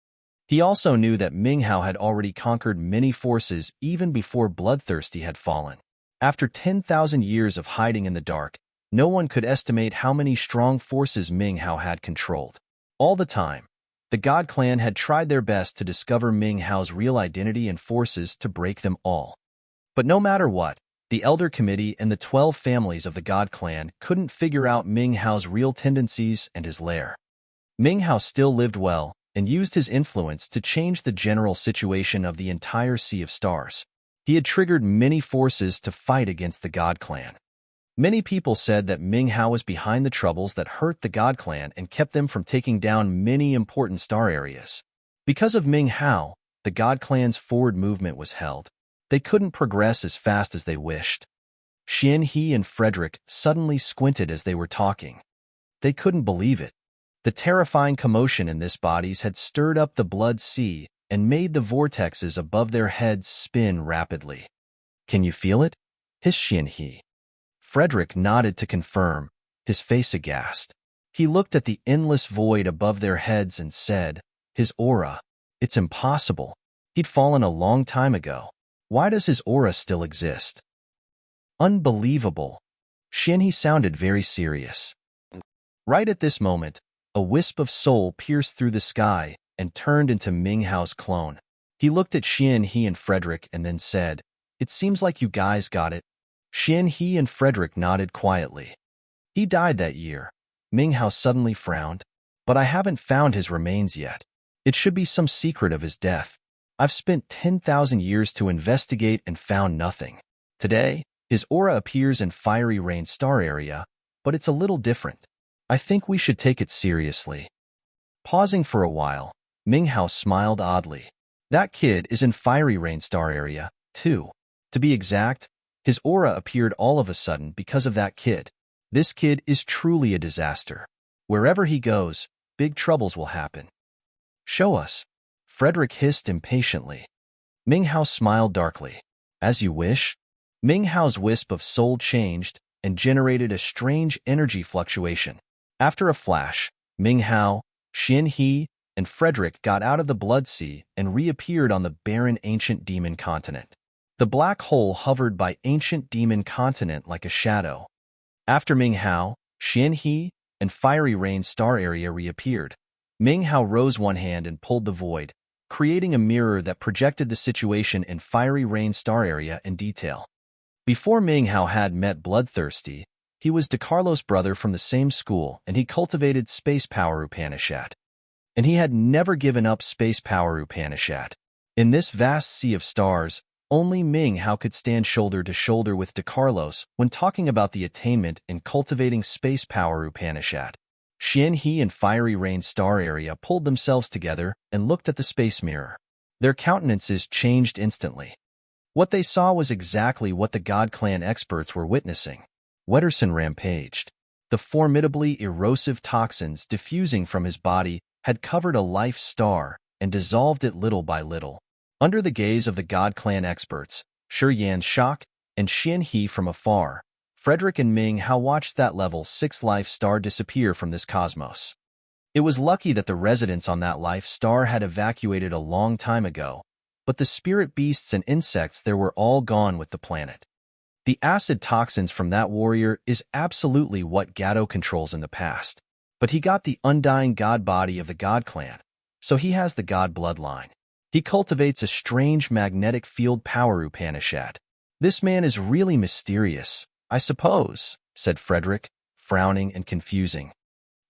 He also knew that Ming Hao had already conquered many forces even before Bloodthirsty had fallen. After 10,000 years of hiding in the dark, no one could estimate how many strong forces Ming Hao had controlled. All the time, the God Clan had tried their best to discover Ming Hao's real identity and forces to break them all. But no matter what, the Elder Committee and the 12 families of the God Clan couldn't figure out Ming Hao's real tendencies and his lair. Ming Hao still lived well and used his influence to change the general situation of the entire Sea of Stars. He had triggered many forces to fight against the God Clan. Many people said that Ming Hao was behind the troubles that hurt the God Clan and kept them from taking down many important star areas. Because of Ming Hao, the God Clan's forward movement was held. They couldn't progress as fast as they wished. He and Frederick suddenly squinted as they were talking. They couldn't believe it. The terrifying commotion in this bodies had stirred up the blood sea and made the vortexes above their heads spin rapidly. Can you feel it? Hissed he. Frederick nodded to confirm, his face aghast. He looked at the endless void above their heads and said, his aura, it's impossible. He'd fallen a long time ago. Why does his aura still exist? Unbelievable. He sounded very serious. Right at this moment, a wisp of soul pierced through the sky and turned into Ming Hao's clone. He looked at he and Frederick and then said, it seems like you guys got it. He and Frederick nodded quietly. He died that year. Ming Hao suddenly frowned. but I haven't found his remains yet. It should be some secret of his death. I've spent 10,000 years to investigate and found nothing. Today, his aura appears in Fiery Rain Star area, but it's a little different. I think we should take it seriously." Pausing for a while, Ming Hao smiled oddly. "That kid is in Fiery Rain Star area, too. To be exact, his aura appeared all of a sudden because of that kid. This kid is truly a disaster. Wherever he goes, big troubles will happen." "Show us," Frederick hissed impatiently. Ming Hao smiled darkly. "As you wish." Ming Hao's wisp of soul changed and generated a strange energy fluctuation. After a flash, Ming Hao, Xin He, and Frederick got out of the Blood Sea and reappeared on the barren ancient demon continent. The black hole hovered by ancient demon continent like a shadow. After Ming Hao, Xin He, and Fiery Rain Star area reappeared, Ming Hao rose one hand and pulled the void, creating a mirror that projected the situation in Fiery Rain Star area in detail. Before Ming Hao had met Bloodthirsty, he was DeCarlo's brother from the same school, and he cultivated space power Upanishad. And he had never given up space power Upanishad. In this vast sea of stars, only Ming Hao could stand shoulder to shoulder with DeCarlos when talking about the attainment in cultivating space power Upanishad. Xin He and Fiery Rain Star area pulled themselves together and looked at the space mirror. Their countenances changed instantly. What they saw was exactly what the God Clan experts were witnessing. Wederson rampaged. The formidably erosive toxins diffusing from his body had covered a life star and dissolved it little by little. Under the gaze of the God Clan experts, Shi Yan Shak and Xin He from afar, Frederick and Ming Hao watched that level 6 life star disappear from this cosmos. It was lucky that the residents on that life star had evacuated a long time ago, but the spirit beasts and insects there were all gone with the planet. The acid toxins from that warrior is absolutely what Gato controls in the past, but he got the undying god body of the God Clan, so he has the god bloodline. He cultivates a strange magnetic field power Upanishad. This man is really mysterious, I suppose, said Frederick, frowning and confusing.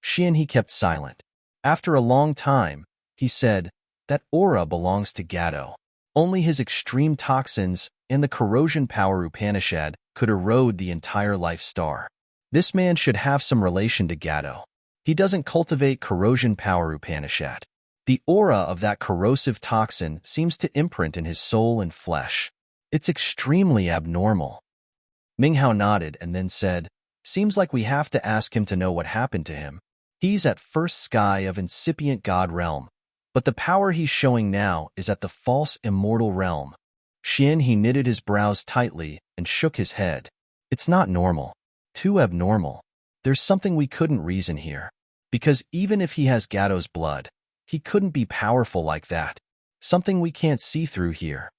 Xin He kept silent. After a long time, he said, "That aura belongs to Gato. Only his extreme toxins and the corrosion power Upanishad could erode the entire life star. This man should have some relation to Gato. He doesn't cultivate corrosion power Upanishad. The aura of that corrosive toxin seems to imprint in his soul and flesh. It's extremely abnormal." Ming Hao nodded and then said, "Seems like we have to ask him to know what happened to him. He's at first sky of incipient god realm, but the power he's showing now is at the false immortal realm." Xin He knitted his brows tightly and shook his head. "It's not normal. Too abnormal. There's something we couldn't reason here. Because even if he has Gato's blood, he couldn't be powerful like that. Something we can't see through here."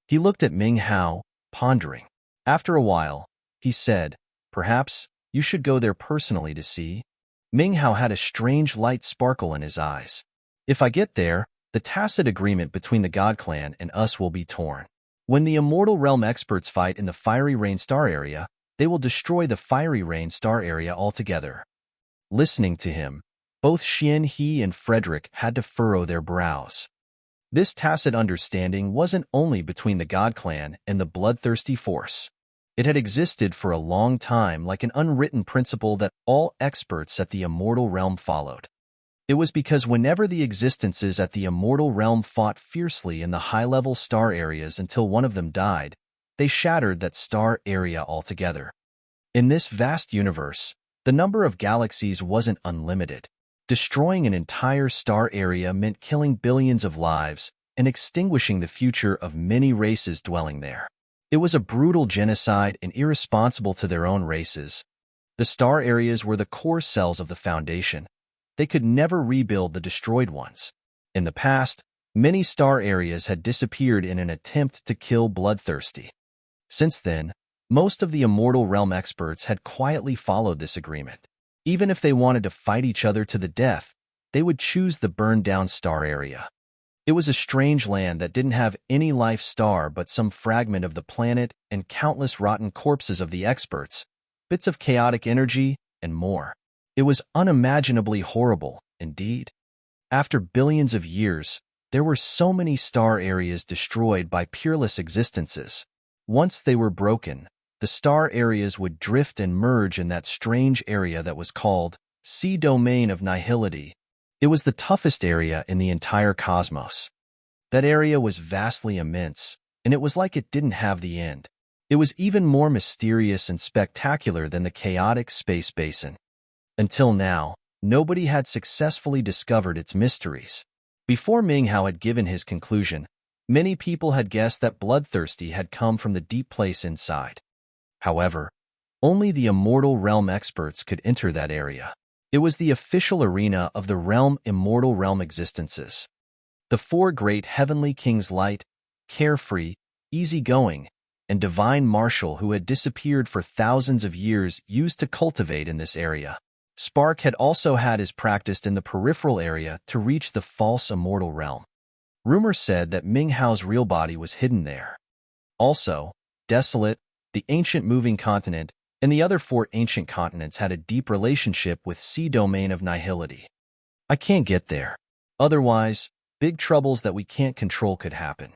He looked at Ming Hao, pondering. After a while, he said, "Perhaps you should go there personally to see." Ming Hao had a strange light sparkle in his eyes. "If I get there, the tacit agreement between the God Clan and us will be torn. When the Immortal Realm experts fight in the Fiery Rain Star area, they will destroy the Fiery Rain Star area altogether." Listening to him, both Xin He and Frederick had to furrow their brows. This tacit understanding wasn't only between the God Clan and the bloodthirsty force. It had existed for a long time like an unwritten principle that all experts at the Immortal Realm followed. It was because whenever the existences at the Immortal Realm fought fiercely in the high-level star areas until one of them died, they shattered that star area altogether. In this vast universe, the number of galaxies wasn't unlimited. Destroying an entire star area meant killing billions of lives and extinguishing the future of many races dwelling there. It was a brutal genocide and irresponsible to their own races. The star areas were the core cells of the Foundation. They could never rebuild the destroyed ones. In the past, many star areas had disappeared in an attempt to kill Bloodthirsty. Since then, most of the Immortal Realm experts had quietly followed this agreement. Even if they wanted to fight each other to the death, they would choose the burned-down star area. It was a strange land that didn't have any life star but some fragment of the planet and countless rotten corpses of the experts, bits of chaotic energy, and more. It was unimaginably horrible, indeed. After billions of years, there were so many star areas destroyed by peerless existences. Once they were broken, the star areas would drift and merge in that strange area that was called Sea Domain of Nihility. It was the toughest area in the entire cosmos. That area was vastly immense, and it was like it didn't have the end. It was even more mysterious and spectacular than the chaotic space basin. Until now, nobody had successfully discovered its mysteries. Before Ming Hao had given his conclusion, many people had guessed that Bloodthirsty had come from the deep place inside. However, only the Immortal Realm experts could enter that area. It was the official arena of the realm Immortal Realm existences. The four great heavenly kings Light, Carefree, Easygoing, and Divine Marshal who had disappeared for thousands of years used to cultivate in this area. Spark had also had his practiced in the peripheral area to reach the false Immortal Realm. Rumor said that Ming Hao's real body was hidden there. Also, Desolate, the ancient moving continent, and the other four ancient continents had a deep relationship with Sea Domain of Nihility. I can't get there. Otherwise, big troubles that we can't control could happen.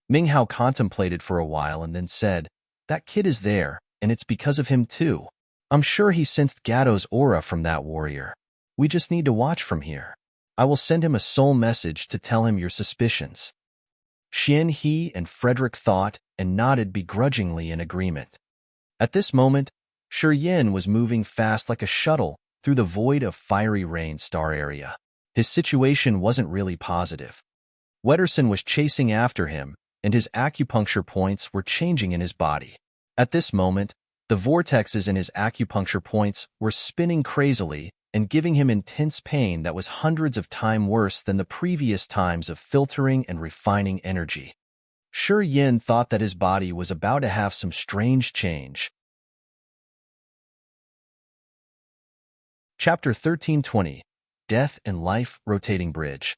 Ming Hao contemplated for a while and then said, "That kid is there, and it's because of him too. I'm sure he sensed Gatto's aura from that warrior. We just need to watch from here. I will send him a soul message to tell him your suspicions." Xian He and Frederick thought and nodded begrudgingly in agreement. At this moment, Shi Yin was moving fast like a shuttle through the void of fiery rain star area. His situation wasn't really positive. Wederson was chasing after him, and his acupuncture points were changing in his body. At this moment, the vortexes in his acupuncture points were spinning crazily and giving him intense pain that was hundreds of times worse than the previous times of filtering and refining energy. Shi Yin thought that his body was about to have some strange change. Chapter 1320, Death and Life Rotating Bridge.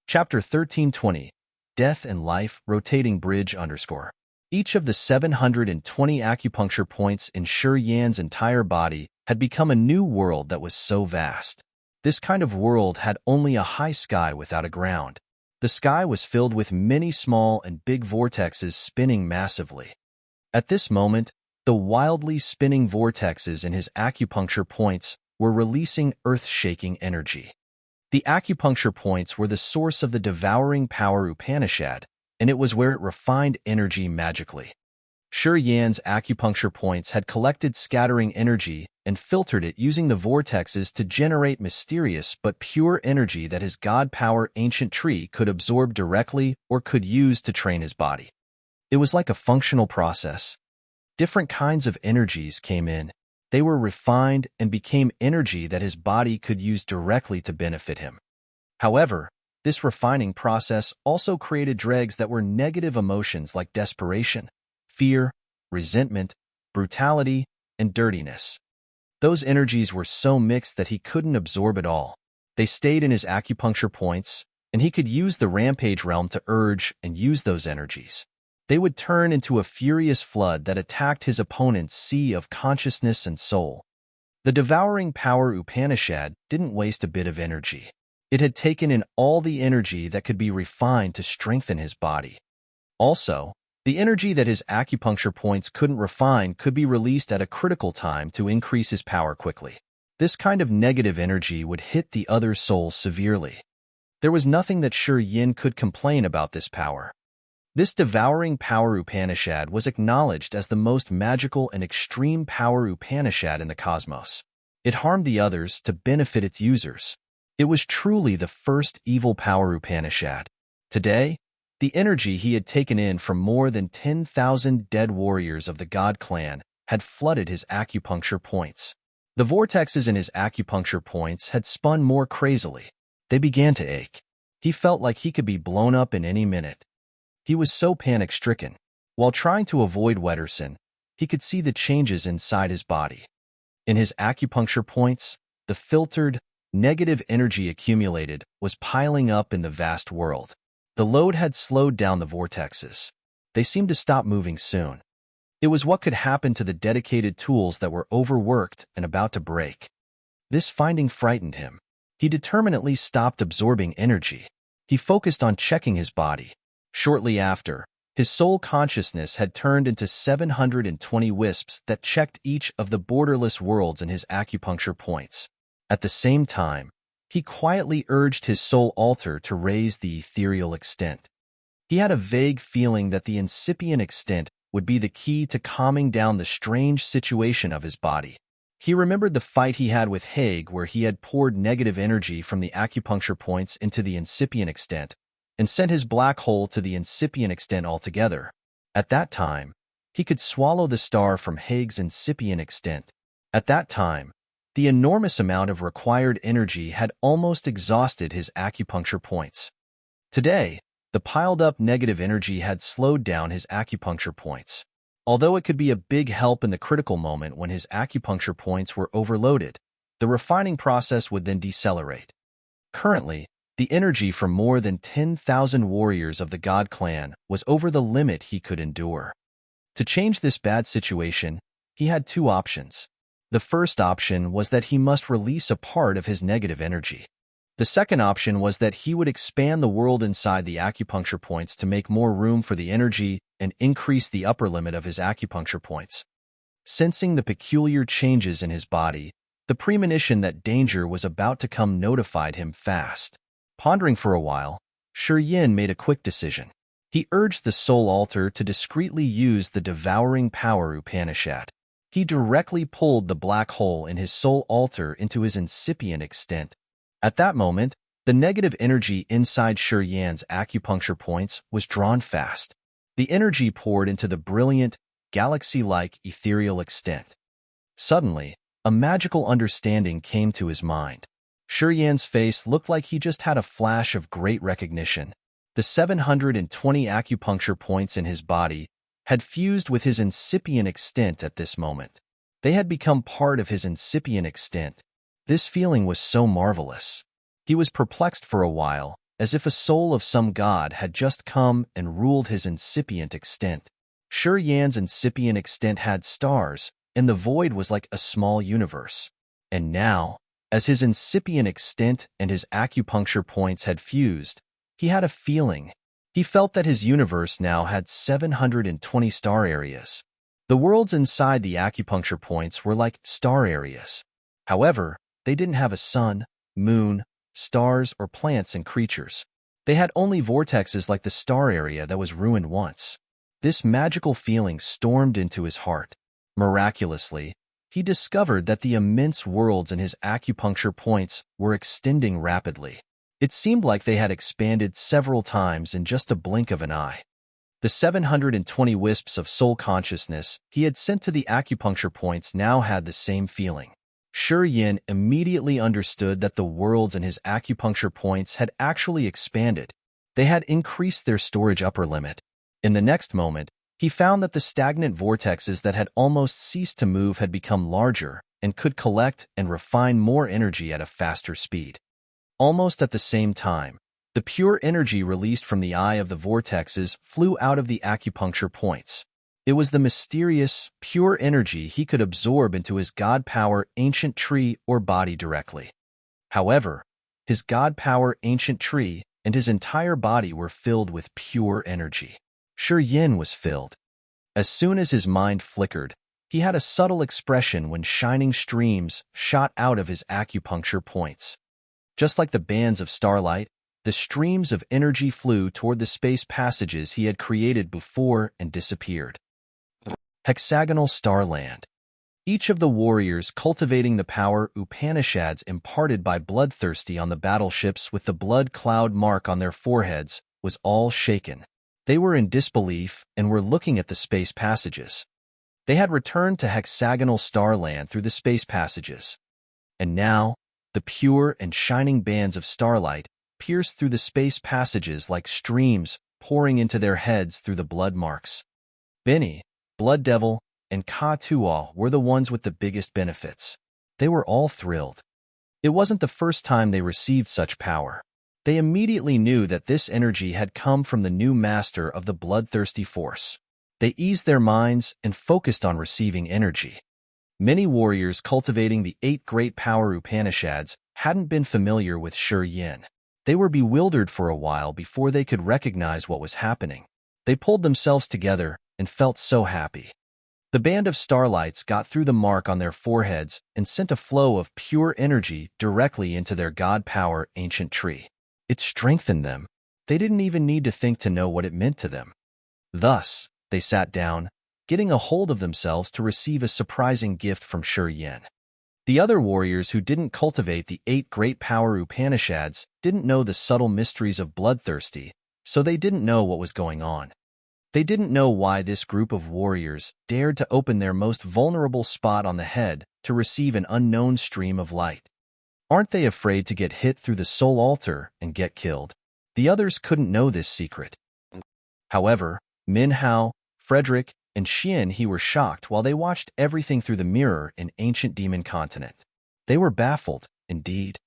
Chapter 1320, Death and Life Rotating Bridge _ Each of the 720 acupuncture points in Shi Yan's entire body had become a new world that was so vast. This kind of world had only a high sky without a ground. The sky was filled with many small and big vortexes spinning massively. At this moment, the wildly spinning vortexes in his acupuncture points were releasing earth-shaking energy. The acupuncture points were the source of the devouring power Upanishad, and it was where it refined energy magically. Shi Yan's acupuncture points had collected scattering energy and filtered it using the vortexes to generate mysterious but pure energy that his god power ancient tree could absorb directly or could use to train his body. It was like a functional process. Different kinds of energies came in. They were refined and became energy that his body could use directly to benefit him. However, this refining process also created dregs that were negative emotions like desperation, fear, resentment, brutality, and dirtiness. Those energies were so mixed that he couldn't absorb it all. They stayed in his acupuncture points, and he could use the Rampage realm to urge and use those energies. They would turn into a furious flood that attacked his opponent's sea of consciousness and soul. The devouring power Upanishad didn't waste a bit of energy. It had taken in all the energy that could be refined to strengthen his body. Also, the energy that his acupuncture points couldn't refine could be released at a critical time to increase his power quickly. This kind of negative energy would hit the other souls severely. There was nothing that Shi Yin could complain about this power. This devouring power Upanishad was acknowledged as the most magical and extreme power Upanishad in the cosmos. It harmed the others to benefit its users. It was truly the first evil power Upanishad. Today, the energy he had taken in from more than 10,000 dead warriors of the God clan had flooded his acupuncture points. The vortexes in his acupuncture points had spun more crazily. They began to ache. He felt like he could be blown up in any minute. He was so panic-stricken. While trying to avoid Wederson, he could see the changes inside his body. In his acupuncture points, the filtered, negative energy accumulated was piling up in the vast world. The load had slowed down the vortexes. They seemed to stop moving soon. It was what could happen to the dedicated tools that were overworked and about to break. This finding frightened him. He determinedly stopped absorbing energy. He focused on checking his body. Shortly after, his soul consciousness had turned into 720 wisps that checked each of the borderless worlds in his acupuncture points. At the same time, he quietly urged his soul altar to raise the ethereal extent. He had a vague feeling that the incipient extent would be the key to calming down the strange situation of his body. He remembered the fight he had with Haig, where he had poured negative energy from the acupuncture points into the incipient extent and sent his black hole to the incipient extent altogether. At that time, he could swallow the star from Haig's incipient extent. At that time, the enormous amount of required energy had almost exhausted his acupuncture points. Today, the piled-up negative energy had slowed down his acupuncture points. Although it could be a big help in the critical moment when his acupuncture points were overloaded, the refining process would then decelerate. Currently, the energy from more than 10,000 warriors of the God Clan was over the limit he could endure. To change this bad situation, he had two options. The first option was that he must release a part of his negative energy. The second option was that he would expand the world inside the acupuncture points to make more room for the energy and increase the upper limit of his acupuncture points. Sensing the peculiar changes in his body, the premonition that danger was about to come notified him fast. Pondering for a while, Yin made a quick decision. He urged the soul altar to discreetly use the devouring power Upanishad. He directly pulled the black hole in his soul altar into his incipient extent. At that moment, the negative energy inside Yan's acupuncture points was drawn fast. The energy poured into the brilliant, galaxy-like ethereal extent. Suddenly, a magical understanding came to his mind. Yan's face looked like he just had a flash of great recognition. The 720 acupuncture points in his body had fused with his incipient extent at this moment. They had become part of his incipient extent. This feeling was so marvelous. He was perplexed for a while, as if a soul of some god had just come and ruled his incipient extent. Yan's incipient extent had stars, and the void was like a small universe. And now, as his incipient extent and his acupuncture points had fused, he had a feeling. He felt that his universe now had 720 star areas. The worlds inside the acupuncture points were like star areas. However, they didn't have a sun, moon, stars, or plants and creatures. They had only vortexes like the star area that was ruined once. This magical feeling stormed into his heart. Miraculously, he discovered that the immense worlds in his acupuncture points were extending rapidly. It seemed like they had expanded several times in just a blink of an eye. The 720 wisps of soul consciousness he had sent to the acupuncture points now had the same feeling. Yin immediately understood that the worlds in his acupuncture points had actually expanded. They had increased their storage upper limit. In the next moment, he found that the stagnant vortexes that had almost ceased to move had become larger and could collect and refine more energy at a faster speed. Almost at the same time, the pure energy released from the eye of the vortexes flew out of the acupuncture points. It was the mysterious, pure energy he could absorb into his god power ancient tree or body directly. However, his god power ancient tree and his entire body were filled with pure energy. Yin was filled. As soon as his mind flickered, he had a subtle expression when shining streams shot out of his acupuncture points. Just like the bands of starlight, the streams of energy flew toward the space passages he had created before and disappeared. Hexagonal Starland. Each of the warriors cultivating the power Upanishads imparted by Bloodthirsty on the battleships with the blood cloud mark on their foreheads was all shaken. They were in disbelief and were looking at the space passages. They had returned to Hexagonal Starland through the space passages. And now, the pure and shining bands of starlight pierced through the space passages like streams pouring into their heads through the blood marks. Benny, Blood Devil, and Ka-Tual were the ones with the biggest benefits. They were all thrilled. It wasn't the first time they received such power. They immediately knew that this energy had come from the new master of the bloodthirsty force. They eased their minds and focused on receiving energy. Many warriors cultivating the 8 great power Upanishads hadn't been familiar with Yin. They were bewildered for a while before they could recognize what was happening. They pulled themselves together and felt so happy. The band of starlights got through the mark on their foreheads and sent a flow of pure energy directly into their god power ancient tree. It strengthened them. They didn't even need to think to know what it meant to them. Thus, they sat down, getting a hold of themselves to receive a surprising gift from Yin. The other warriors who didn't cultivate the 8 great power Upanishads didn't know the subtle mysteries of bloodthirsty, so they didn't know what was going on. They didn't know why this group of warriors dared to open their most vulnerable spot on the head to receive an unknown stream of light. Aren't they afraid to get hit through the soul altar and get killed? The others couldn't know this secret. However, Min Hao, Frederick, and Xian He were shocked while they watched everything through the mirror in ancient demon continent. They were baffled, indeed.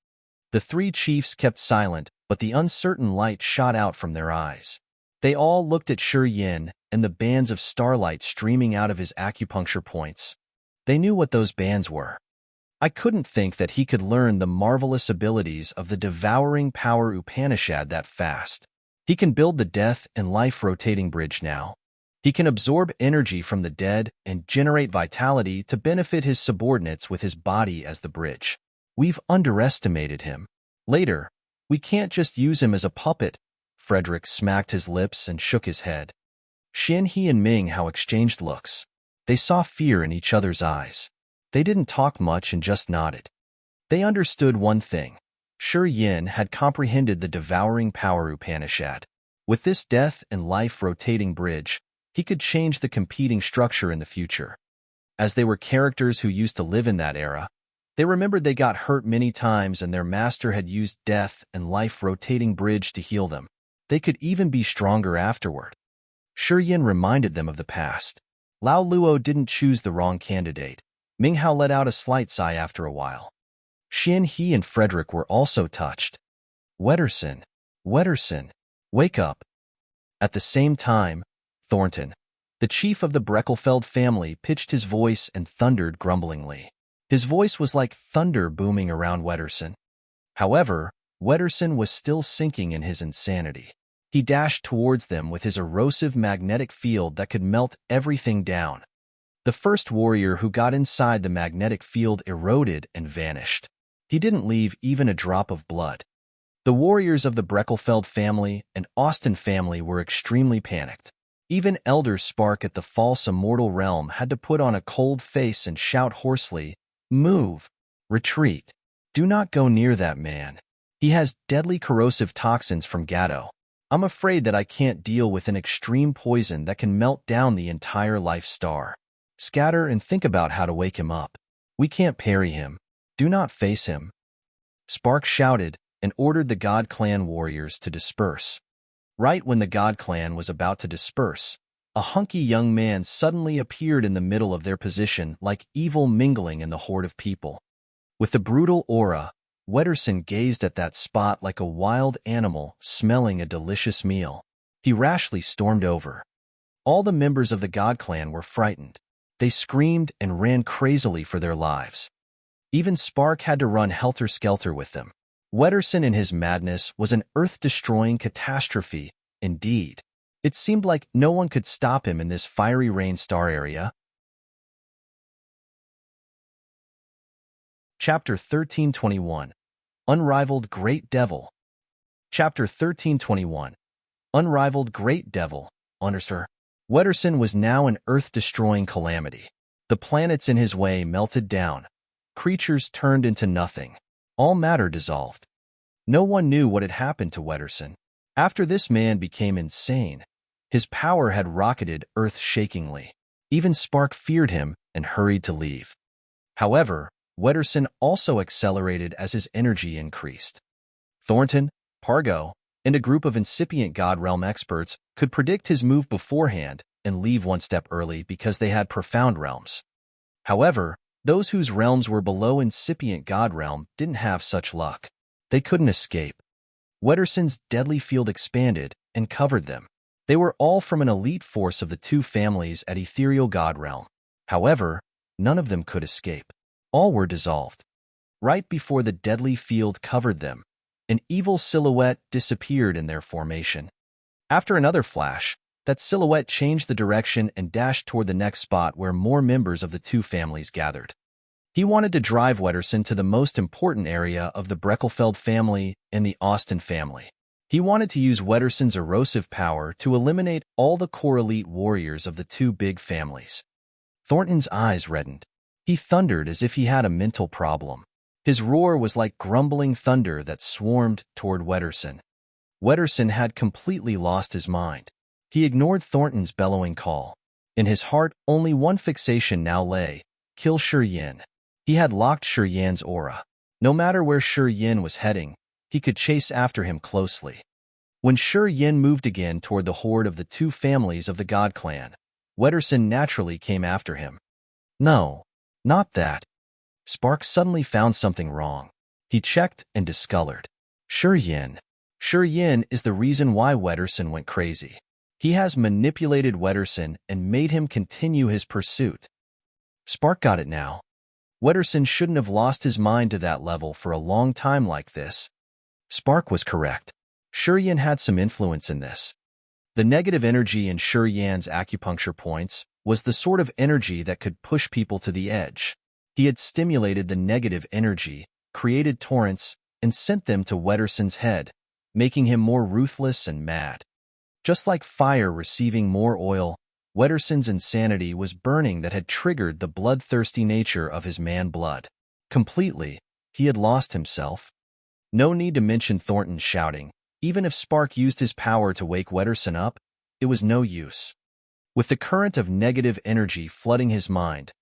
The 3 chiefs kept silent, but the uncertain light shot out from their eyes. They all looked at Yin and the bands of starlight streaming out of his acupuncture points. They knew what those bands were. I couldn't think that he could learn the marvelous abilities of the devouring power Upanishad that fast. He can build the death and life rotating bridge now. He can absorb energy from the dead and generate vitality to benefit his subordinates with his body as the bridge. We've underestimated him. Later, we can't just use him as a puppet. Frederick smacked his lips and shook his head. He and Ming Hao exchanged looks. They saw fear in each other's eyes. They didn't talk much and just nodded. They understood one thing. Yin had comprehended the devouring power Upanishad. With this death and life rotating bridge, he could change the competing structure in the future. As they were characters who used to live in that era, they remembered they got hurt many times and their master had used death and life rotating bridge to heal them. They could even be stronger afterward. Yin reminded them of the past. Lao Luo didn't choose the wrong candidate. Ming Hao let out a slight sigh after a while. He and Frederick were also touched. Wederson, wake up. At the same time, Thornton, the chief of the Breckelfeld family, pitched his voice and thundered grumblingly. His voice was like thunder booming around Wederson. However, Wederson was still sinking in his insanity. He dashed towards them with his erosive magnetic field that could melt everything down. The first warrior who got inside the magnetic field eroded and vanished. He didn't leave even a drop of blood. The warriors of the Breckelfeld family and Austin family were extremely panicked. Even Elder Spark at the false immortal realm had to put on a cold face and shout hoarsely, "Move! Retreat! Do not go near that man. He has deadly corrosive toxins from Gatto. I'm afraid that I can't deal with an extreme poison that can melt down the entire life star. Scatter and think about how to wake him up. We can't parry him. Do not face him." Spark shouted and ordered the God Clan warriors to disperse. Right when the God Clan was about to disperse, a hunky young man suddenly appeared in the middle of their position like evil mingling in the horde of people. With a brutal aura, Wederson gazed at that spot like a wild animal smelling a delicious meal. He rashly stormed over. All the members of the God Clan were frightened. They screamed and ran crazily for their lives. Even Spark had to run helter-skelter with them. Wederson in his madness was an earth-destroying catastrophe, indeed. It seemed like no one could stop him in this fiery rain star area. Chapter 1321 Unrivaled Great Devil. Chapter 1321 Unrivaled Great Devil. Undersir. Wederson was now an earth-destroying calamity. The planets in his way melted down. Creatures turned into nothing. All matter dissolved. No one knew what had happened to Wederson. After this man became insane, his power had rocketed earth-shakingly. Even Spark feared him and hurried to leave. However, Wederson also accelerated as his energy increased. Thornton, Pargo, and a group of incipient God Realm experts could predict his move beforehand and leave one step early because they had profound realms. However, those whose realms were below incipient God Realm didn't have such luck. They couldn't escape. Wederson's deadly field expanded and covered them. They were all from an elite force of the 2 families at Ethereal God Realm. However, none of them could escape. All were dissolved. Right before the deadly field covered them, an evil silhouette disappeared in their formation. After another flash, that silhouette changed the direction and dashed toward the next spot where more members of the two families gathered. He wanted to drive Wederson to the most important area of the Breckelfeld family and the Austin family. He wanted to use Wederson's erosive power to eliminate all the core elite warriors of the two big families. Thornton's eyes reddened. He thundered as if he had a mental problem. His roar was like grumbling thunder that swarmed toward Wederson. Wederson had completely lost his mind. He ignored Thornton's bellowing call. In his heart, only one fixation now lay: kill Shi. He had locked Shi aura. No matter where Shi was heading, he could chase after him closely. When Shi moved again toward the horde of the two families of the God Clan, Wederson naturally came after him. No, not that. Spark suddenly found something wrong. He checked and discolored. Shi is the reason why Wederson went crazy. He has manipulated Wederson and made him continue his pursuit. Spark got it now. Wederson shouldn't have lost his mind to that level for a long time like this. Spark was correct. Shi had some influence in this. The negative energy in Shi's acupuncture points was the sort of energy that could push people to the edge. He had stimulated the negative energy, created torrents, and sent them to Wederson's head, making him more ruthless and mad. Just like fire receiving more oil, Wederson's insanity was burning that had triggered the bloodthirsty nature of his man blood. Completely, he had lost himself. No need to mention Thornton's shouting. Even if Spark used his power to wake Wederson up, it was no use. With the current of negative energy flooding his mind,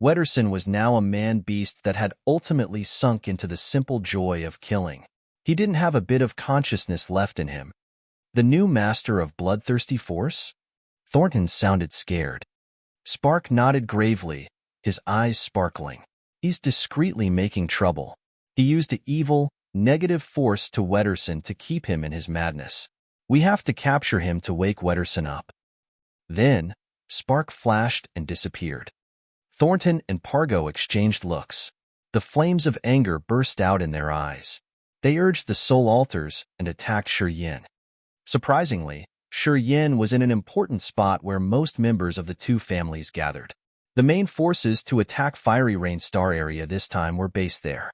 Wederson was now a man-beast that had ultimately sunk into the simple joy of killing. He didn't have a bit of consciousness left in him. The new master of bloodthirsty force? Thornton sounded scared. Spark nodded gravely, his eyes sparkling. He's discreetly making trouble. He used an evil, negative force to Wederson to keep him in his madness. We have to capture him to wake Wederson up. Then, Spark flashed and disappeared. Thornton and Pargo exchanged looks. The flames of anger burst out in their eyes. They urged the soul altars and attacked Shi. Surprisingly, Shi was in an important spot where most members of the two families gathered. The main forces to attack Fiery Rain Star area this time were based there.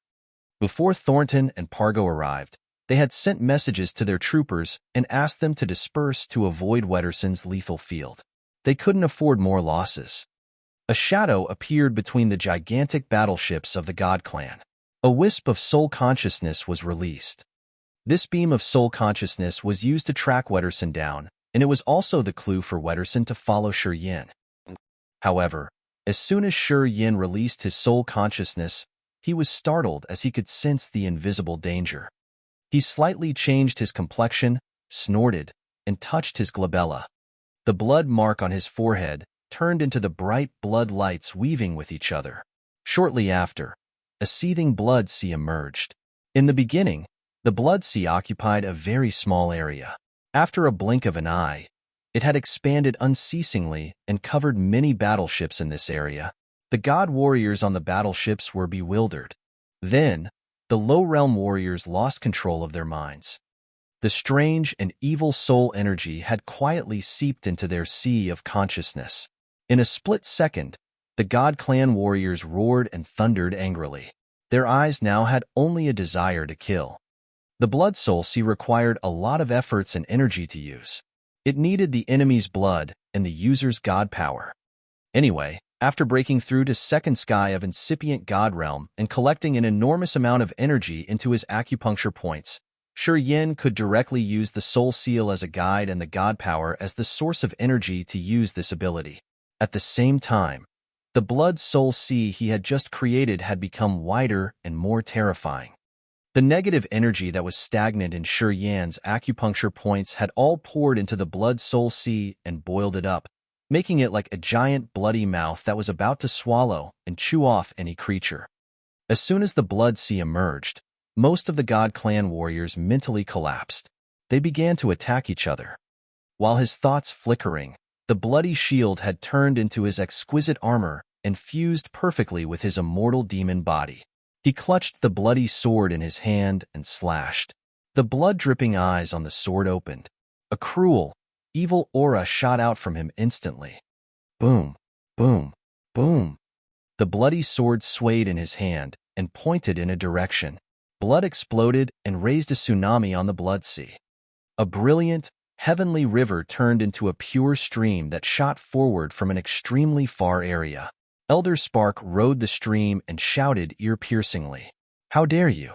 Before Thornton and Pargo arrived, they had sent messages to their troopers and asked them to disperse to avoid Wederson's lethal field. They couldn't afford more losses. A shadow appeared between the gigantic battleships of the God Clan. A wisp of soul consciousness was released. This beam of soul consciousness was used to track Wederson down, and it was also the clue for Wederson to follow Shi. However, as soon as Shi released his soul consciousness, he was startled as he could sense the invisible danger. He slightly changed his complexion, snorted, and touched his glabella. The blood mark on his forehead turned into the bright blood lights weaving with each other. Shortly after, a seething blood sea emerged. In the beginning, the blood sea occupied a very small area. After a blink of an eye, it had expanded unceasingly and covered many battleships in this area. The god warriors on the battleships were bewildered. Then, the low-realm warriors lost control of their minds. The strange and evil soul energy had quietly seeped into their sea of consciousness. In a split second, the God Clan warriors roared and thundered angrily. Their eyes now had only a desire to kill. The Blood Soul Sea required a lot of efforts and energy to use. It needed the enemy's blood and the user's god power. Anyway, after breaking through to second sky of incipient god realm and collecting an enormous amount of energy into his acupuncture points, Shi could directly use the soul seal as a guide and the god power as the source of energy to use this ability. At the same time, the blood soul sea he had just created had become wider and more terrifying. The negative energy that was stagnant in Shi's acupuncture points had all poured into the blood soul sea and boiled it up, making it like a giant bloody mouth that was about to swallow and chew off any creature. As soon as the blood sea emerged, most of the God Clan warriors mentally collapsed. They began to attack each other. While his thoughts flickering, the bloody shield had turned into his exquisite armor and fused perfectly with his immortal demon body. He clutched the bloody sword in his hand and slashed. The blood-dripping eyes on the sword opened. A cruel, evil aura shot out from him instantly. Boom, boom, boom. The bloody sword swayed in his hand and pointed in a direction. Blood exploded and raised a tsunami on the blood sea. A brilliant, heavenly river turned into a pure stream that shot forward from an extremely far area. Elder Spark rode the stream and shouted ear-piercingly, "How dare you!"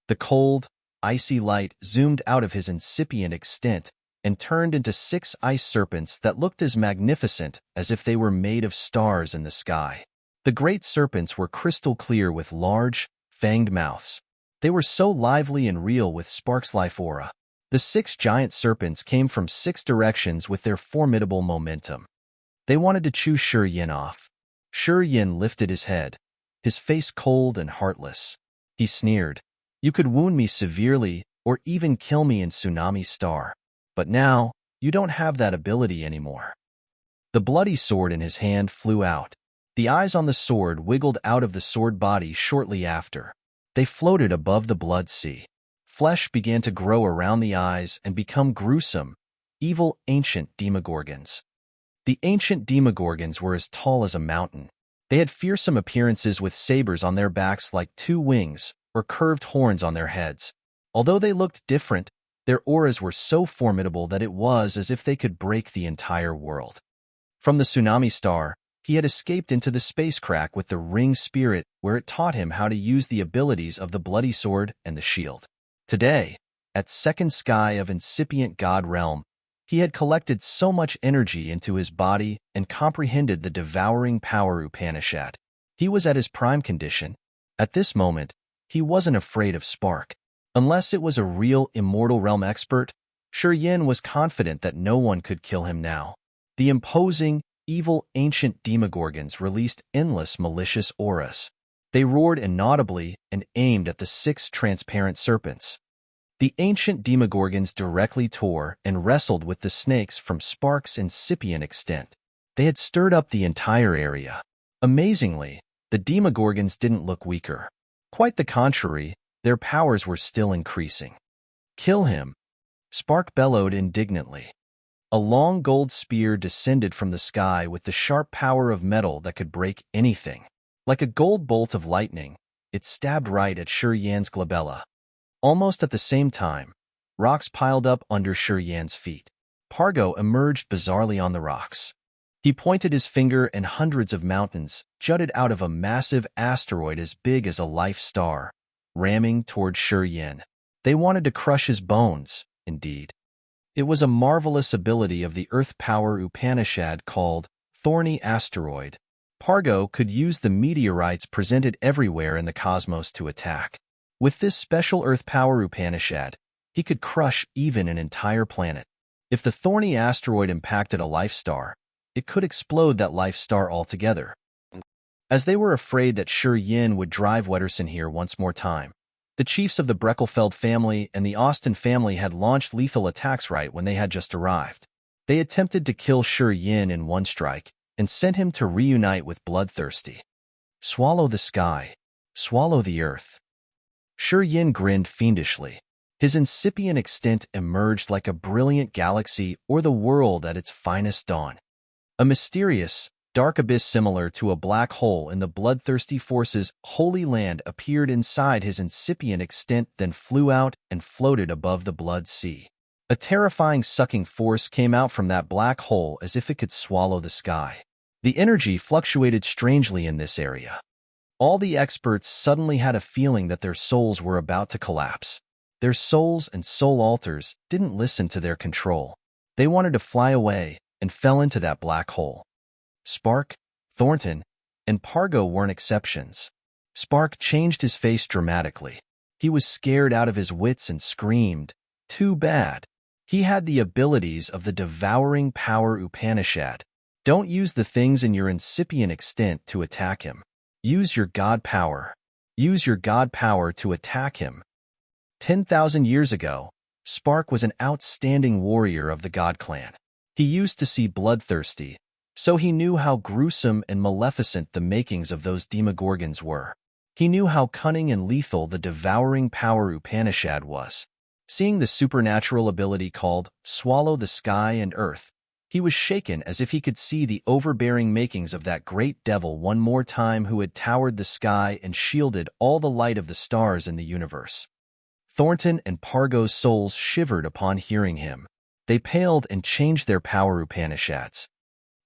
The cold, icy light zoomed out of his incipient extent and turned into 6 ice serpents that looked as magnificent as if they were made of stars in the sky. The great serpents were crystal clear with large, fanged mouths. They were so lively and real with Spark's life aura. The 6 giant serpents came from 6 directions with their formidable momentum. They wanted to chew Yin off. Yin lifted his head, his face cold and heartless. He sneered, "You could wound me severely or even kill me in Tsunami Star. But now, you don't have that ability anymore." The bloody sword in his hand flew out. The eyes on the sword wiggled out of the sword body shortly after. They floated above the blood sea. Flesh began to grow around the eyes and become gruesome, evil ancient demogorgons. The ancient demogorgons were as tall as a mountain. They had fearsome appearances with sabers on their backs like 2 wings or curved horns on their heads. Although they looked different, their auras were so formidable that it was as if they could break the entire world. From the Tsunami Star, he had escaped into the space crack with the ring spirit where it taught him how to use the abilities of the bloody sword and the shield. Today, at Second Sky of Incipient God Realm, he had collected so much energy into his body and comprehended the devouring power Upanishad. He was at his prime condition. At this moment, he wasn't afraid of Spark. Unless it was a real immortal realm expert, Yin was confident that no one could kill him now. The imposing, evil ancient demogorgons released endless malicious auras. They roared inaudibly and aimed at the 6 transparent serpents. The ancient demogorgons directly tore and wrestled with the snakes from Spark's incipient extent. They had stirred up the entire area. Amazingly, the demogorgons didn't look weaker. Quite the contrary, their powers were still increasing. "Kill him!" Spark bellowed indignantly. A long gold spear descended from the sky with the sharp power of metal that could break anything. Like a gold bolt of lightning, it stabbed right at Yin's glabella. Almost at the same time, rocks piled up under Yin's feet. Pargo emerged bizarrely on the rocks. He pointed his finger and hundreds of mountains jutted out of a massive asteroid as big as a life star, ramming toward Yin. They wanted to crush his bones, indeed. It was a marvelous ability of the earth power Upanishad called Thorny Asteroid. Pargo could use the meteorites presented everywhere in the cosmos to attack. With this special earth power Upanishad, he could crush even an entire planet. If the thorny asteroid impacted a life star, it could explode that life star altogether. As they were afraid that Yin would drive Wederson here once more time, the chiefs of the Breckelfeld family and the Austin family had launched lethal attacks right when they had just arrived. They attempted to kill Yin in one strike and sent him to reunite with Bloodthirsty. "Swallow the sky. Swallow the earth." Yin grinned fiendishly. His incipient extent emerged like a brilliant galaxy or the world at its finest dawn. A mysterious, dark abyss similar to a black hole in the bloodthirsty force's holy land appeared inside his incipient extent, then flew out and floated above the blood sea. A terrifying sucking force came out from that black hole as if it could swallow the sky. The energy fluctuated strangely in this area. All the experts suddenly had a feeling that their souls were about to collapse. Their souls and soul altars didn't listen to their control. They wanted to fly away and fell into that black hole. Spark, Thornton, and Pargo weren't exceptions. Spark changed his face dramatically. He was scared out of his wits and screamed, "Too bad." He had the abilities of the devouring power Upanishad. Don't use the things in your incipient extent to attack him. Use your god power. Use your god power to attack him. 10,000 years ago, Spark was an outstanding warrior of the God Clan. He used to see bloodthirsty, so he knew how gruesome and maleficent the makings of those demogorgons were. He knew how cunning and lethal the devouring power Upanishad was. Seeing the supernatural ability called Swallow the Sky and Earth, he was shaken as if he could see the overbearing makings of that great devil one more time who had towered the sky and shielded all the light of the stars in the universe. Thornton and Pargo's souls shivered upon hearing him. They paled and changed their power Upanishads.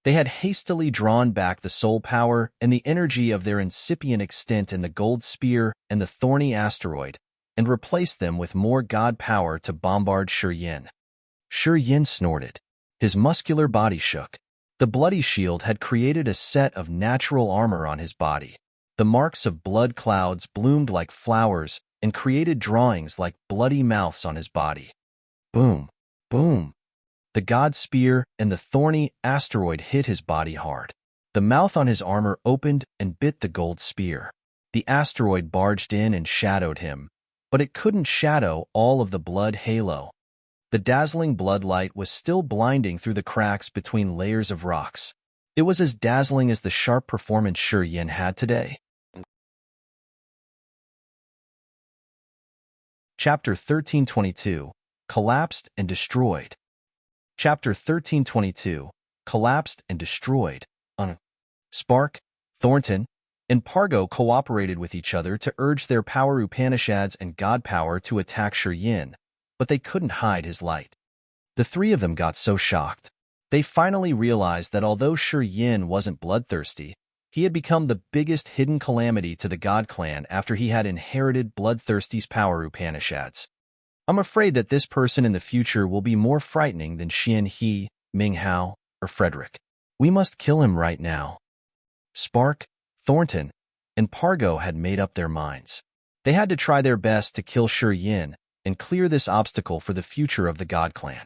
They had hastily drawn back the soul power and the energy of their incipient extent in the gold spear and the thorny asteroid, and replaced them with more god power to bombard Yin. Yin snorted. His muscular body shook. The bloody shield had created a set of natural armor on his body. The marks of blood clouds bloomed like flowers and created drawings like bloody mouths on his body. Boom, boom. The god spear and the thorny asteroid hit his body hard. The mouth on his armor opened and bit the gold spear. The asteroid barged in and shadowed him, but it couldn't shadow all of the blood halo. The dazzling bloodlight was still blinding through the cracks between layers of rocks. It was as dazzling as the sharp performance Yin had today. Chapter 1322, Collapsed and Destroyed. Chapter 1322, Collapsed and Destroyed. Spark, Thornton, and Pargo cooperated with each other to urge their power Upanishads and god power to attack Yin, but they couldn't hide his light. The three of them got so shocked. They finally realized that although Yin wasn't bloodthirsty, he had become the biggest hidden calamity to the God Clan after he had inherited Bloodthirsty's power Upanishads. I'm afraid that this person in the future will be more frightening than Xian He, Ming Hao, or Frederick. We must kill him right now. Spark, Thornton, and Pargo had made up their minds. They had to try their best to kill Yin and clear this obstacle for the future of the God Clan.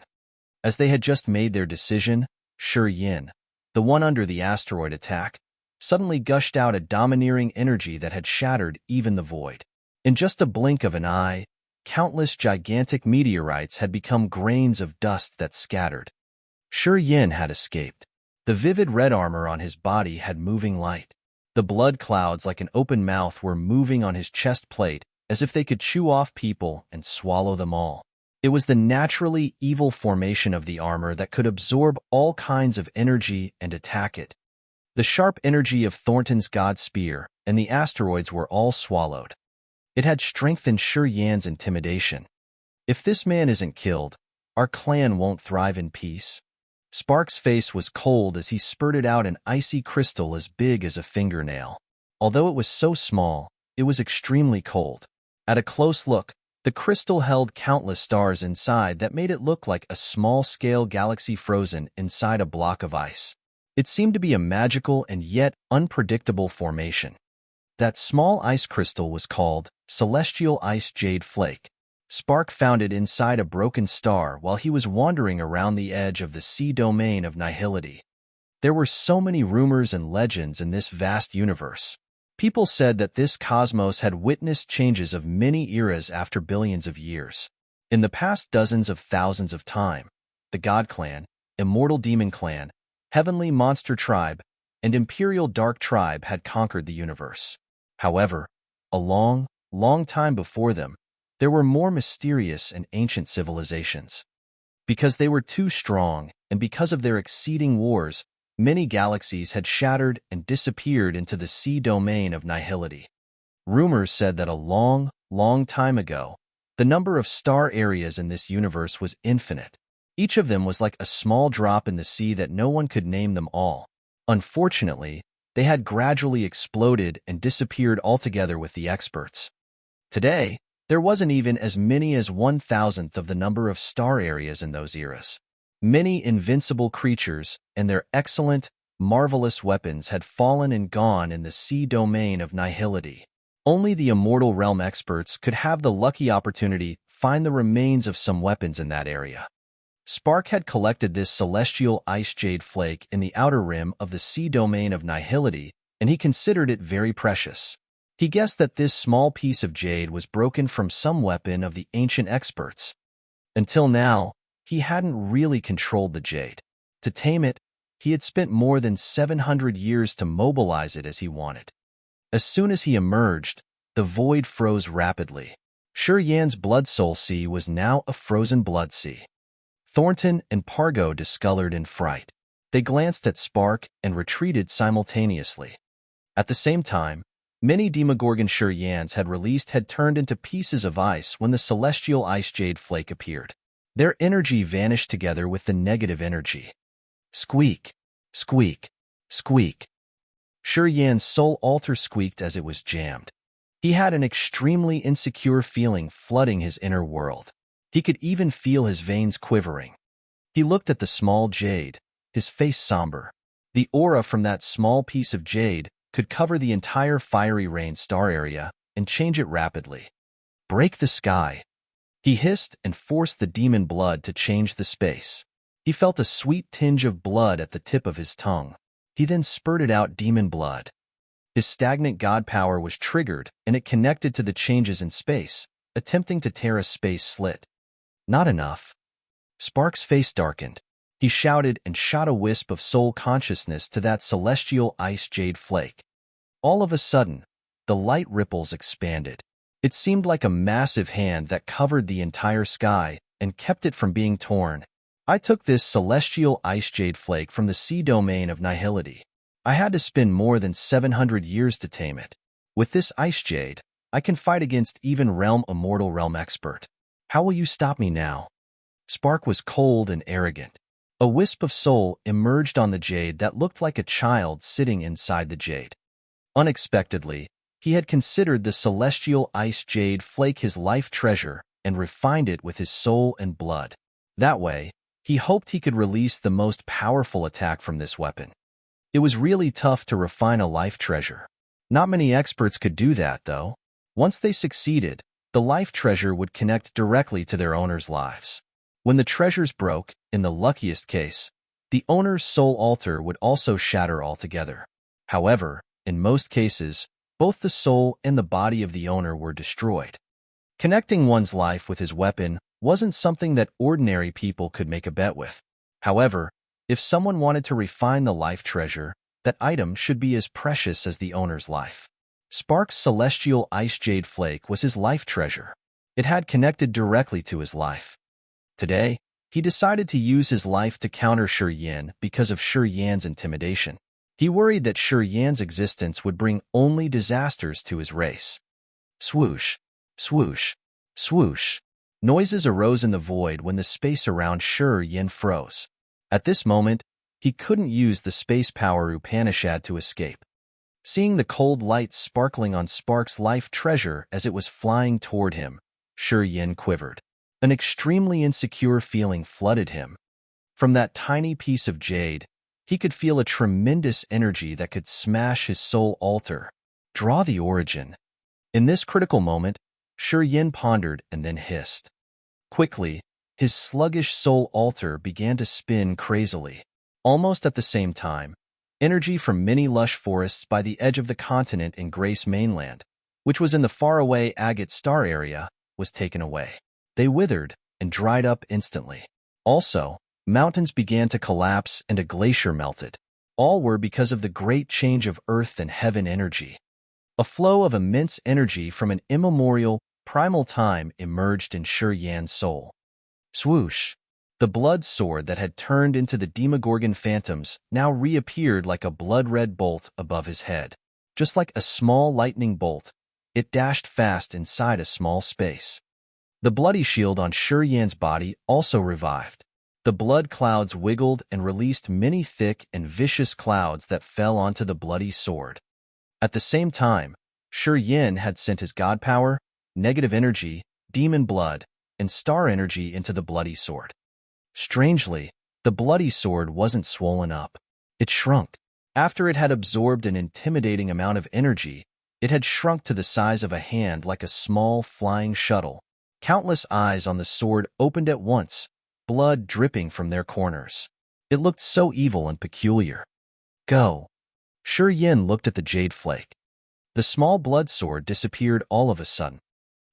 As they had just made their decision, Yin, the one under the asteroid attack, suddenly gushed out a domineering energy that had shattered even the void. In just a blink of an eye, countless gigantic meteorites had become grains of dust that scattered. Yin had escaped. The vivid red armor on his body had moving light. The blood clouds like an open mouth were moving on his chest plate as if they could chew off people and swallow them all. It was the naturally evil formation of the armor that could absorb all kinds of energy and attack it. The sharp energy of Thornton's god spear and the asteroids were all swallowed. It had strengthened Yin's intimidation. If this man isn't killed, our clan won't thrive in peace. Spark's face was cold as he spurted out an icy crystal as big as a fingernail. Although it was so small, it was extremely cold. At a close look, the crystal held countless stars inside that made it look like a small-scale galaxy frozen inside a block of ice. It seemed to be a magical and yet unpredictable formation. That small ice crystal was called Celestial Ice Jade Flake. Spark found it inside a broken star while he was wandering around the edge of the sea domain of nihility. There were so many rumors and legends in this vast universe. People said that this cosmos had witnessed changes of many eras after billions of years. In the past dozens of thousands of time, the God Clan, Immortal Demon Clan, Heavenly Monster Tribe, and Imperial Dark Tribe had conquered the universe. However, a long, long time before them, there were more mysterious and ancient civilizations. Because they were too strong, and because of their exceeding wars, many galaxies had shattered and disappeared into the sea domain of nihility. Rumors said that a long, long time ago, the number of star areas in this universe was infinite. Each of them was like a small drop in the sea that no one could name them all. Unfortunately, they had gradually exploded and disappeared altogether with the experts. Today, there wasn't even as many as 1,000th of the number of star areas in those eras. Many invincible creatures and their excellent, marvelous weapons had fallen and gone in the sea domain of nihility. Only the immortal realm experts could have the lucky opportunity to find the remains of some weapons in that area. Spark had collected this celestial ice jade flake in the outer rim of the sea domain of nihility, and he considered it very precious. He guessed that this small piece of jade was broken from some weapon of the ancient experts. Until now, he hadn't really controlled the jade. To tame it, he had spent more than 700 years to mobilize it as he wanted. As soon as he emerged, the void froze rapidly. Shi Yan's blood soul sea was now a frozen blood sea. Thornton and Pargo discolored in fright. They glanced at Spark and retreated simultaneously. At the same time, many Demogorgon Shi Yans had turned into pieces of ice when the celestial ice jade flake appeared. Their energy vanished together with the negative energy. Squeak, squeak, squeak. Shi Yan's soul altar squeaked as it was jammed. He had an extremely insecure feeling flooding his inner world. He could even feel his veins quivering. He looked at the small jade, his face somber. The aura from that small piece of jade could cover the entire fiery rain star area and change it rapidly. Break the sky. He hissed and forced the demon blood to change the space. He felt a sweet tinge of blood at the tip of his tongue. He then spurted out demon blood. His stagnant god power was triggered, and it connected to the changes in space, attempting to tear a space slit. Not enough. Spark's face darkened. He shouted and shot a wisp of soul consciousness to that celestial ice jade flake. All of a sudden, the light ripples expanded. It seemed like a massive hand that covered the entire sky and kept it from being torn. I took this celestial ice jade flake from the sea domain of nihility. I had to spend more than 700 years to tame it. With this ice jade, I can fight against even immortal realm expert. How will you stop me now? Spark was cold and arrogant. A wisp of soul emerged on the jade that looked like a child sitting inside the jade. Unexpectedly, he had considered the celestial ice jade flake his life treasure and refined it with his soul and blood. That way, he hoped he could release the most powerful attack from this weapon. It was really tough to refine a life treasure. Not many experts could do that, though. Once they succeeded, the life treasure would connect directly to their owner's lives. When the treasures broke, in the luckiest case, the owner's soul altar would also shatter altogether. However, in most cases, both the soul and the body of the owner were destroyed. Connecting one's life with his weapon wasn't something that ordinary people could make a bet with. However, if someone wanted to refine the life treasure, that item should be as precious as the owner's life. Spark's celestial ice jade flake was his life treasure. It had connected directly to his life. Today, he decided to use his life to counter Shi Yan because of Shi Yan's intimidation. He worried that Shi Yan's existence would bring only disasters to his race. Swoosh, swoosh, swoosh. Noises arose in the void when the space around Shi Yan froze. At this moment, he couldn't use the space power Upanishad to escape. Seeing the cold light sparkling on Spark's life treasure as it was flying toward him, Shi Yan quivered. An extremely insecure feeling flooded him. From that tiny piece of jade, he could feel a tremendous energy that could smash his soul altar. Draw the origin. In this critical moment, Shi Yan pondered and then hissed. Quickly, his sluggish soul altar began to spin crazily. Almost at the same time, energy from many lush forests by the edge of the continent in Grace Mainland, which was in the faraway Agate Star area, was taken away. They withered and dried up instantly. Also, mountains began to collapse and a glacier melted. All were because of the great change of earth and heaven energy. A flow of immense energy from an immemorial, primal time emerged in Shi Yan's soul. Swoosh! The blood sword that had turned into the Demogorgon phantoms now reappeared like a blood-red bolt above his head. Just like a small lightning bolt, it dashed fast inside a small space. The bloody shield on Shi Yan's body also revived. The blood clouds wiggled and released many thick and vicious clouds that fell onto the bloody sword. At the same time, Shi Yan had sent his god power, negative energy, demon blood, and star energy into the bloody sword. Strangely, the bloody sword wasn't swollen up. It shrunk. After it had absorbed an intimidating amount of energy, it had shrunk to the size of a hand like a small flying shuttle. Countless eyes on the sword opened at once, blood dripping from their corners. It looked so evil and peculiar. Go. Shi Yan looked at the jade flake. The small blood sword disappeared all of a sudden.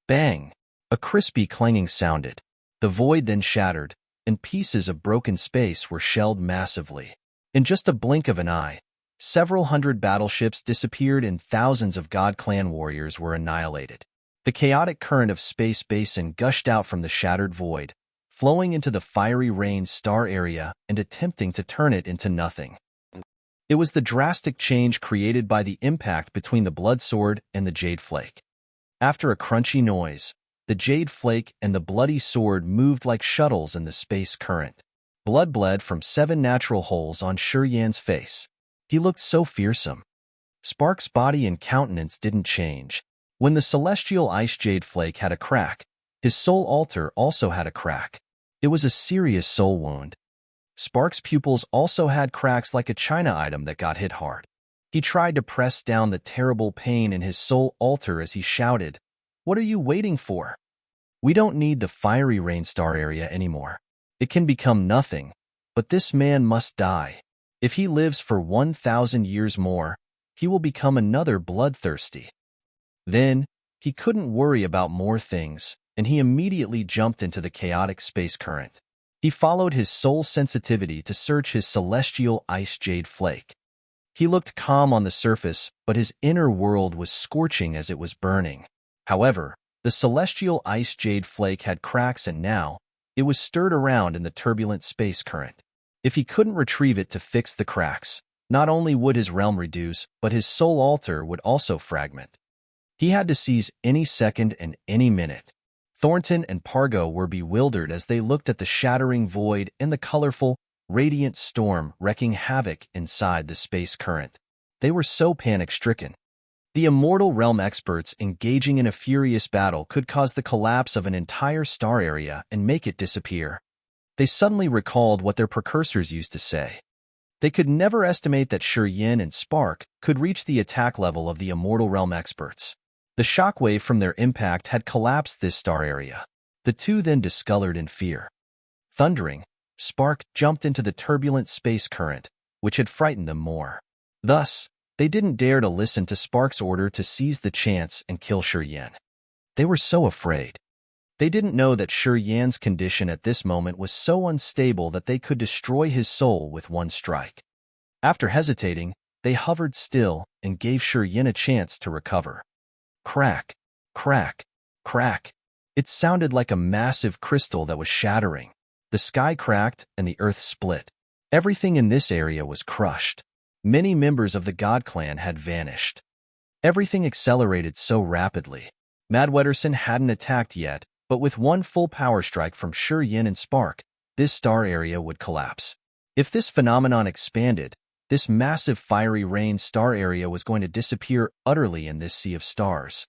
Bang! A crispy clanging sounded. The void then shattered, and pieces of broken space were shelled massively. In just a blink of an eye, Several hundred battleships disappeared and thousands of God Clan warriors were annihilated. The chaotic current of Space Basin gushed out from the shattered void, flowing into the fiery rain star area and attempting to turn it into nothing. It was the drastic change created by the impact between the Blood Sword and the Jade Flake. After a crunchy noise, the Jade Flake and the Bloody Sword moved like shuttles in the space current. Blood bled from 7 natural holes on Yan's face. He looked so fearsome. Spark's body and countenance didn't change. When the celestial ice Jade Flake had a crack, his soul altar also had a crack. It was a serious soul wound. Spark's pupils also had cracks like a china item that got hit hard. He tried to press down the terrible pain in his soul altar as he shouted, "What are you waiting for? We don't need the fiery rain star area anymore. It can become nothing, but this man must die. If he lives for 1,000 years more, he will become another bloodthirsty." Then, he couldn't worry about more things, and he immediately jumped into the chaotic space current. He followed his soul sensitivity to search his celestial ice Jade Flake. He looked calm on the surface, but his inner world was scorching as it was burning. However, the celestial ice Jade Flake had cracks and now, it was stirred around in the turbulent space current. If he couldn't retrieve it to fix the cracks, not only would his realm reduce, but his soul altar would also fragment. He had to seize any second and any minute. Thornton and Pargo were bewildered as they looked at the shattering void and the colorful, radiant storm wreaking havoc inside the space current. They were so panic-stricken. The immortal realm experts engaging in a furious battle could cause the collapse of an entire star area and make it disappear. They suddenly recalled what their precursors used to say. They could never estimate that Yin and Spark could reach the attack level of the immortal realm experts. The shockwave from their impact had collapsed this star area. The two then discolored in fear. Thundering, Spark jumped into the turbulent space current, which had frightened them more. Thus, they didn't dare to listen to Spark's order to seize the chance and kill Yin. They were so afraid. They didn't know that Yan's condition at this moment was so unstable that they could destroy his soul with one strike. After hesitating, they hovered still and gave Yin a chance to recover. Crack, crack, crack. It sounded like a massive crystal that was shattering. The sky cracked and the earth split. Everything in this area was crushed. Many members of the God Clan had vanished. Everything accelerated so rapidly. Mad Wederson hadn't attacked yet, but with one full power strike from Yin and Spark, this star area would collapse. If this phenomenon expanded, this massive fiery rain star area was going to disappear utterly in this sea of stars.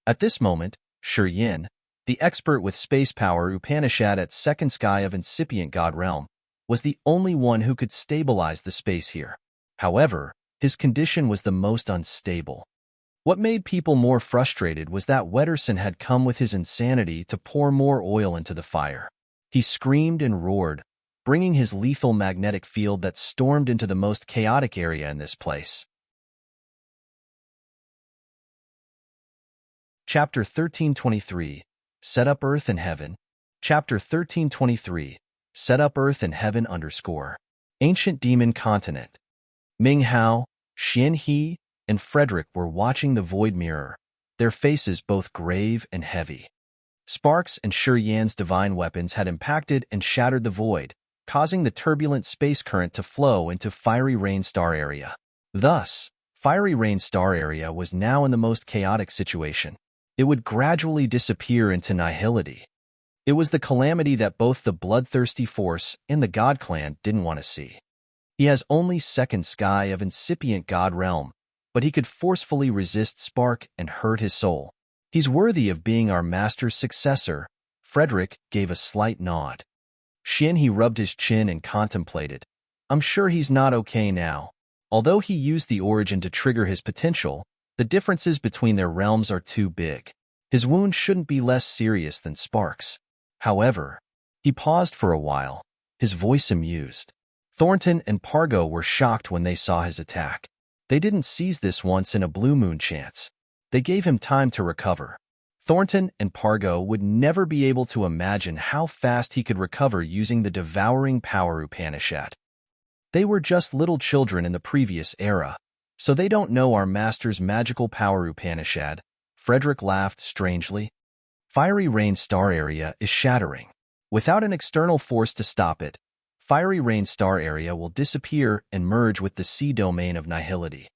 At this moment, Yin, the expert with space power Upanishad at second sky of incipient God realm, was the only one who could stabilize the space here. However, his condition was the most unstable. What made people more frustrated was that Wederson had come with his insanity to pour more oil into the fire. He screamed and roared, bringing his lethal magnetic field that stormed into the most chaotic area in this place. Chapter 1323, Set Up Earth and Heaven. Chapter 1323, Set Up Earth and Heaven _ Ancient Demon Continent. Ming Hao, Xian He, and Frederick were watching the void mirror, their faces both grave and heavy. Sparks and Yan's divine weapons had impacted and shattered the void, causing the turbulent space current to flow into Fiery Rain Star area. Thus, Fiery Rain Star area was now in the most chaotic situation. It would gradually disappear into nihility. It was the calamity that both the bloodthirsty force and the God Clan didn't want to see. He has only second sky of incipient God realm, but he could forcefully resist Spark and hurt his soul. He's worthy of being our master's successor. Frederick gave a slight nod. He rubbed his chin and contemplated. I'm sure he's not okay now. Although he used the origin to trigger his potential, the differences between their realms are too big. His wound shouldn't be less serious than Spark's. However, he paused for a while, his voice amused. Thornton and Pargo were shocked when they saw his attack. They didn't seize this once in a blue moon chance. They gave him time to recover. Thornton and Pargo would never be able to imagine how fast he could recover using the devouring power Upanishad. They were just little children in the previous era, so they don't know our master's magical power, Upanishad. Frederick laughed strangely. Fiery Rain Star Area is shattering. Without an external force to stop it, Fiery Rain Star Area will disappear and merge with the sea domain of nihility.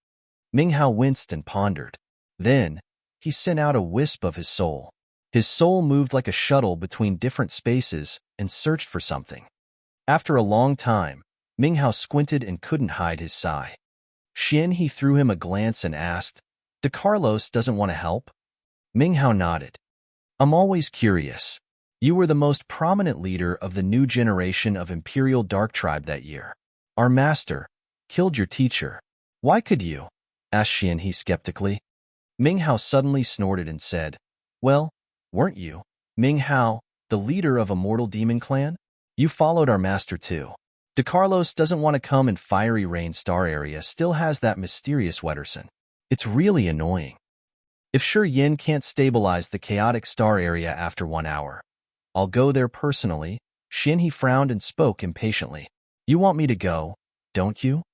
Minghao winced and pondered. Then, he sent out a wisp of his soul. His soul moved like a shuttle between different spaces and searched for something. After a long time, Minghao squinted and couldn't hide his sigh. He threw him a glance and asked, "De Carlos doesn't want to help?" Minghao nodded. "I'm always curious. You were the most prominent leader of the new generation of Imperial Dark Tribe that year. Our master killed your teacher. Why could you?" asked He skeptically. Minghao suddenly snorted and said, "Well, weren't you, Minghao, the leader of a mortal demon clan? You followed our master too. De Carlos doesn't want to come, and Fiery Rain Star Area still has that mysterious Wederson. It's really annoying. If Yin can't stabilize the chaotic star area after 1 hour, I'll go there personally." He frowned and spoke impatiently. "You want me to go, don't you?"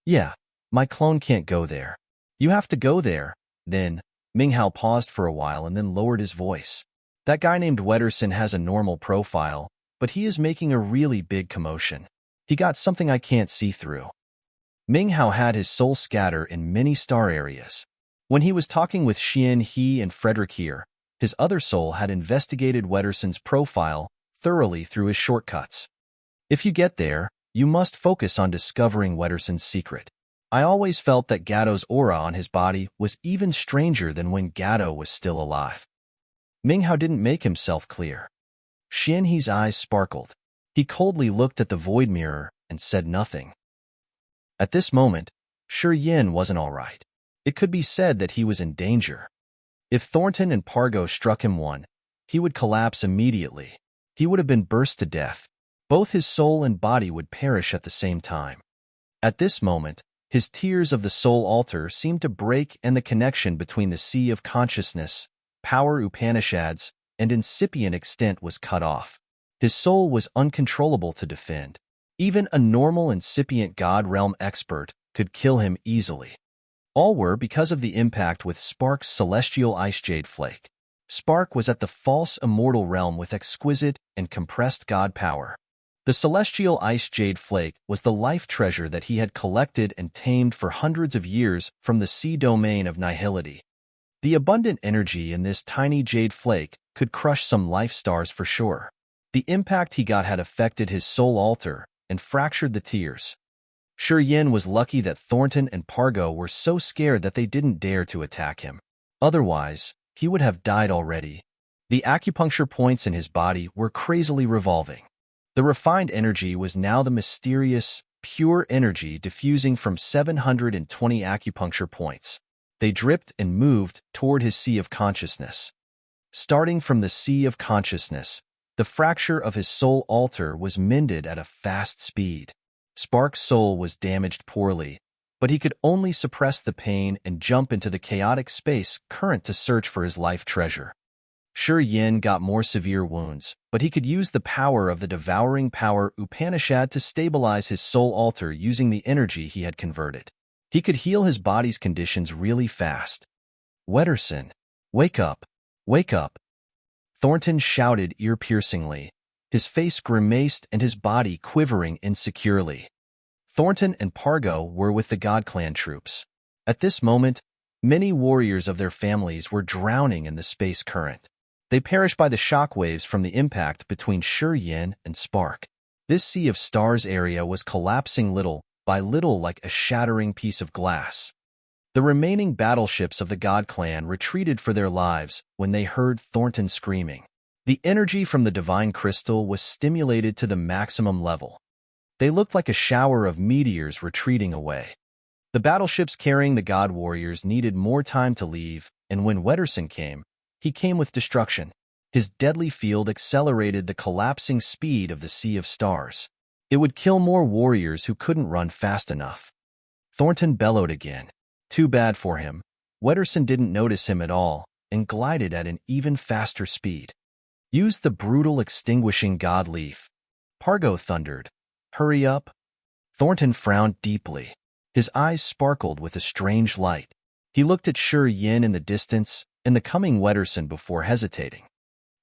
"Yeah, my clone can't go there. You have to go there." Then, Minghao paused for a while and then lowered his voice. "That guy named Wederson has a normal profile, but he is making a really big commotion. He got something I can't see through." Minghao had his soul scatter in many star areas. When he was talking with He and Frederick here, his other soul had investigated Wederson's profile thoroughly through his shortcuts. If you get there, you must focus on discovering Wederson's secret. I always felt that Gatto's aura on his body was even stranger than when Gatto was still alive. Minghao didn't make himself clear. He's eyes sparkled. He coldly looked at the void mirror and said nothing. At this moment, Yin wasn't all right. It could be said that he was in danger. If Thornton and Pargo struck him one, he would collapse immediately. He would have been burst to death. Both his soul and body would perish at the same time. At this moment, his tears of the soul altar seemed to break, and the connection between the sea of consciousness, power Upanishads, and incipient extent was cut off. His soul was uncontrollable to defend. Even a normal incipient God realm expert could kill him easily. All were because of the impact with Spark's celestial ice jade flake. Spark was at the false immortal realm with exquisite and compressed God power. The celestial ice jade flake was the life treasure that he had collected and tamed for hundreds of years from the sea domain of nihility. The abundant energy in this tiny jade flake could crush some life stars for sure. The impact he got had affected his soul altar and fractured the tears. Yin was lucky that Thornton and Pargo were so scared that they didn't dare to attack him. Otherwise, he would have died already. The acupuncture points in his body were crazily revolving. The refined energy was now the mysterious, pure energy diffusing from 720 acupuncture points. They dripped and moved toward his sea of consciousness. Starting from the sea of consciousness, the fracture of his soul altar was mended at a fast speed. Spark's soul was damaged poorly, but he could only suppress the pain and jump into the chaotic space current to search for his life treasure. Yin got more severe wounds, but he could use the power of the devouring power Upanishad to stabilize his soul altar using the energy he had converted. He could heal his body's conditions really fast. "Wederson, wake up! Wake up!" Thornton shouted ear-piercingly, his face grimaced and his body quivering insecurely. Thornton and Pargo were with the God Clan troops. At this moment, many warriors of their families were drowning in the space current. They perished by the shock waves from the impact between Yin and Spark. This sea of stars area was collapsing little by little like a shattering piece of glass. The remaining battleships of the God Clan retreated for their lives when they heard Thornton screaming. The energy from the divine crystal was stimulated to the maximum level. They looked like a shower of meteors retreating away. The battleships carrying the God warriors needed more time to leave, and when Wederson came, he came with destruction. His deadly field accelerated the collapsing speed of the sea of stars. It would kill more warriors who couldn't run fast enough. Thornton bellowed again. Too bad for him. Wederson didn't notice him at all and glided at an even faster speed. "Use the brutal extinguishing God leaf." Pargo thundered. "Hurry up." Thornton frowned deeply. His eyes sparkled with a strange light. He looked at Shi Yin in the distance and the coming Wederson before hesitating.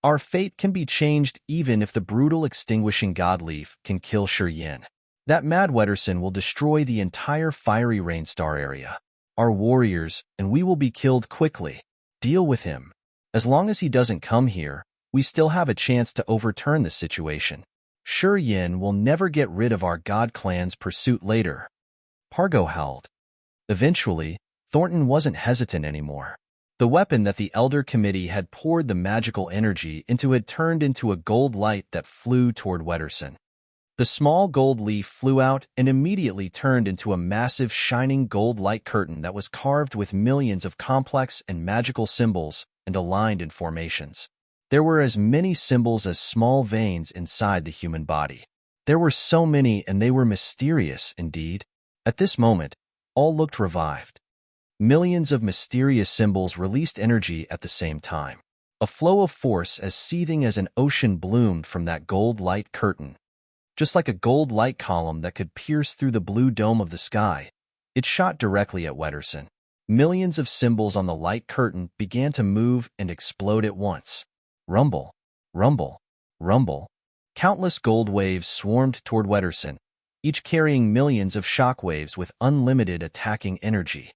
Our fate can be changed even if the brutal extinguishing godleaf can kill Shi Yin. That mad Wederson will destroy the entire fiery rain star area. Our warriors, and we will be killed quickly. Deal with him. As long as he doesn't come here, we still have a chance to overturn the situation. Shi Yin will never get rid of our god clan's pursuit later. Pargo howled. Eventually, Thornton wasn't hesitant anymore. The weapon that the Elder Committee had poured the magical energy into had turned into a gold light that flew toward Wederson. The small gold leaf flew out and immediately turned into a massive shining gold light curtain that was carved with millions of complex and magical symbols and aligned in formations. There were as many symbols as small veins inside the human body. There were so many, and they were mysterious indeed. At this moment, all looked revived. Millions of mysterious symbols released energy at the same time. A flow of force as seething as an ocean bloomed from that gold light curtain. Just like a gold light column that could pierce through the blue dome of the sky, it shot directly at Wederson. Millions of symbols on the light curtain began to move and explode at once. Rumble, rumble, rumble. Countless gold waves swarmed toward Wederson, each carrying millions of shock waves with unlimited attacking energy.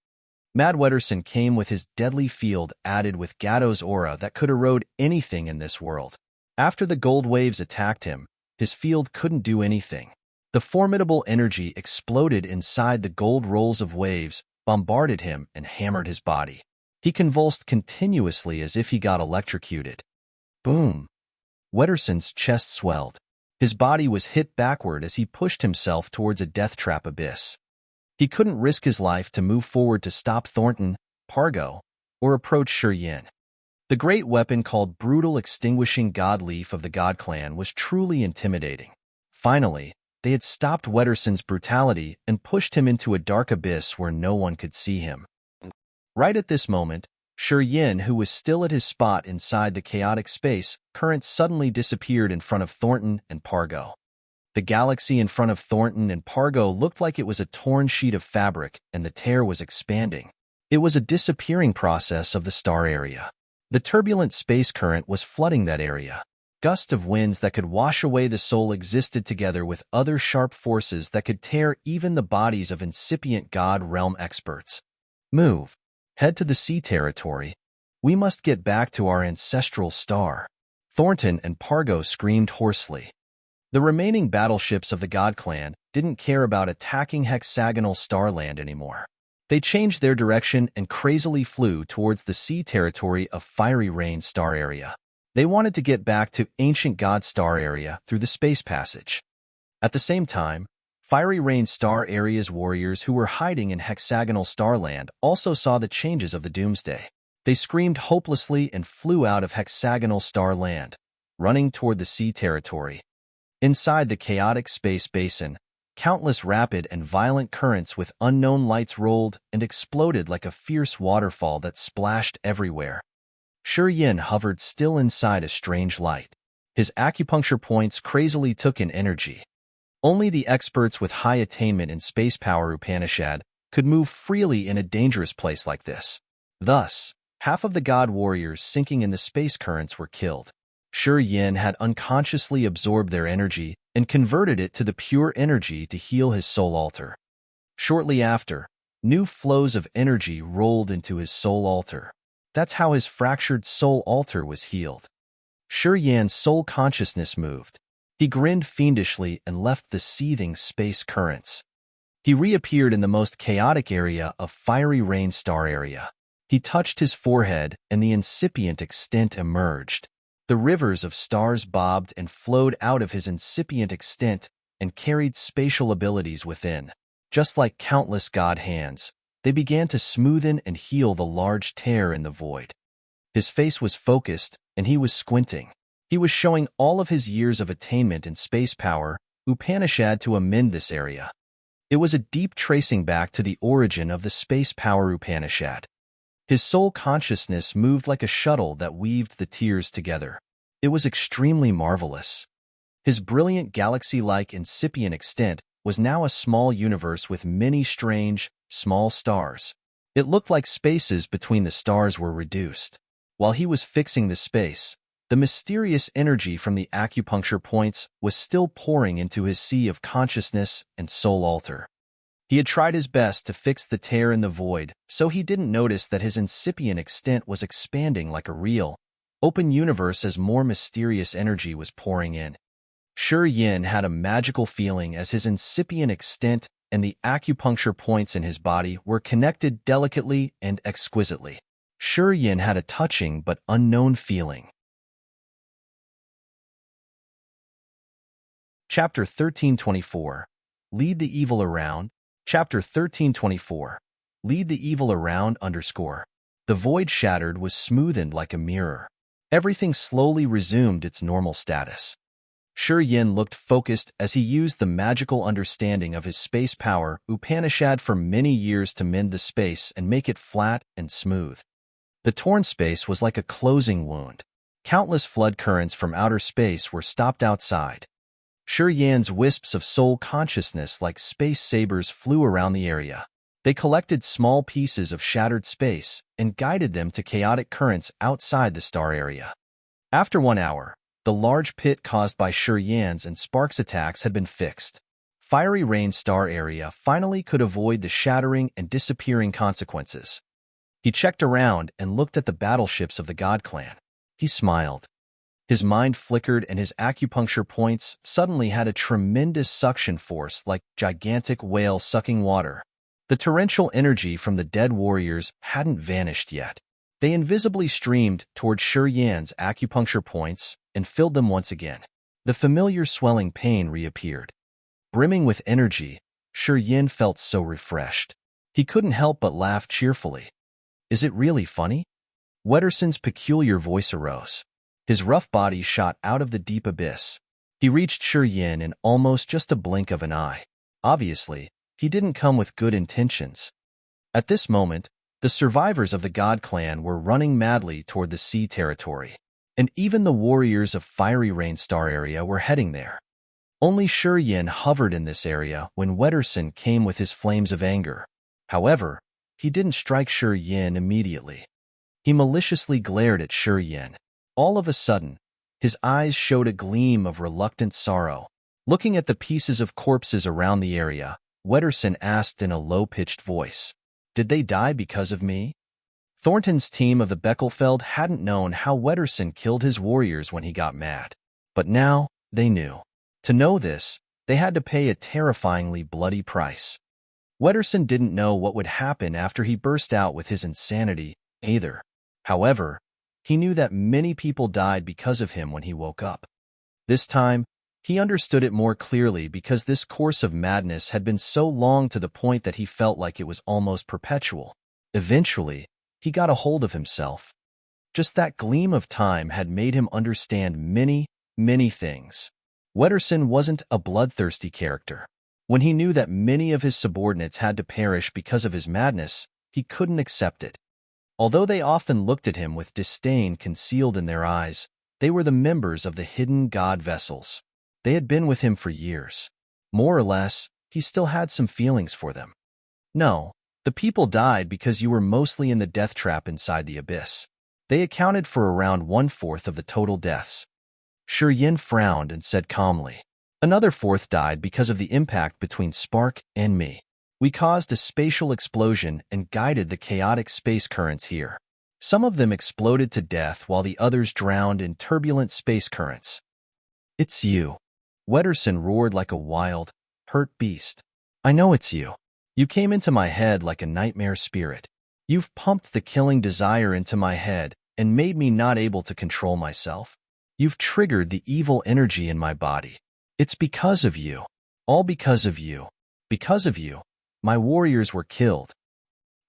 Mad Wederson came with his deadly field added with Gatto's aura that could erode anything in this world. After the gold waves attacked him, his field couldn't do anything. The formidable energy exploded inside the gold rolls of waves, bombarded him, and hammered his body. He convulsed continuously as if he got electrocuted. Boom! Wederson's chest swelled. His body was hit backward as he pushed himself towards a death trap abyss. He couldn't risk his life to move forward to stop Thornton, Pargo, or approach Shi Yin. The great weapon called Brutal Extinguishing Godleaf of the God Clan was truly intimidating. Finally, they had stopped Wederson's brutality and pushed him into a dark abyss where no one could see him. Right at this moment, Shi Yin, who was still at his spot inside the chaotic space current, suddenly disappeared in front of Thornton and Pargo. The galaxy in front of Thornton and Pargo looked like it was a torn sheet of fabric, and the tear was expanding. It was a disappearing process of the star area. The turbulent space current was flooding that area. Gusts of winds that could wash away the soul existed together with other sharp forces that could tear even the bodies of incipient God realm experts. Move. Head to the sea territory. We must get back to our ancestral star. Thornton and Pargo screamed hoarsely. The remaining battleships of the God Clan didn't care about attacking hexagonal Starland anymore. They changed their direction and crazily flew towards the sea territory of Fiery Rain Star Area. They wanted to get back to Ancient God Star Area through the space passage. At the same time, Fiery Rain Star Area's warriors who were hiding in hexagonal Starland also saw the changes of the Doomsday. They screamed hopelessly and flew out of hexagonal Starland, running toward the sea territory. Inside the chaotic space basin, countless rapid and violent currents with unknown lights rolled and exploded like a fierce waterfall that splashed everywhere. Shi Yin hovered still inside a strange light. His acupuncture points crazily took in energy. Only the experts with high attainment in space power Upanishad could move freely in a dangerous place like this. Thus, half of the god warriors sinking in the space currents were killed. Shi Yin had unconsciously absorbed their energy and converted it to the pure energy to heal his soul altar. Shortly after, new flows of energy rolled into his soul altar. That's how his fractured soul altar was healed. Shi Yin's soul consciousness moved. He grinned fiendishly and left the seething space currents. He reappeared in the most chaotic area of Fiery Rain Star Area. He touched his forehead and the incipient extent emerged. The rivers of stars bobbed and flowed out of his incipient extent and carried spatial abilities within. Just like countless god hands, they began to smoothen and heal the large tear in the void. His face was focused, and he was squinting. He was showing all of his years of attainment in space power, Upanishad, to amend this area. It was a deep tracing back to the origin of the space power Upanishad. His soul consciousness moved like a shuttle that weaved the tears together. It was extremely marvelous. His brilliant galaxy-like incipient extent was now a small universe with many strange, small stars. It looked like spaces between the stars were reduced. While he was fixing the space, the mysterious energy from the acupuncture points was still pouring into his sea of consciousness and soul altar. He had tried his best to fix the tear in the void, so he didn't notice that his incipient extent was expanding like a real, open universe as more mysterious energy was pouring in. Shi Yin had a magical feeling as his incipient extent and the acupuncture points in his body were connected delicately and exquisitely. Shi Yin had a touching but unknown feeling. Chapter 1324. Lead the Evil Around. Chapter 1324. Lead the Evil Around _ The void shattered was smoothened like a mirror. Everything slowly resumed its normal status. Shi Yin looked focused as he used the magical understanding of his space power Upanishad for many years to mend the space and make it flat and smooth. The torn space was like a closing wound. Countless flood currents from outer space were stopped outside. Shi Yin's wisps of soul consciousness like space sabers flew around the area. They collected small pieces of shattered space and guided them to chaotic currents outside the star area. After 1 hour, the large pit caused by Shi Yin's and Spark's attacks had been fixed. Fiery Rain star area finally could avoid the shattering and disappearing consequences. He checked around and looked at the battleships of the God Clan. He smiled. His mind flickered and his acupuncture points suddenly had a tremendous suction force like gigantic whale sucking water. The torrential energy from the dead warriors hadn't vanished yet. They invisibly streamed toward Shi Yin's acupuncture points and filled them once again. The familiar swelling pain reappeared. Brimming with energy, Shi Yin felt so refreshed. He couldn't help but laugh cheerfully. Is it really funny? Wederson's peculiar voice arose. His rough body shot out of the deep abyss. He reached Shi Yin in almost just a blink of an eye. Obviously, he didn't come with good intentions. At this moment, the survivors of the God Clan were running madly toward the sea territory, and even the warriors of Fiery Rain Star area were heading there. Only Shi Yin hovered in this area when Wederson came with his flames of anger. However, he didn't strike Shi Yin immediately. He maliciously glared at Shi Yin. All of a sudden, his eyes showed a gleam of reluctant sorrow. Looking at the pieces of corpses around the area, Wederson asked in a low-pitched voice, "Did they die because of me?" Thornton's team of the Beckelfeld hadn't known how Wederson killed his warriors when he got mad. But now, they knew. To know this, they had to pay a terrifyingly bloody price. Wederson didn't know what would happen after he burst out with his insanity, either. However, he knew that many people died because of him when he woke up. This time, he understood it more clearly because this course of madness had been so long to the point that he felt like it was almost perpetual. Eventually, he got a hold of himself. Just that gleam of time had made him understand many, many things. Wederson wasn't a bloodthirsty character. When he knew that many of his subordinates had to perish because of his madness, he couldn't accept it. Although they often looked at him with disdain concealed in their eyes, they were the members of the hidden god vessels. They had been with him for years. More or less, he still had some feelings for them. No, the people died because you were mostly in the death trap inside the abyss. They accounted for around 1/4 of the total deaths. Shi Yin frowned and said calmly, "Another 1/4 died because of the impact between Spark and me. We caused a spatial explosion and guided the chaotic space currents here. Some of them exploded to death while the others drowned in turbulent space currents." "It's you." Wederson roared like a wild, hurt beast. "I know it's you. You came into my head like a nightmare spirit. You've pumped the killing desire into my head and made me not able to control myself. You've triggered the evil energy in my body. It's because of you. All because of you. Because of you, my warriors were killed."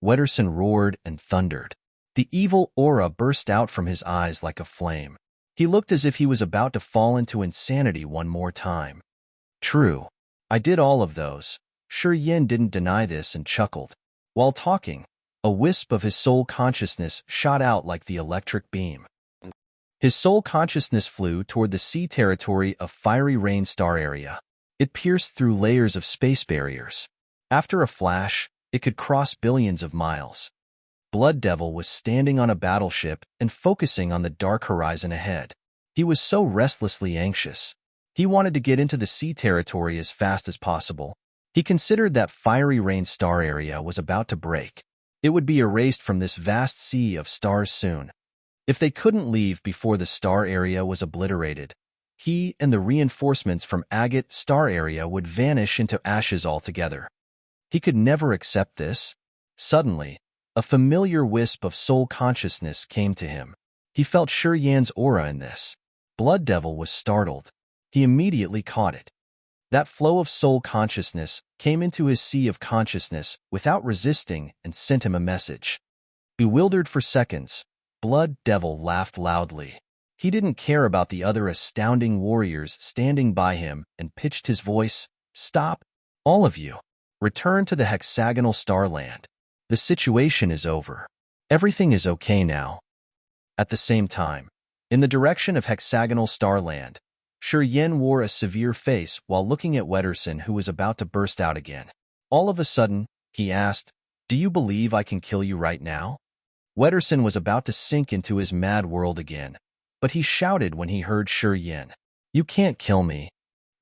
Wederson roared and thundered. The evil aura burst out from his eyes like a flame. He looked as if he was about to fall into insanity one more time. "True. I did all of those." Shi Yin didn't deny this and chuckled. While talking, a wisp of his soul consciousness shot out like the electric beam. His soul consciousness flew toward the sea territory of Fiery Rain Star area. It pierced through layers of space barriers. After a flash, it could cross billions of miles. Blood Devil was standing on a battleship and focusing on the dark horizon ahead. He was so restlessly anxious. He wanted to get into the sea territory as fast as possible. He considered that fiery rain star area was about to break. It would be erased from this vast sea of stars soon. If they couldn't leave before the star area was obliterated, he and the reinforcements from Agate star area would vanish into ashes altogether. He could never accept this. Suddenly, a familiar wisp of soul consciousness came to him. He felt Shi Yan's aura in this. Blood Devil was startled. He immediately caught it. That flow of soul consciousness came into his sea of consciousness without resisting and sent him a message. Bewildered for seconds, Blood Devil laughed loudly. He didn't care about the other astounding warriors standing by him and pitched his voice, "Stop, all of you. Return to the hexagonal starland. The situation is over. Everything is okay now." At the same time, in the direction of hexagonal starland, Shi Yan wore a severe face while looking at Wederson, who was about to burst out again. All of a sudden, he asked, "Do you believe I can kill you right now?" Wederson was about to sink into his mad world again, but he shouted when he heard Shi Yan. "You can't kill me.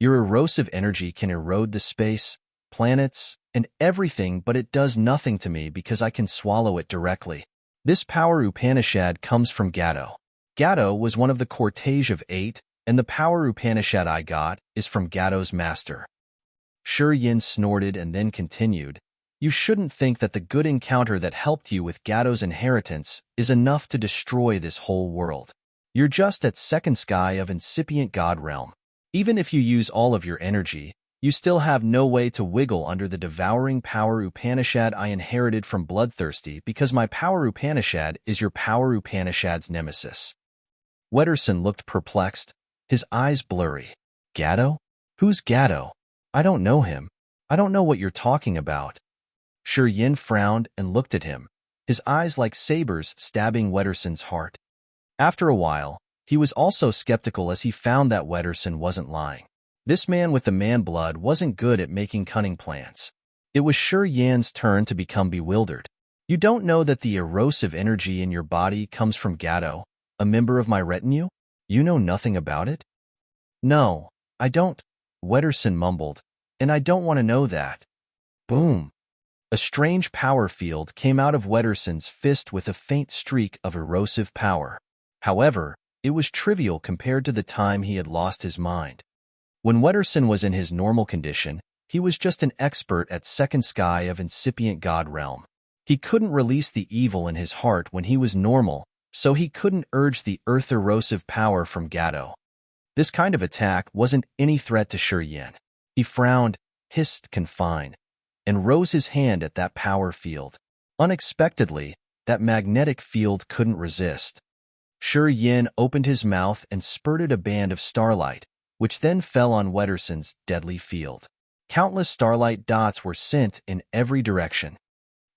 Your erosive energy can erode the space, planets, and everything, but it does nothing to me because I can swallow it directly. This power Upanishad comes from Gato. Gato was one of the cortege of 8, and the power Upanishad I got is from Gato's master." Shi Yan snorted and then continued, "You shouldn't think that the good encounter that helped you with Gato's inheritance is enough to destroy this whole world. You're just at second sky of incipient God realm. Even if you use all of your energy, you still have no way to wiggle under the devouring power Upanishad I inherited from Bloodthirsty, because my power Upanishad is your power Upanishad's nemesis." Wederson looked perplexed, his eyes blurry. "Gato? Who's Gato? I don't know him. I don't know what you're talking about." Shi Yan frowned and looked at him, his eyes like sabers stabbing Wederson's heart. After a while, he was also skeptical as he found that Wederson wasn't lying. This man with the man blood wasn't good at making cunning plans. It was Shi Yan's turn to become bewildered. "You don't know that the erosive energy in your body comes from Gato, a member of my retinue? You know nothing about it?" "No, I don't," Wederson mumbled, "and I don't want to know that." Boom! A strange power field came out of Wederson's fist with a faint streak of erosive power. However, it was trivial compared to the time he had lost his mind. When Wederson was in his normal condition, he was just an expert at second sky of incipient God realm. He couldn't release the evil in his heart when he was normal, so he couldn't urge the earth erosive power from Gato. This kind of attack wasn't any threat to Shi Yan. He frowned, hissed confine, and rose his hand at that power field. Unexpectedly, that magnetic field couldn't resist. Shi Yan opened his mouth and spurted a band of starlight, which then fell on Wederson's deadly field. Countless starlight dots were sent in every direction.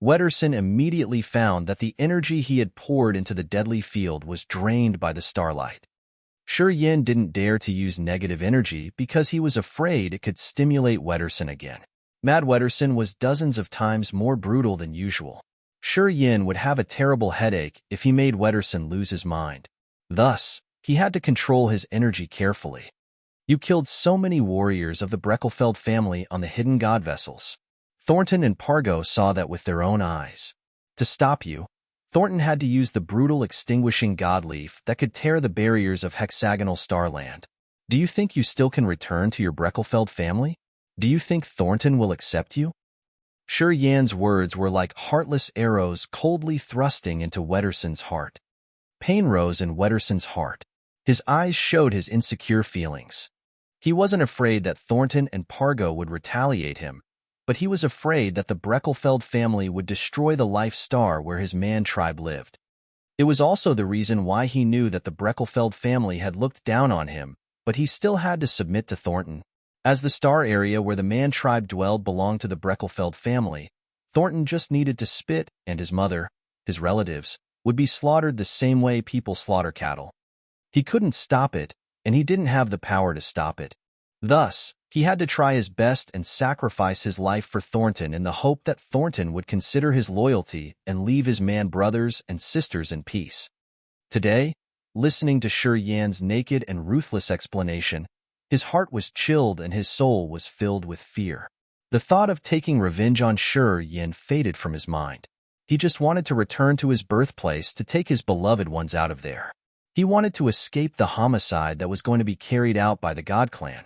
Wederson immediately found that the energy he had poured into the deadly field was drained by the starlight. Shi Yan didn't dare to use negative energy because he was afraid it could stimulate Wederson again. Mad Wederson was dozens of times more brutal than usual. Shi Yan would have a terrible headache if he made Wederson lose his mind. Thus, he had to control his energy carefully. "You killed so many warriors of the Breckelfeld family on the hidden god vessels. Thornton and Pargo saw that with their own eyes. To stop you, Thornton had to use the brutal extinguishing god leaf that could tear the barriers of hexagonal starland. Do you think you still can return to your Breckelfeld family? Do you think Thornton will accept you?" Shi Yan's words were like heartless arrows coldly thrusting into Wederson's heart. Pain rose in Wederson's heart. His eyes showed his insecure feelings. He wasn't afraid that Thornton and Pargo would retaliate him, but he was afraid that the Breckelfeld family would destroy the life star where his man tribe lived. It was also the reason why he knew that the Breckelfeld family had looked down on him, but he still had to submit to Thornton. As the star area where the man tribe dwelled belonged to the Breckelfeld family, Thornton just needed to spit, and his mother, his relatives, would be slaughtered the same way people slaughter cattle. He couldn't stop it, and he didn't have the power to stop it. Thus, He had to try his best and sacrifice his life for Thornton in the hope that Thornton would consider his loyalty and leave his man brothers and sisters in peace. Today, listening to Shi Yan's naked and ruthless explanation, his heart was chilled and his soul was filled with fear. The thought of taking revenge on Shi Yan faded from his mind. He just wanted to return to his birthplace to take his beloved ones out of there. He wanted to escape the homicide that was going to be carried out by the God Clan.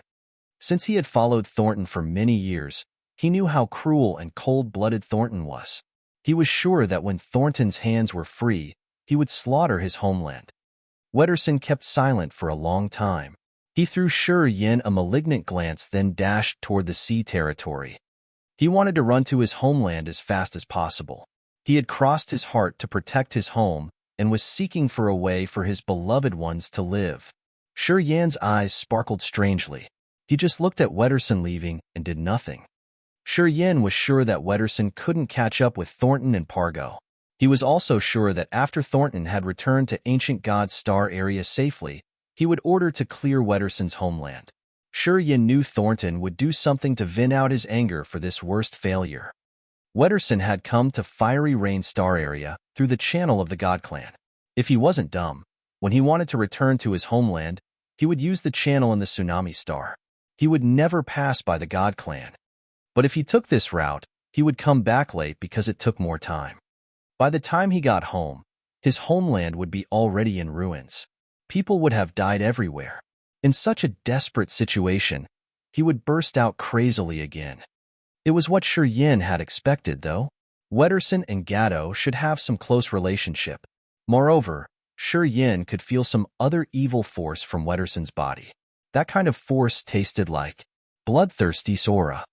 Since he had followed Thornton for many years, he knew how cruel and cold-blooded Thornton was. He was sure that when Thornton's hands were free, he would slaughter his homeland. Wederson kept silent for a long time. He threw Shi Yan a malignant glance, then dashed toward the sea territory. He wanted to run to his homeland as fast as possible. He had crossed his heart to protect his home and was seeking for a way for his beloved ones to live. Shi Yan's eyes sparkled strangely. He just looked at Wederson leaving and did nothing. Shi Yan was sure that Wederson couldn't catch up with Thornton and Pargo. He was also sure that after Thornton had returned to Ancient God's Star area safely, he would order to clear Wederson's homeland. Shi Yan knew Thornton would do something to vent out his anger for this worst failure. Wederson had come to Fiery Rain Star area through the channel of the God Clan. If he wasn't dumb, when he wanted to return to his homeland, he would use the channel in the Tsunami Star. He would never pass by the God Clan. But if he took this route, he would come back late because it took more time. By the time he got home, his homeland would be already in ruins. People would have died everywhere. In such a desperate situation, he would burst out crazily again. It was what Shi Yan had expected, though. Wederson and Gatto should have some close relationship. Moreover, Shi Yan could feel some other evil force from Wederson's body. That kind of force tasted like Bloodthirsty's aura.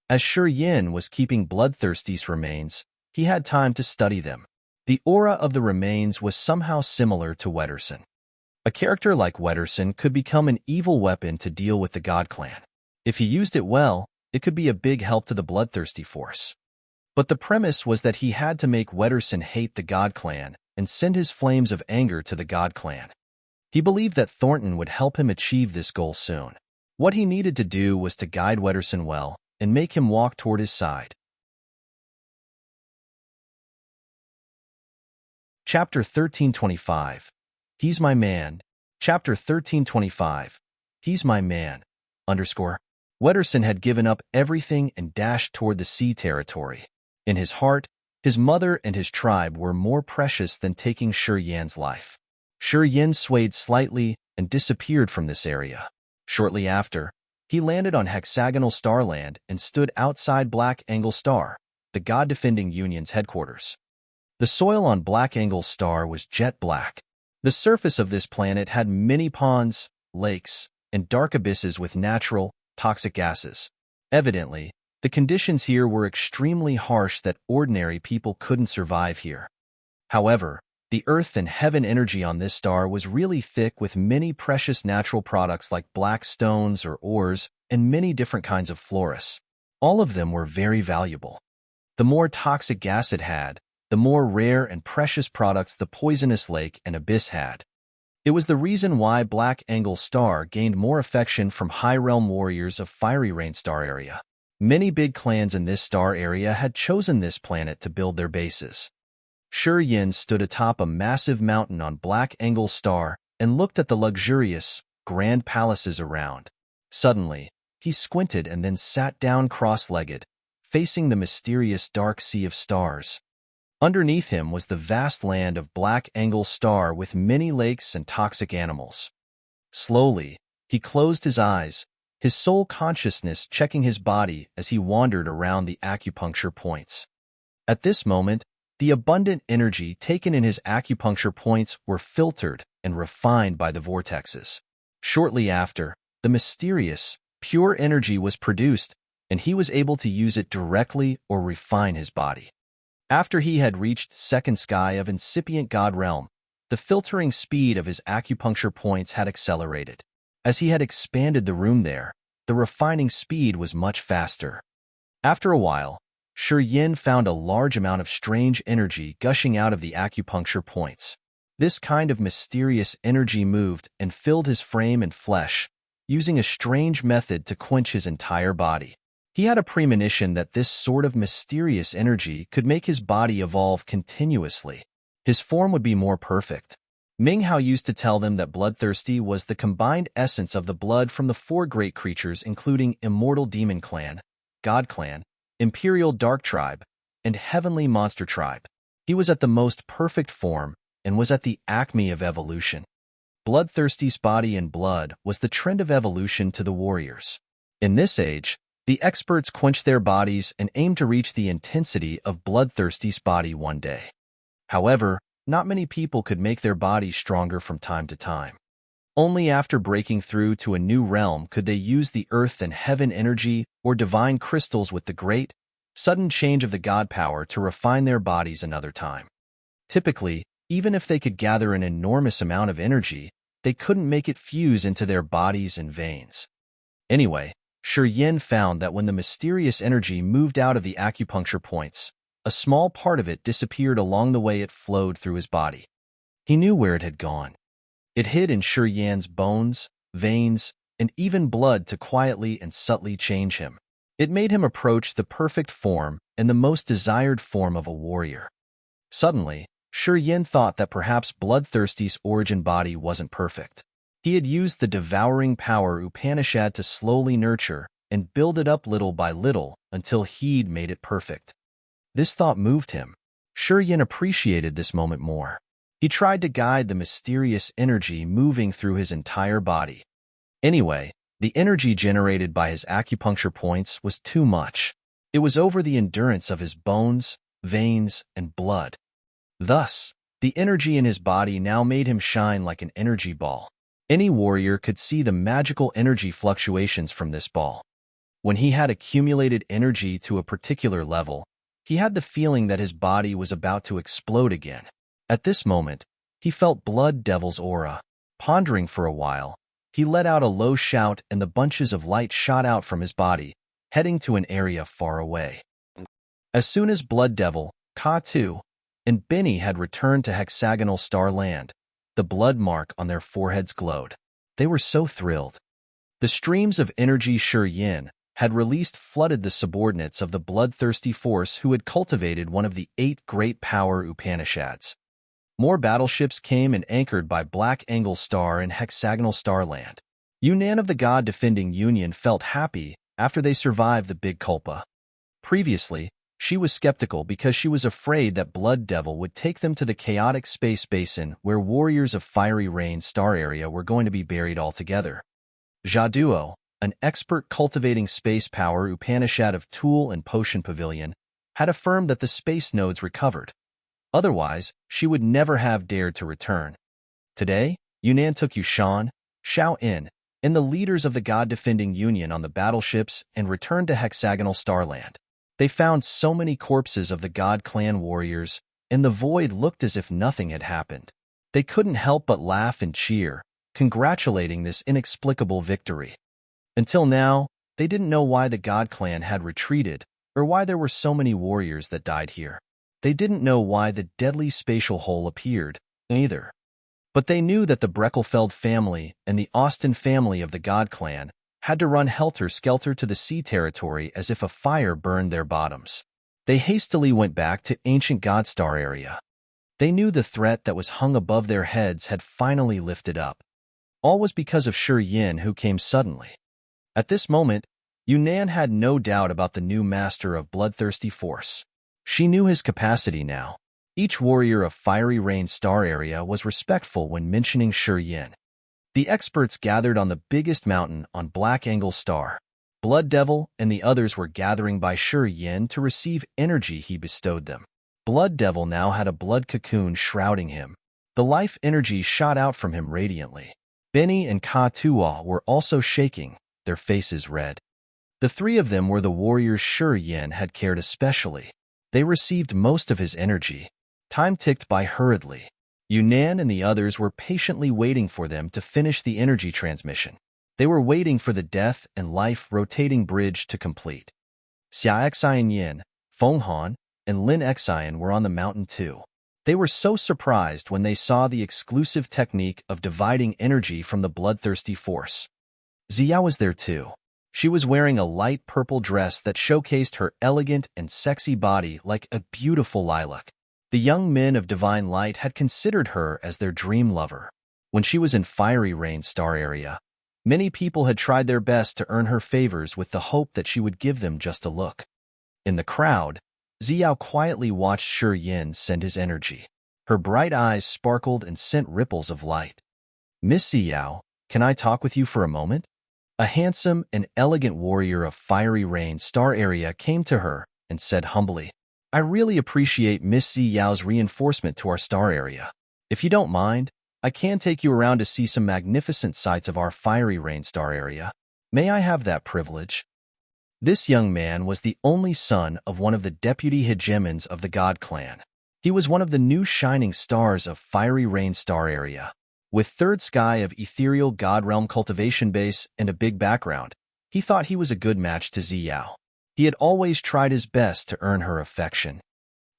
As Shi Yan was keeping Bloodthirsty's remains, he had time to study them. The aura of the remains was somehow similar to Wederson. A character like Wederson could become an evil weapon to deal with the God Clan. If he used it well, it could be a big help to the Bloodthirsty force. But the premise was that he had to make Wederson hate the God Clan and send his flames of anger to the God Clan. He believed that Thornton would help him achieve this goal soon. What he needed to do was to guide Wederson well and make him walk toward his side. Chapter 1325. He's my man. Chapter 1325. He's my man. Wederson had given up everything and dashed toward the sea territory. In his heart, his mother and his tribe were more precious than taking Shi Yan's life. Shi Yan swayed slightly and disappeared from this area. Shortly after, he landed on hexagonal starland and stood outside Black Angle Star, the God-defending Union's headquarters. The soil on Black Angle Star was jet black. The surface of this planet had many ponds, lakes, and dark abysses with natural, toxic gases. Evidently, the conditions here were extremely harsh that ordinary people couldn't survive here. However, the earth and heaven energy on this star was really thick with many precious natural products like black stones or ores and many different kinds of florus. All of them were very valuable. The more toxic gas it had, the more rare and precious products the poisonous lake and abyss had. It was the reason why Black Angle Star gained more affection from high realm warriors of Fiery Rain Star area. Many big clans in this star area had chosen this planet to build their bases. Shi Yan stood atop a massive mountain on Black Angle Star and looked at the luxurious, grand palaces around. Suddenly, he squinted and then sat down cross-legged, facing the mysterious dark sea of stars. Underneath him was the vast land of Black Angle Star with many lakes and toxic animals. Slowly, he closed his eyes, his sole consciousness checking his body as he wandered around the acupuncture points. At this moment, the abundant energy taken in his acupuncture points were filtered and refined by the vortexes. Shortly after, the mysterious, pure energy was produced, and he was able to use it directly or refine his body. After he had reached second sky of incipient God realm, the filtering speed of his acupuncture points had accelerated. As he had expanded the room there, the refining speed was much faster. After a while, Shi Yan found a large amount of strange energy gushing out of the acupuncture points. This kind of mysterious energy moved and filled his frame and flesh, using a strange method to quench his entire body. He had a premonition that this sort of mysterious energy could make his body evolve continuously. His form would be more perfect. Ming Hao used to tell them that bloodthirsty was the combined essence of the blood from the 4 great creatures, including Immortal Demon Clan, God Clan, Imperial Dark Tribe, and Heavenly Monster Tribe. He was at the most perfect form and was at the acme of evolution. Bloodthirsty's body and blood was the trend of evolution to the warriors. In this age, the experts quenched their bodies and aimed to reach the intensity of Bloodthirsty's body one day. However, not many people could make their bodies stronger from time to time. Only after breaking through to a new realm could they use the earth and heaven energy or divine crystals with the great, sudden change of the god power to refine their bodies another time. Typically, even if they could gather an enormous amount of energy, they couldn't make it fuse into their bodies and veins. Anyway, Shi Yin found that when the mysterious energy moved out of the acupuncture points, a small part of it disappeared along the way it flowed through his body. He knew where it had gone. It hid in Shi Yan's bones, veins, and even blood to quietly and subtly change him. It made him approach the perfect form and the most desired form of a warrior. Suddenly, Shi Yin thought that perhaps Bloodthirsty's origin body wasn't perfect. He had used the devouring power Upanishad to slowly nurture and build it up little by little until he'd made it perfect. This thought moved him. Shi Yin appreciated this moment more. He tried to guide the mysterious energy moving through his entire body. Anyway, the energy generated by his acupuncture points was too much. It was over the endurance of his bones, veins, and blood. Thus, the energy in his body now made him shine like an energy ball. Any warrior could see the magical energy fluctuations from this ball. When he had accumulated energy to a particular level, he had the feeling that his body was about to explode again. At this moment, he felt Blood Devil's aura. Pondering for a while, he let out a low shout and the bunches of light shot out from his body, heading to an area far away. As soon as Blood Devil, Ka-Tu, and Benny had returned to hexagonal Star Land, the blood mark on their foreheads glowed. They were so thrilled. The streams of energy Shi Yin had released flooded the subordinates of the bloodthirsty force who had cultivated one of the 8 great power Upanishads. More battleships came and anchored by Black Angle Star and hexagonal Star Land. Yunnan of the God-defending Union felt happy after they survived the Big Culpa. Previously, she was skeptical because she was afraid that Blood Devil would take them to the chaotic space basin where warriors of Fiery Rain Star Area were going to be buried altogether. Jaduo, an expert cultivating space power Upanishad of Tool and Potion Pavilion, had affirmed that the space nodes recovered. Otherwise, she would never have dared to return. Today, Yunnan took Yushan, Xiao-In, and the leaders of the God-defending Union on the battleships and returned to hexagonal Star Land. They found so many corpses of the God Clan warriors, and the void looked as if nothing had happened. They couldn't help but laugh and cheer, congratulating this inexplicable victory. Until now, they didn't know why the God Clan had retreated, or why there were so many warriors that died here. They didn't know why the deadly spatial hole appeared, either. But they knew that the Breckelfeld family and the Austin family of the God Clan had to run helter-skelter to the sea territory as if a fire burned their bottoms. They hastily went back to ancient Godstar area. They knew the threat that was hung above their heads had finally lifted up. All was because of Shi Yin, who came suddenly. At this moment, Yunnan had no doubt about the new master of Bloodthirsty Force. She knew his capacity now. Each warrior of Fiery Rain Star Area was respectful when mentioning Shi Yin. The experts gathered on the biggest mountain on Black Angle Star. Blood Devil and the others were gathering by Shi Yin to receive energy he bestowed them. Blood Devil now had a blood cocoon shrouding him. The life energy shot out from him radiantly. Benny and Ka-Tuwa were also shaking, their faces red. The 3 of them were the warriors Shi Yin had cared especially. They received most of his energy. Time ticked by hurriedly. Yunnan and the others were patiently waiting for them to finish the energy transmission. They were waiting for the death and life rotating bridge to complete. Xia Xian Yin, Feng Han, and Lin Xian were on the mountain too. They were so surprised when they saw the exclusive technique of dividing energy from the bloodthirsty force. Ziya was there too. She was wearing a light purple dress that showcased her elegant and sexy body like a beautiful lilac. The young men of Divine Light had considered her as their dream lover. When she was in Fiery Rain Star area, many people had tried their best to earn her favors with the hope that she would give them just a look. In the crowd, Ziyao quietly watched Shi Yin send his energy. Her bright eyes sparkled and sent ripples of light. "Miss Ziyao, can I talk with you for a moment?" A handsome and elegant warrior of Fiery Rain Star area came to her and said humbly, "I really appreciate Miss Ziyao's reinforcement to our star area. If you don't mind, I can take you around to see some magnificent sights of our Fiery Rain Star area. May I have that privilege?" This young man was the only son of one of the deputy hegemons of the God Clan. He was one of the new shining stars of Fiery Rain Star area. With third sky of ethereal God Realm cultivation base and a big background, he thought he was a good match to Ziyao. He had always tried his best to earn her affection.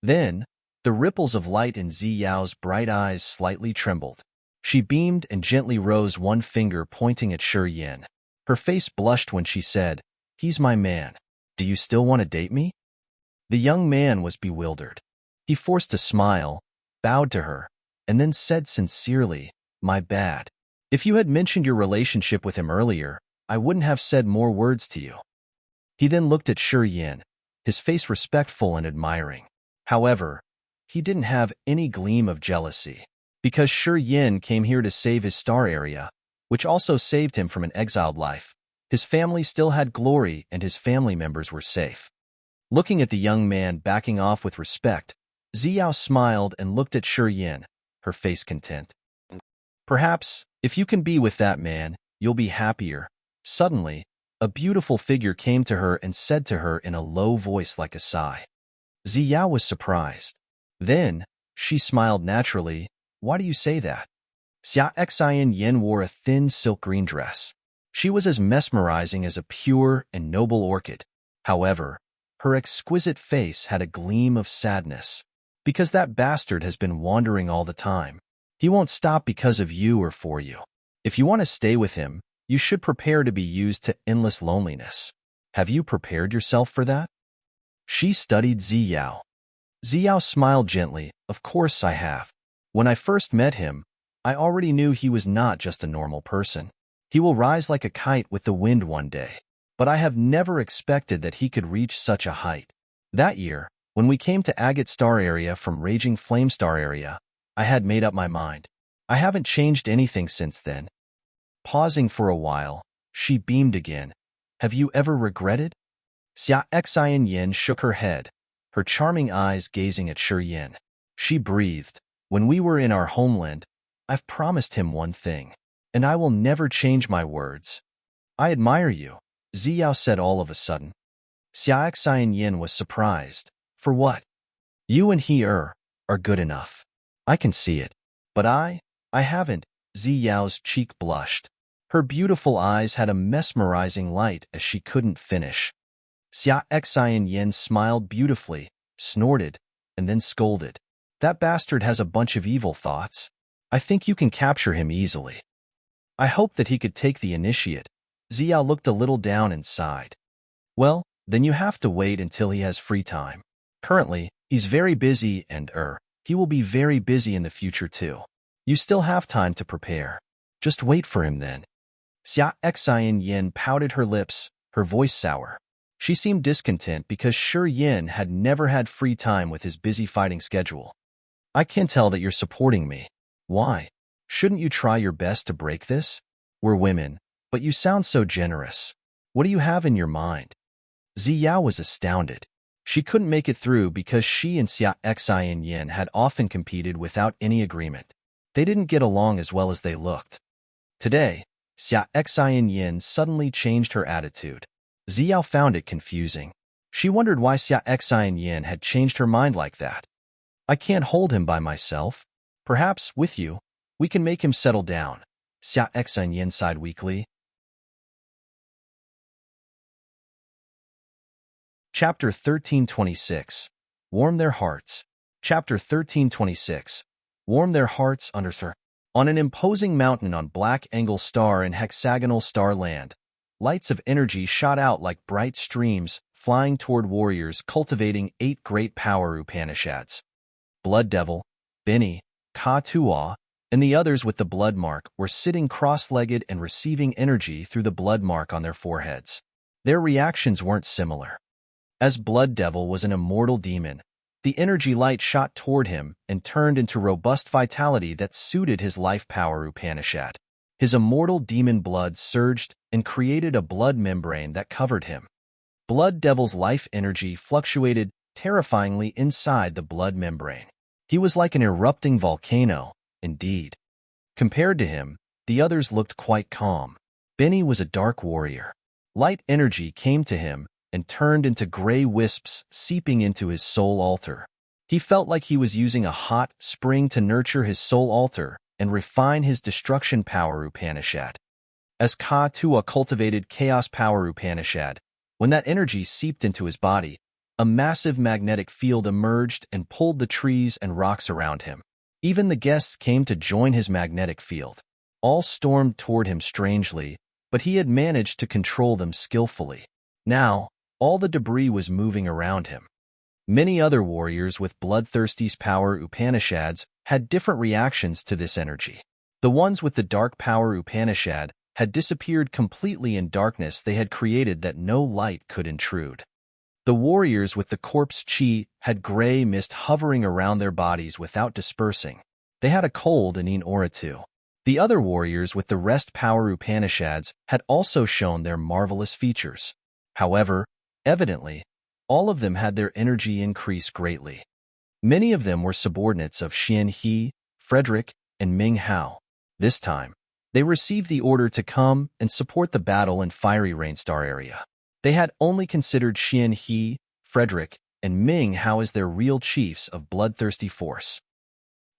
Then, the ripples of light in Ziyao's bright eyes slightly trembled. She beamed and gently rose one finger pointing at Shi Yin. Her face blushed when she said, "He's my man. Do you still want to date me?" The young man was bewildered. He forced a smile, bowed to her, and then said sincerely, "My bad. If you had mentioned your relationship with him earlier, I wouldn't have said more words to you." He then looked at Shi Yin, his face respectful and admiring. However, he didn't have any gleam of jealousy. Because Shi Yin came here to save his star area, which also saved him from an exiled life, his family still had glory and his family members were safe. Looking at the young man backing off with respect, Ziyao smiled and looked at Shi Yin, her face content. "Perhaps, if you can be with that man, you'll be happier." Suddenly, a beautiful figure came to her and said to her in a low voice like a sigh. Ziyao was surprised. Then, she smiled naturally. "Why do you say that?" Xia Xian Yin wore a thin silk green dress. She was as mesmerizing as a pure and noble orchid. However, her exquisite face had a gleam of sadness. "Because that bastard has been wandering all the time. He won't stop because of you or for you. If you want to stay with him, you should prepare to be used to endless loneliness. Have you prepared yourself for that?" She studied Ziyao. Ziyao smiled gently. "Of course I have. When I first met him, I already knew he was not just a normal person. He will rise like a kite with the wind one day. But I have never expected that he could reach such a height. That year, when we came to Agate Star area from Raging Flame Star area, I had made up my mind. I haven't changed anything since then." Pausing for a while, she beamed again. "Have you ever regretted?" Xia Xian Yin shook her head, her charming eyes gazing at Shi Yin. She breathed. "When we were in our homeland, I've promised him one thing, and I will never change my words." "I admire you," Ziyao said all of a sudden. Xia Xian Yin was surprised. "For what?" "You and he are good enough. I can see it. But I haven't." Ziyao's cheek blushed. Her beautiful eyes had a mesmerizing light as she couldn't finish. Xia Xian Yin smiled beautifully, snorted, and then scolded. "That bastard has a bunch of evil thoughts. I think you can capture him easily." "I hope that he could take the initiate." Ziyao looked a little down and sighed. "Well, then you have to wait until he has free time. Currently, he's very busy and he will be very busy in the future too. You still have time to prepare. Just wait for him then." Xia Xian Yin pouted her lips, her voice sour. She seemed discontent because Shi Yin had never had free time with his busy fighting schedule. "I can tell that you're supporting me. Why? Shouldn't you try your best to break this? We're women, but you sound so generous. What do you have in your mind?" Ziyao was astounded. She couldn't make it through because she and Xia Xian Yin had often competed without any agreement. They didn't get along as well as they looked. Today, Xia Xian Yin suddenly changed her attitude. Ziyao found it confusing. She wondered why Xia Xian Yin had changed her mind like that. "I can't hold him by myself. Perhaps, with you, we can make him settle down." Xia Xian Yin sighed weakly. Chapter 1326. Warm Their Hearts. Chapter 1326. Warm Their Hearts under her. On an imposing mountain on Black Angle Star and Hexagonal Star Land, lights of energy shot out like bright streams, flying toward warriors cultivating 8 great power Upanishads. Blood Devil, Benny, Ka-Tuwa, and the others with the blood mark were sitting cross-legged and receiving energy through the blood mark on their foreheads. Their reactions weren't similar. As Blood Devil was an immortal demon, the energy light shot toward him and turned into robust vitality that suited his life power Upanishad. His immortal demon blood surged and created a blood membrane that covered him. Blood Devil's life energy fluctuated terrifyingly inside the blood membrane. He was like an erupting volcano, indeed. Compared to him, the others looked quite calm. Benny was a dark warrior. Light energy came to him and turned into gray wisps seeping into his soul altar. He felt like he was using a hot spring to nurture his soul altar and refine his destruction power Upanishad. As Ka-Tuwa cultivated chaos power Upanishad, when that energy seeped into his body, a massive magnetic field emerged and pulled the trees and rocks around him. Even the guests came to join his magnetic field. All stormed toward him strangely, but he had managed to control them skillfully. Now, all the debris was moving around him. Many other warriors with Bloodthirsty's power Upanishads had different reactions to this energy. The ones with the dark power Upanishad had disappeared completely in darkness they had created that no light could intrude. The warriors with the corpse chi had gray mist hovering around their bodies without dispersing. They had a cold and aura too. The other warriors with the rest power Upanishads had also shown their marvelous features. However, evidently, all of them had their energy increase greatly. Many of them were subordinates of Xian He, Frederick, and Ming Hao. This time, they received the order to come and support the battle in Fiery Rainstar area. They had only considered Xian He, Frederick, and Ming Hao as their real chiefs of bloodthirsty force.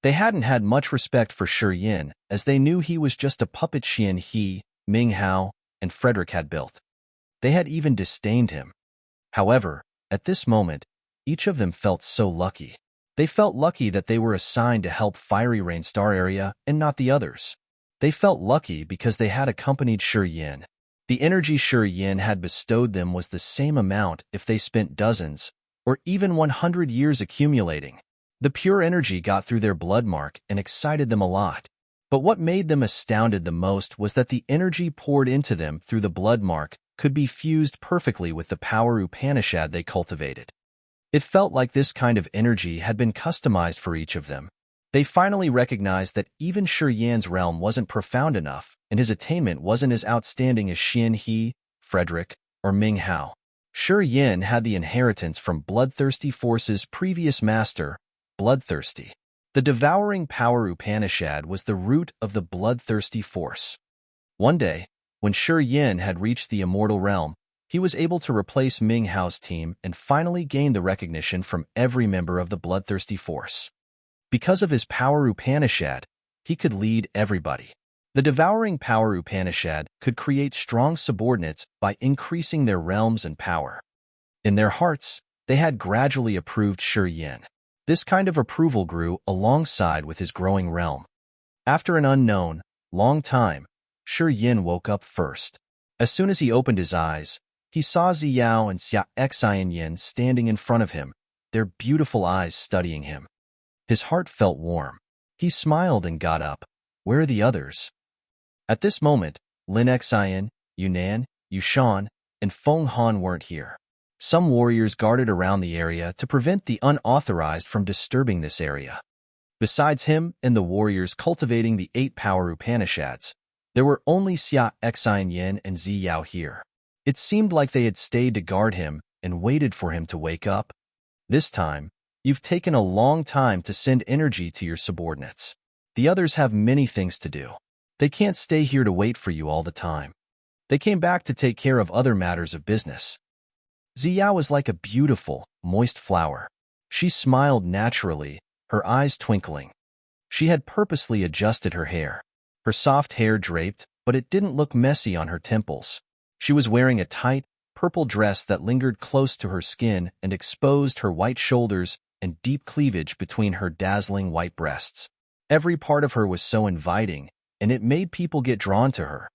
They hadn't had much respect for Shi Yin, as they knew he was just a puppet Xian He, Ming Hao, and Frederick had built. They had even disdained him. However, at this moment, each of them felt so lucky. They felt lucky that they were assigned to help Fiery Rainstar area and not the others. They felt lucky because they had accompanied Shi Yin. The energy Shi Yin had bestowed them was the same amount if they spent dozens, or even 100 years accumulating. The pure energy got through their blood mark and excited them a lot. But what made them astounded the most was that the energy poured into them through the blood mark could be fused perfectly with the power Upanishad they cultivated. It felt like this kind of energy had been customized for each of them. They finally recognized that even Shi Yan's realm wasn't profound enough, and his attainment wasn't as outstanding as Xian He, Frederick, or Ming Hao. Shi Yin had the inheritance from Bloodthirsty Force's previous master, Bloodthirsty. The devouring power Upanishad was the root of the Bloodthirsty Force. One day, when Shi Yin had reached the immortal realm, he was able to replace Ming Hao's team and finally gained the recognition from every member of the Bloodthirsty Force. Because of his power Upanishad, he could lead everybody. The devouring power Upanishad could create strong subordinates by increasing their realms and power. In their hearts, they had gradually approved Shi Yin. This kind of approval grew alongside with his growing realm. After an unknown, long time, Shi Yin woke up first. As soon as he opened his eyes, he saw Ziyao and Xia Xian Yin standing in front of him, their beautiful eyes studying him. His heart felt warm. He smiled and got up. Where are the others? At this moment, Lin Xian, Yunnan, Yushan, and Feng Han weren't here. Some warriors guarded around the area to prevent the unauthorized from disturbing this area. Besides him and the warriors cultivating the 8 power Upanishads, there were only Xia Xian Yin and Ziyao here. It seemed like they had stayed to guard him and waited for him to wake up. This time, you've taken a long time to send energy to your subordinates. The others have many things to do. They can't stay here to wait for you all the time. They came back to take care of other matters of business. Ziyao was like a beautiful, moist flower. She smiled naturally, her eyes twinkling. She had purposely adjusted her hair. Her soft hair draped, but it didn't look messy on her temples. She was wearing a tight, purple dress that lingered close to her skin and exposed her white shoulders and deep cleavage between her dazzling white breasts. Every part of her was so inviting, and it made people get drawn to her.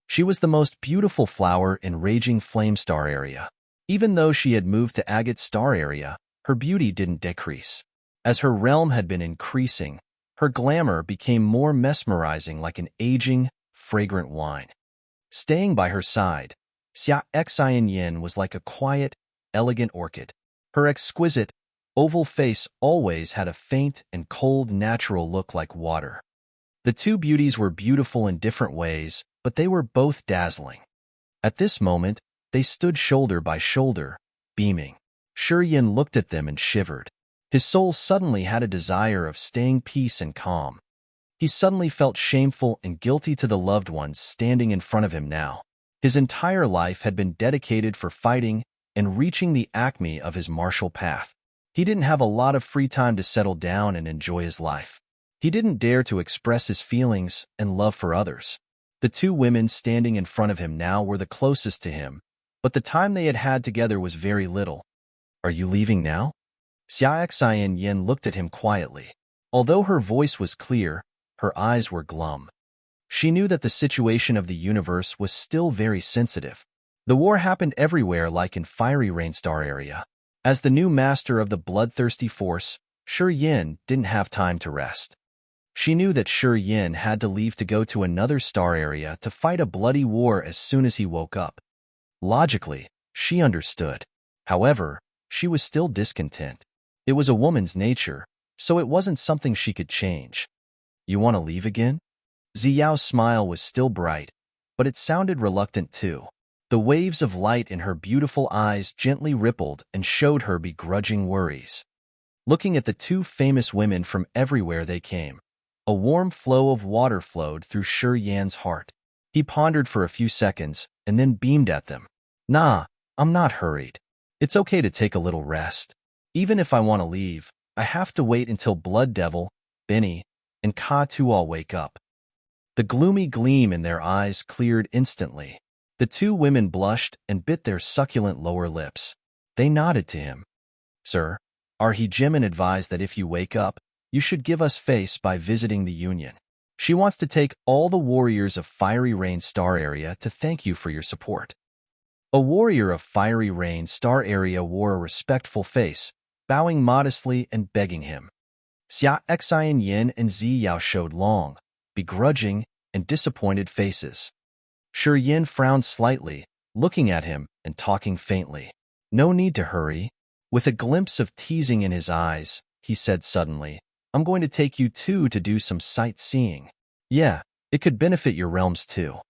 She was the most beautiful flower in Raging Flame Star area. Even though she had moved to Agate Star area, her beauty didn't decrease. As her realm had been increasing, her glamour became more mesmerizing like an aging, fragrant wine. Staying by her side, Xia Xian Yin was like a quiet, elegant orchid. Her exquisite, oval face always had a faint and cold natural look like water. The two beauties were beautiful in different ways, but they were both dazzling. At this moment, they stood shoulder by shoulder, beaming. Shi Yin looked at them and shivered. His soul suddenly had a desire of staying peace and calm. He suddenly felt shameful and guilty to the loved ones standing in front of him now. His entire life had been dedicated for fighting and reaching the acme of his martial path. He didn't have a lot of free time to settle down and enjoy his life. He didn't dare to express his feelings and love for others. The two women standing in front of him now were the closest to him, but the time they had had together was very little. "Are you leaving now?" Xia Xian Yin looked at him quietly. Although her voice was clear, her eyes were glum. She knew that the situation of the universe was still very sensitive. The war happened everywhere like in Fiery Rain Star area. As the new master of the bloodthirsty force, Shi Yin didn't have time to rest. She knew that Shi Yin had to leave to go to another star area to fight a bloody war as soon as he woke up. Logically, she understood. However, she was still discontent. It was a woman's nature, so it wasn't something she could change. "You want to leave again?" Ziyao's smile was still bright, but it sounded reluctant too. The waves of light in her beautiful eyes gently rippled and showed her begrudging worries. Looking at the two famous women from everywhere they came, a warm flow of water flowed through Shi Yan's heart. He pondered for a few seconds and then beamed at them. "Nah, I'm not hurried. It's okay to take a little rest. Even if I want to leave, I have to wait until Blood Devil, Benny, and Ka Tu all wake up." The gloomy gleam in their eyes cleared instantly. The two women blushed and bit their succulent lower lips. They nodded to him. "Sir, our hegemon advised that if you wake up, you should give us face by visiting the Union. She wants to take all the warriors of Fiery Rain Star area to thank you for your support." A warrior of Fiery Rain Star area wore a respectful face, bowing modestly and begging him. Xia Xian Yin and Ziyao showed long, begrudging, and disappointed faces. Shi Yin frowned slightly, looking at him and talking faintly. "No need to hurry." With a glimpse of teasing in his eyes, he said suddenly, "I'm going to take you two to do some sightseeing. Yeah, it could benefit your realms too."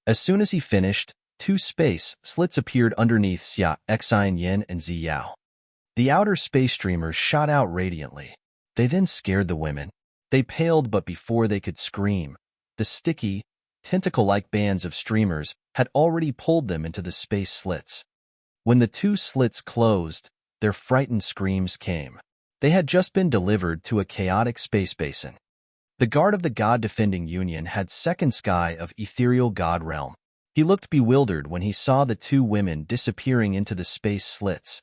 As soon as he finished, two space slits appeared underneath Xia Xian Yin and Ziyao. The outer space streamers shot out radiantly. They then scared the women. They paled, but before they could scream, the sticky, tentacle-like bands of streamers had already pulled them into the space slits. When the two slits closed, their frightened screams came. They had just been delivered to a chaotic space basin. The guard of the God-defending Union had second sky of ethereal God realm. He looked bewildered when he saw the two women disappearing into the space slits.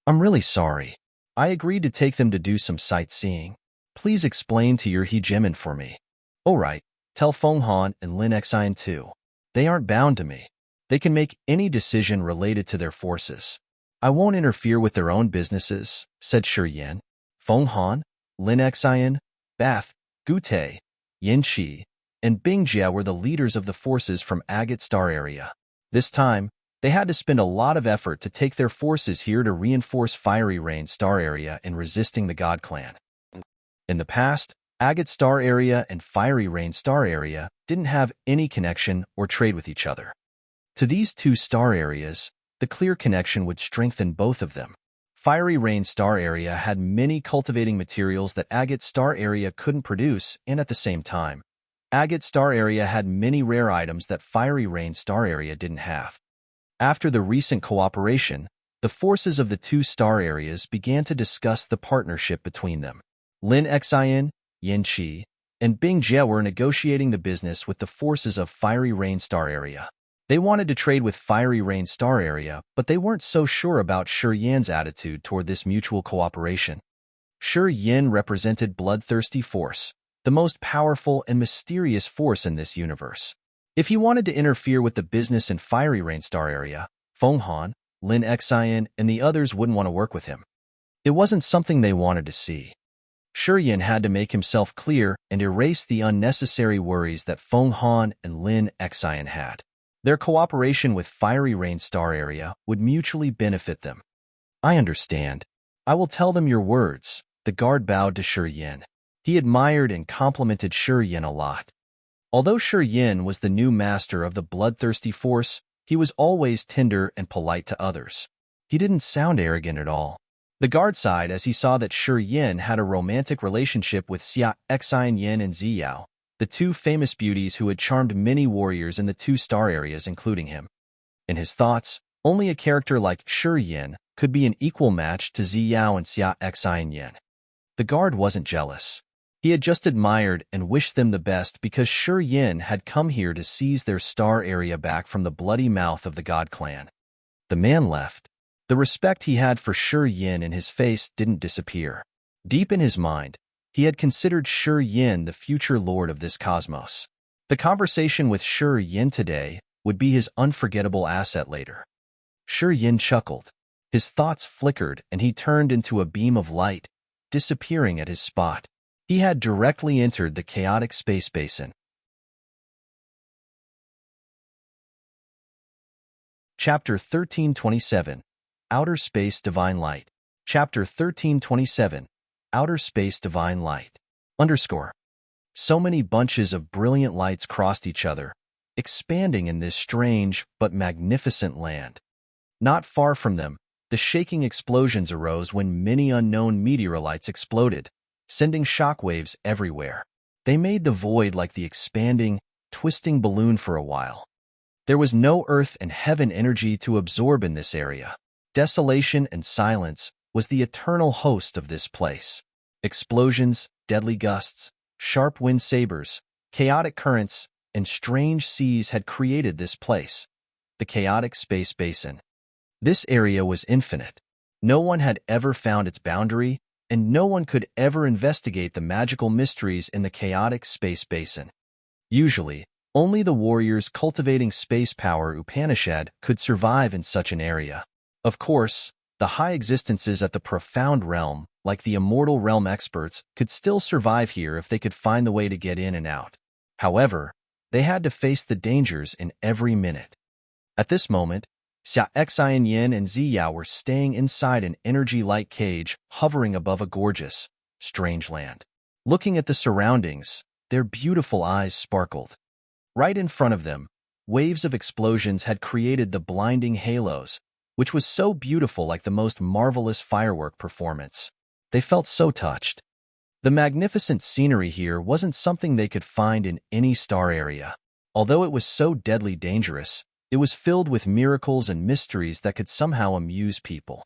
"I'm really sorry. I agreed to take them to do some sightseeing. Please explain to your hegemon for me." "All right, tell Feng Han and Lin Xian too. They aren't bound to me. They can make any decision related to their forces. I won't interfere with their own businesses," said Shi Yan. Feng Han, Lin Xian, Bath, Gute, Yin Qi, and Bing Jia were the leaders of the forces from Agate Star area. This time, they had to spend a lot of effort to take their forces here to reinforce Fiery Rain Star area in resisting the God Clan. In the past, Agate Star area and Fiery Rain Star area didn't have any connection or trade with each other. To these two star areas, the clear connection would strengthen both of them. Fiery Rain Star area had many cultivating materials that Agate Star area couldn't produce, and at the same time, Agate Star area had many rare items that Fiery Rain Star area didn't have. After the recent cooperation, the forces of the two star areas began to discuss the partnership between them. Lin Xian, Yin Qi, and Bing Jie were negotiating the business with the forces of Fiery Rain Star area. They wanted to trade with Fiery Rain Star area, but they weren't so sure about Shi Yan's attitude toward this mutual cooperation. Shi Yan represented bloodthirsty force. the most powerful and mysterious force in this universe. If he wanted to interfere with the business in Fiery Rain Star area, Feng Han, Lin Xian, and the others wouldn't want to work with him. It wasn't something they wanted to see. Yin had to make himself clear and erase the unnecessary worries that Feng Han and Lin Xian had. Their cooperation with Fiery Rain Star area would mutually benefit them. I understand. I will tell them your words. The guard bowed to Yin. He admired and complimented Yin a lot. Although Yin was the new master of the bloodthirsty force, he was always tender and polite to others. He didn't sound arrogant at all. The guard sighed as he saw that Yin had a romantic relationship with Xian Yin and Ziyao, the two famous beauties who had charmed many warriors in the two star areas, including him. In his thoughts, only a character like Yin could be an equal match to Ziyao and Xian Yin. The guard wasn't jealous. He had just admired and wished them the best because Yin had come here to seize their star area back from the bloody mouth of the God clan. The man left. The respect he had for Yin in his face didn't disappear. Deep in his mind, he had considered Yin the future lord of this cosmos. The conversation with Yin today would be his unforgettable asset later. Yin chuckled. His thoughts flickered and he turned into a beam of light, disappearing at his spot. He had directly entered the chaotic space basin. Chapter 1327, Outer Space Divine Light. Chapter 1327, Outer Space Divine Light. _ So many bunches of brilliant lights crossed each other, expanding in this strange but magnificent land. Not far from them, the shaking explosions arose when many unknown meteorites exploded, sending shockwaves everywhere. They made the void like the expanding, twisting balloon for a while. There was no earth and heaven energy to absorb in this area. Desolation and silence was the eternal host of this place. Explosions, deadly gusts, sharp wind sabers, chaotic currents, and strange seas had created this place, the chaotic space basin. This area was infinite. No one had ever found its boundary, and no one could ever investigate the magical mysteries in the chaotic space basin. Usually, only the warriors cultivating space power Upanishad could survive in such an area. Of course, the high existences at the profound realm, like the immortal realm experts, could still survive here if they could find the way to get in and out. However, they had to face the dangers in every minute. At this moment, Xian Yin and Ziyao were staying inside an energy-light cage hovering above a gorgeous, strange land. Looking at the surroundings, their beautiful eyes sparkled. Right in front of them, waves of explosions had created the blinding halos, which was so beautiful, like the most marvelous firework performance. They felt so touched. The magnificent scenery here wasn't something they could find in any star area. Although it was so deadly dangerous, it was filled with miracles and mysteries that could somehow amuse people.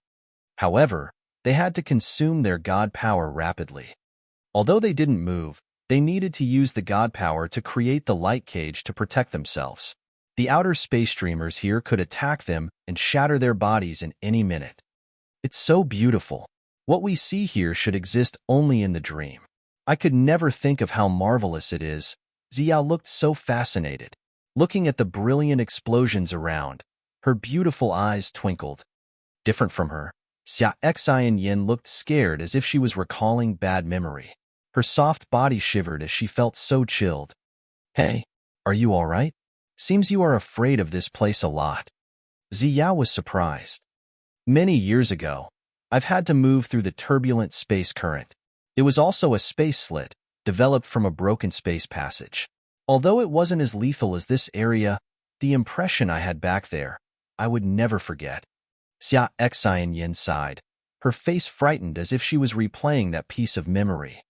However, they had to consume their god power rapidly. Although they didn't move, they needed to use the god power to create the light cage to protect themselves. The outer space streamers here could attack them and shatter their bodies in any minute. It's so beautiful. What we see here should exist only in the dream. I could never think of how marvelous it is. Ziyao looked so fascinated. Looking at the brilliant explosions around, her beautiful eyes twinkled. Different from her, Xian Yin looked scared, as if she was recalling bad memory. Her soft body shivered as she felt so chilled. Hey, are you all right? Seems you are afraid of this place a lot. Ziyao was surprised. Many years ago, I've had to move through the turbulent space current. It was also a space slit, developed from a broken space passage. Although it wasn't as lethal as this area, the impression I had back there, I would never forget. Xian Yin sighed, her face frightened as if she was replaying that piece of memory.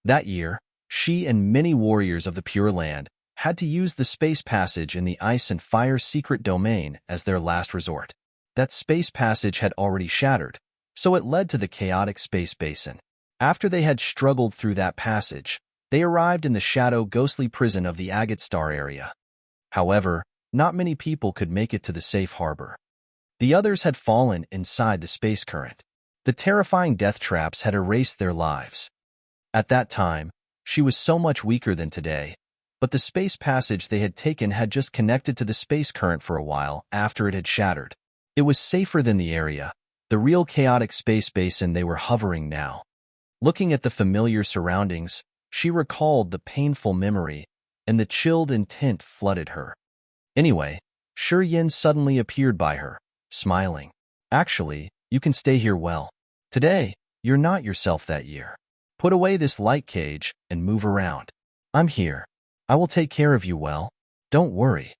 That year, she and many warriors of the Pure Land had to use the space passage in the Ice and Fire secret domain as their last resort. That space passage had already shattered, so it led to the chaotic space basin. After they had struggled through that passage, they arrived in the shadow ghostly prison of the Agate Star area. However, not many people could make it to the safe harbor. The others had fallen inside the space current. The terrifying death traps had erased their lives. At that time, She was so much weaker than today, but the space passage they had taken had just connected to the space current for a while after it had shattered. It was safer than the area, the real chaotic space basin they were hovering now. Looking at the familiar surroundings, she recalled the painful memory, and the chilled intent flooded her. Anyway, Shi Yin suddenly appeared by her, smiling. Actually, you can stay here well. Today, you're not yourself that year. Put away this light cage and move around. I'm here. I will take care of you well. Don't worry.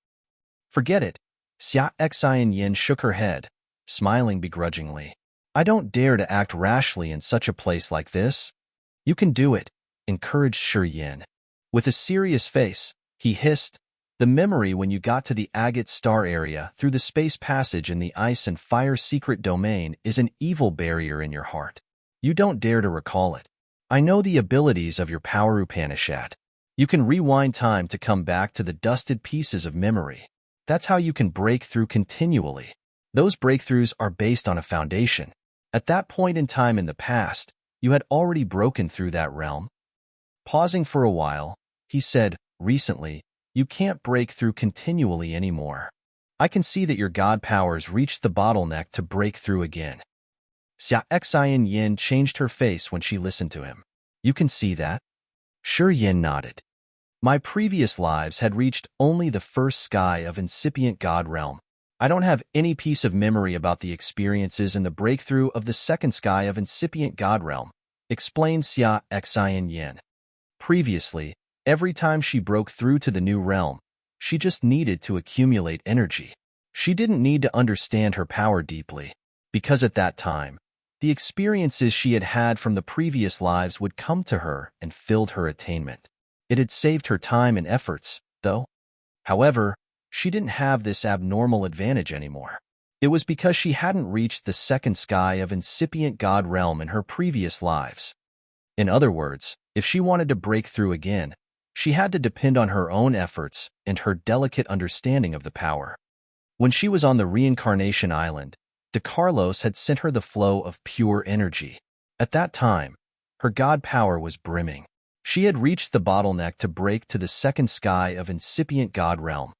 Forget it. Xia Xian Yin shook her head, smiling begrudgingly. I don't dare to act rashly in such a place like this. You can do it, encouraged Shi Yin. With a serious face, he hissed, the memory when you got to the agate star area through the space passage in the ice and fire secret domain is an evil barrier in your heart. You don't dare to recall it. I know the abilities of your power Upanishad. You can rewind time to come back to the dusted pieces of memory. That's how you can break through continually. Those breakthroughs are based on a foundation. At that point in time in the past, you had already broken through that realm. Pausing for a while, he said, recently, you can't break through continually anymore. I can see that your god powers reached the bottleneck to break through again. Xia Xian Yin changed her face when she listened to him. You can see that? Shi Yin nodded. My previous lives had reached only the first sky of incipient god realm. I don't have any piece of memory about the experiences in the breakthrough of the second sky of incipient god realm, explained Xia Xian Yin. Previously, every time she broke through to the new realm, she just needed to accumulate energy. She didn't need to understand her power deeply, because at that time, the experiences she had had from the previous lives would come to her and filled her attainment. It had saved her time and efforts, though. However, she didn't have this abnormal advantage anymore. It was because she hadn't reached the second sky of incipient god realm in her previous lives. In other words, if she wanted to break through again, she had to depend on her own efforts and her delicate understanding of the power. When she was on the reincarnation island, De Carlos had sent her the flow of pure energy. At that time, her god power was brimming. She had reached the bottleneck to break to the second sky of incipient god realm.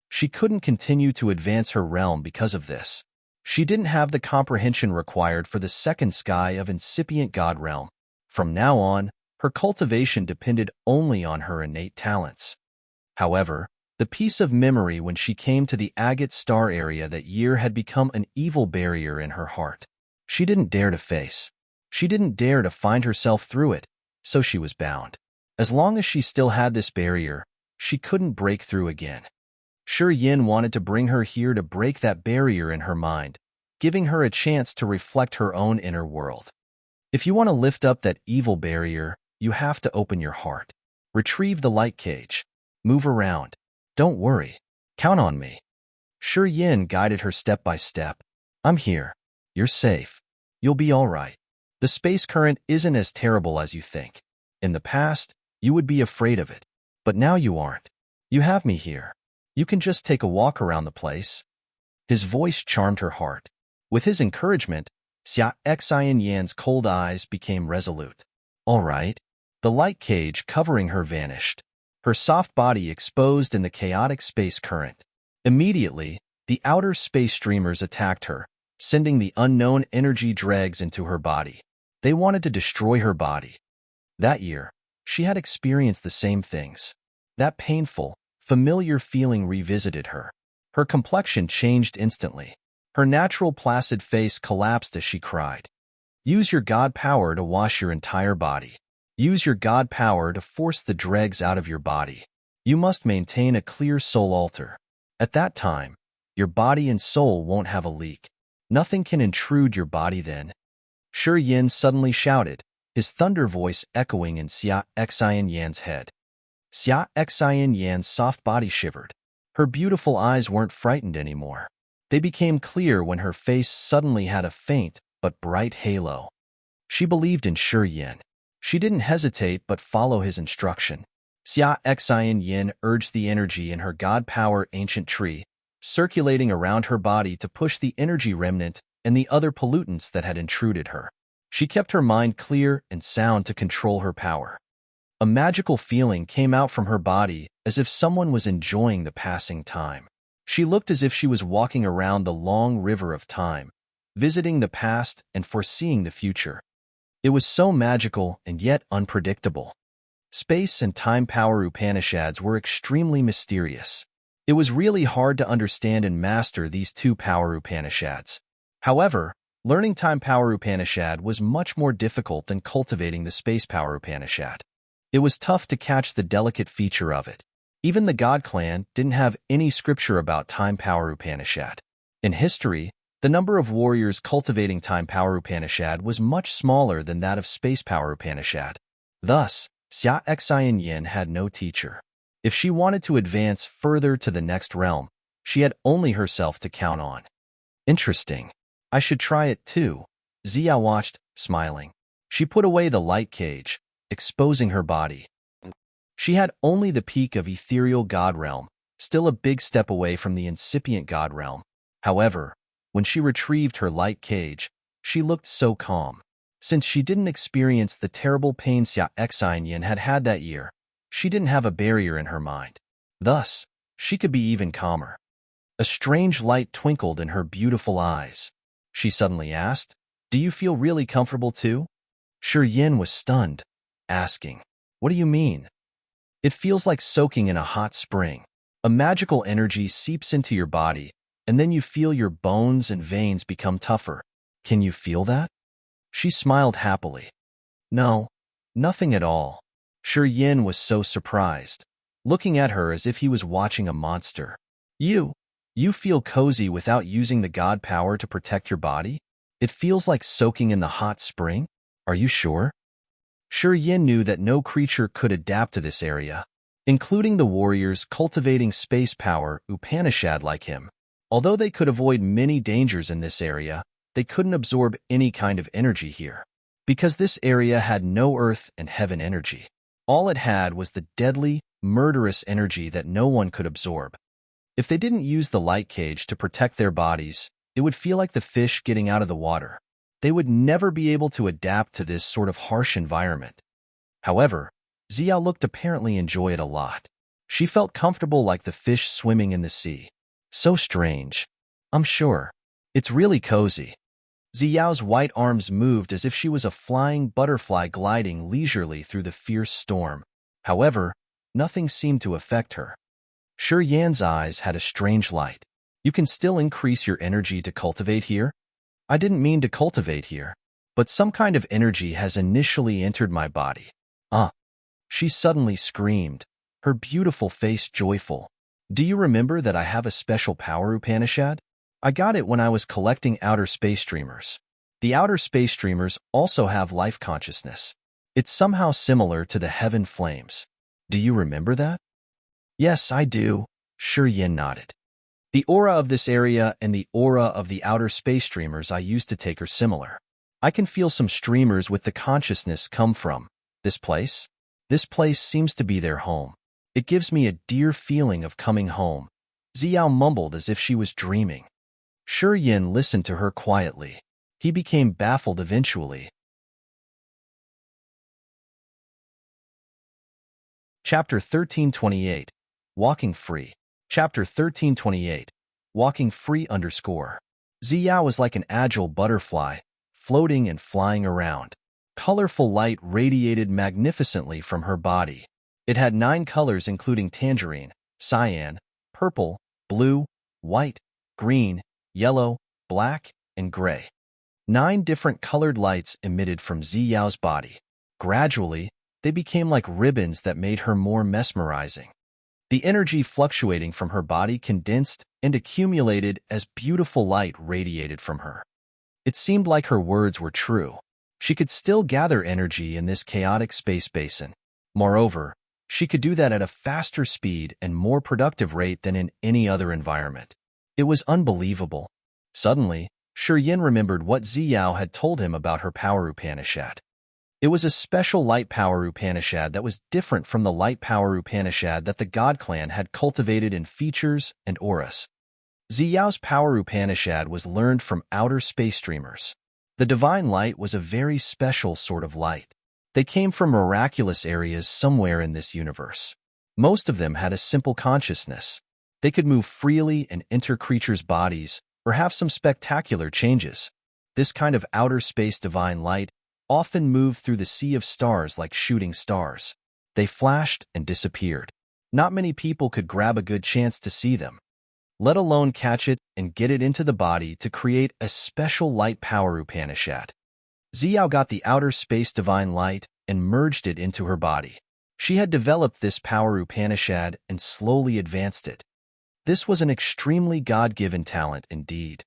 She couldn't continue to advance her realm because of this. She didn't have the comprehension required for the second sky of incipient god realm. From now on, her cultivation depended only on her innate talents. However, the piece of memory when she came to the agate star area that year had become an evil barrier in her heart. She didn't dare to face. She didn't dare to find herself through it, so she was bound. As long as she still had this barrier, she couldn't break through again. Shi Yin wanted to bring her here to break that barrier in her mind, giving her a chance to reflect her own inner world. If you want to lift up that evil barrier, you have to open your heart. Retrieve the light cage. Move around. Don't worry. Count on me. Shi Yin guided her step by step. I'm here. You're safe. You'll be all right. The space current isn't as terrible as you think. In the past, you would be afraid of it. But now you aren't. You have me here. You can just take a walk around the place. His voice charmed her heart. With his encouragement, Xia Xian Yan's cold eyes became resolute. All right. The light cage covering her vanished, her soft body exposed in the chaotic space current. Immediately, the outer space streamers attacked her, sending the unknown energy dregs into her body. They wanted to destroy her body. That year, she had experienced the same things. That painful, familiar feeling revisited her. Her complexion changed instantly. Her natural placid face collapsed as she cried. Use your god power to wash your entire body. Use your god power to force the dregs out of your body. You must maintain a clear soul altar. At that time, your body and soul won't have a leak. Nothing can intrude your body then. Shi Yin suddenly shouted, his thunder voice echoing in Xia Xian Yan's head. Xia Xian Yan's soft body shivered. Her beautiful eyes weren't frightened anymore. They became clear when her face suddenly had a faint but bright halo. She believed in Shi Yin. She didn't hesitate but follow his instruction. Xia Xian Yin urged the energy in her god power ancient tree, circulating around her body to push the energy remnant and the other pollutants that had intruded her. She kept her mind clear and sound to control her power. A magical feeling came out from her body as if someone was enjoying the passing time. She looked as if she was walking around the long river of time, visiting the past and foreseeing the future. It was so magical and yet unpredictable. Space and time power Upanishads were extremely mysterious. It was really hard to understand and master these two power Upanishads. However, learning time power Upanishad was much more difficult than cultivating the space power Upanishad. It was tough to catch the delicate feature of it. Even the God clan didn't have any scripture about time power Upanishad. In history, the number of warriors cultivating time power Upanishad was much smaller than that of space power Upanishad. Thus, Xia Xian Yin had no teacher. If she wanted to advance further to the next realm, she had only herself to count on. Interesting. I should try it too. Xia watched, smiling. She put away the light cage, exposing her body. She had only the peak of ethereal God realm, still a big step away from the incipient God realm. However, when she retrieved her light cage, she looked so calm. Since she didn't experience the terrible pain Xia Xian Yin had had that year, she didn't have a barrier in her mind. Thus, she could be even calmer. A strange light twinkled in her beautiful eyes. She suddenly asked, "Do you feel really comfortable too?" Shi Yin was stunned, asking, "What do you mean?" "It feels like soaking in a hot spring. A magical energy seeps into your body, and then you feel your bones and veins become tougher. Can you feel that?" She smiled happily. "No, nothing at all." Shi Yin was so surprised, looking at her as if he was watching a monster. You feel cozy without using the God power to protect your body? It feels like soaking in the hot spring? Are you sure?" Shi Yin knew that no creature could adapt to this area, including the warriors cultivating space power Upanishad like him. Although they could avoid many dangers in this area, they couldn't absorb any kind of energy here. Because this area had no earth and heaven energy. All it had was the deadly, murderous energy that no one could absorb. If they didn't use the light cage to protect their bodies, it would feel like the fish getting out of the water. They would never be able to adapt to this sort of harsh environment. However, Xia looked apparently enjoy it a lot. She felt comfortable like the fish swimming in the sea. So strange. I'm sure. It's really cozy. Xiao's white arms moved as if she was a flying butterfly gliding leisurely through the fierce storm. However, nothing seemed to affect her. Shi Yan's eyes had a strange light. "You can still increase your energy to cultivate here?" "I didn't mean to cultivate here, but some kind of energy has initially entered my body." She suddenly screamed, her beautiful face joyful. "Do you remember that I have a special power Upanishad? I got it when I was collecting outer space streamers. The outer space streamers also have life consciousness. It's somehow similar to the heaven flames. Do you remember that?" "Yes, I do," Shi Yin nodded. "The aura of this area and the aura of the outer space streamers I used to take are similar. I can feel some streamers with the consciousness come from this place. This place seems to be their home. It gives me a dear feeling of coming home." Xiao mumbled as if she was dreaming. Shi Yin listened to her quietly. He became baffled eventually. Chapter 1328. Walking Free. Chapter 1328. Walking Free _ Xiao was like an agile butterfly, floating and flying around. Colorful light radiated magnificently from her body. It had 9 colors including tangerine, cyan, purple, blue, white, green, yellow, black, and gray. 9 different colored lights emitted from Xiao's body. Gradually, they became like ribbons that made her more mesmerizing. The energy fluctuating from her body condensed and accumulated as beautiful light radiated from her. It seemed like her words were true. She could still gather energy in this chaotic space basin. Moreover, she could do that at a faster speed and more productive rate than in any other environment. It was unbelievable. Suddenly, Shi Yin remembered what Xiao had told him about her power Upanishad. It was a special light power Upanishad that was different from the light power Upanishad that the God clan had cultivated in features and auras. Xiao's power Upanishad was learned from outer space streamers. The divine light was a very special sort of light. They came from miraculous areas somewhere in this universe. Most of them had a simple consciousness. They could move freely and enter creatures' bodies or have some spectacular changes. This kind of outer space divine light often moved through the sea of stars like shooting stars. They flashed and disappeared. Not many people could grab a good chance to see them, let alone catch it and get it into the body to create a special light power Upanishad. Xiao got the outer space divine light and merged it into her body. She had developed this power Upanishad and slowly advanced it. This was an extremely God-given talent indeed.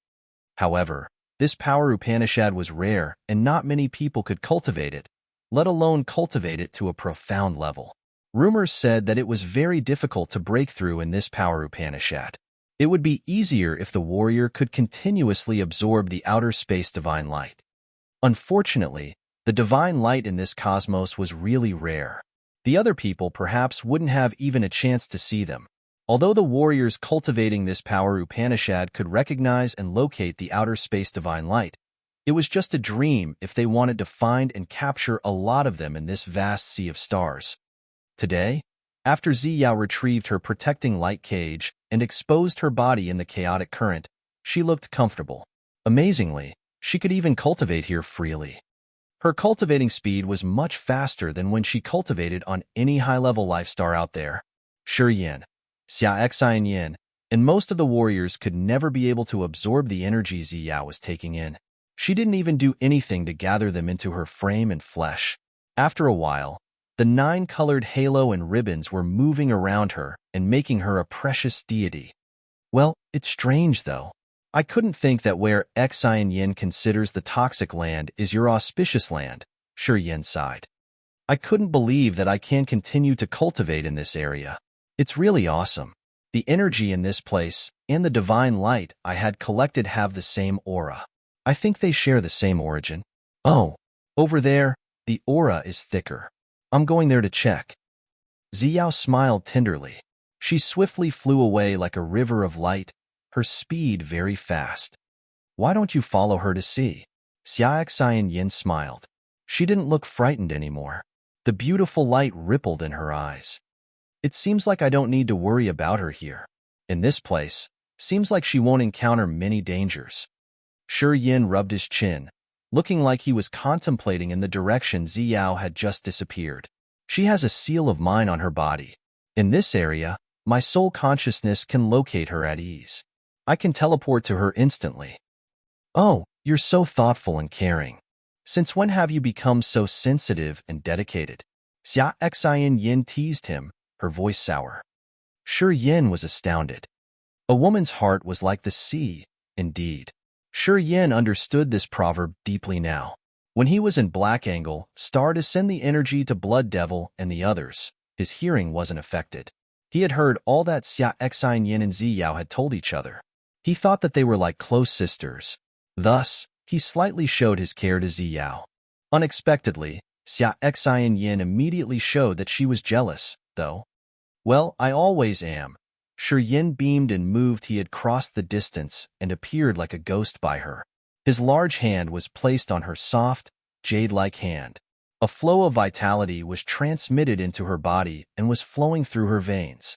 However, this power Upanishad was rare and not many people could cultivate it, let alone cultivate it to a profound level. Rumors said that it was very difficult to break through in this power Upanishad. It would be easier if the warrior could continuously absorb the outer space divine light. Unfortunately, the divine light in this cosmos was really rare. The other people perhaps wouldn't have even a chance to see them. Although the warriors cultivating this power Upanishad could recognize and locate the outer space divine light, it was just a dream if they wanted to find and capture a lot of them in this vast sea of stars. Today, after Ziyao retrieved her protecting light cage and exposed her body in the chaotic current, she looked comfortable. Amazingly, she could even cultivate here freely. Her cultivating speed was much faster than when she cultivated on any high-level life star out there. Shi Yin, Xia Xian Yin, and most of the warriors could never be able to absorb the energy Ziyao was taking in. She didn't even do anything to gather them into her frame and flesh. After a while, the 9-colored halo and ribbons were moving around her and making her a precious deity. Well, it's strange though. I couldn't think that where Xian Yin considers the toxic land is your auspicious land, Shi Yin sighed. I couldn't believe that I can continue to cultivate in this area. It's really awesome. The energy in this place and the divine light I had collected have the same aura. I think they share the same origin. Oh, over there, the aura is thicker. I'm going there to check. Ziyao smiled tenderly. She swiftly flew away like a river of light, her speed very fast. Why don't you follow her to see? Xia Xian Yin smiled. She didn't look frightened anymore. The beautiful light rippled in her eyes. It seems like I don't need to worry about her here. In this place, seems like she won't encounter many dangers. Shi Yin rubbed his chin, looking like he was contemplating in the direction Ziyao had just disappeared. She has a seal of mine on her body. In this area, my soul consciousness can locate her at ease. I can teleport to her instantly. Oh, you're so thoughtful and caring. Since when have you become so sensitive and dedicated? Xia Xian Yin teased him, her voice sour. Shi Yin was astounded. A woman's heart was like the sea, indeed. Shi Yin understood this proverb deeply now. When he was in Black Angle, Star to send the energy to Blood Devil and the others, his hearing wasn't affected. He had heard all that Xia Xian Yin and Ziyao had told each other. He thought that they were like close sisters. Thus, he slightly showed his care to Ziyao. Unexpectedly, Xia Xian Yin immediately showed that she was jealous, though. Well, I always am. Shi Yin beamed and moved. He had crossed the distance and appeared like a ghost by her. His large hand was placed on her soft, jade-like hand. A flow of vitality was transmitted into her body and was flowing through her veins.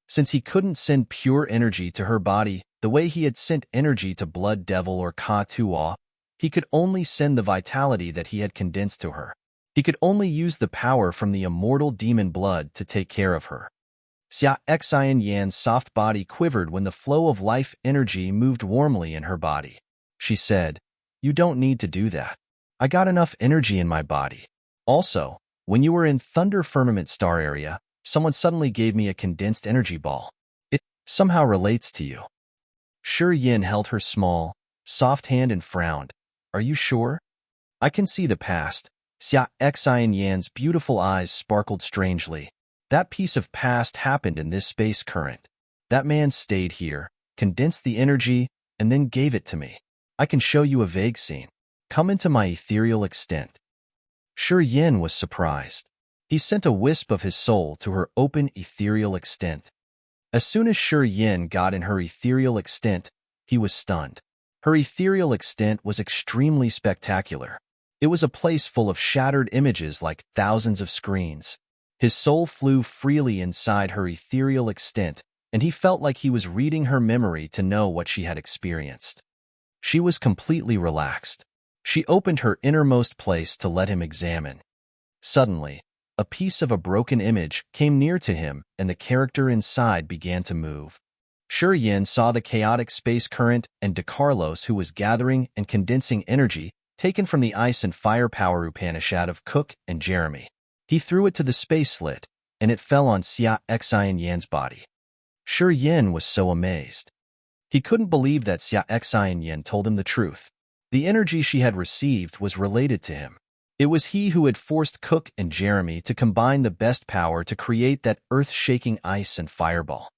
Since he couldn't send pure energy to her body the way he had sent energy to Blood Devil or Ka Tuo, he could only send the vitality that he had condensed to her. He could only use the power from the immortal demon blood to take care of her. Xia Xian Yan's soft body quivered when the flow of life energy moved warmly in her body. She said, "You don't need to do that. I got enough energy in my body. Also, when you were in Thunder Firmament Star area, someone suddenly gave me a condensed energy ball. It somehow relates to you." Shi Yin held her small, soft hand and frowned. "Are you sure?" "I can see the past." Xia Xian Yan's beautiful eyes sparkled strangely. "That piece of past happened in this space current. That man stayed here, condensed the energy, and then gave it to me. I can show you a vague scene. Come into my ethereal extent." Shi Yin was surprised. He sent a wisp of his soul to her open ethereal extent. As soon as Shi Yin got in her ethereal extent, he was stunned. Her ethereal extent was extremely spectacular. It was a place full of shattered images like thousands of screens. His soul flew freely inside her ethereal extent, and he felt like he was reading her memory to know what she had experienced. She was completely relaxed. She opened her innermost place to let him examine. Suddenly, a piece of a broken image came near to him, and the character inside began to move. Yin saw the chaotic space current and DeCarlos, who was gathering and condensing energy taken from the ice and fire power Upanishad of Cook and Jeremy. He threw it to the space slit, and it fell on Xian-Yan's body. Yin was so amazed. He couldn't believe that Xian-Yan told him the truth. The energy she had received was related to him. It was he who had forced Cook and Jeremy to combine the best power to create that earth-shaking ice and fireball.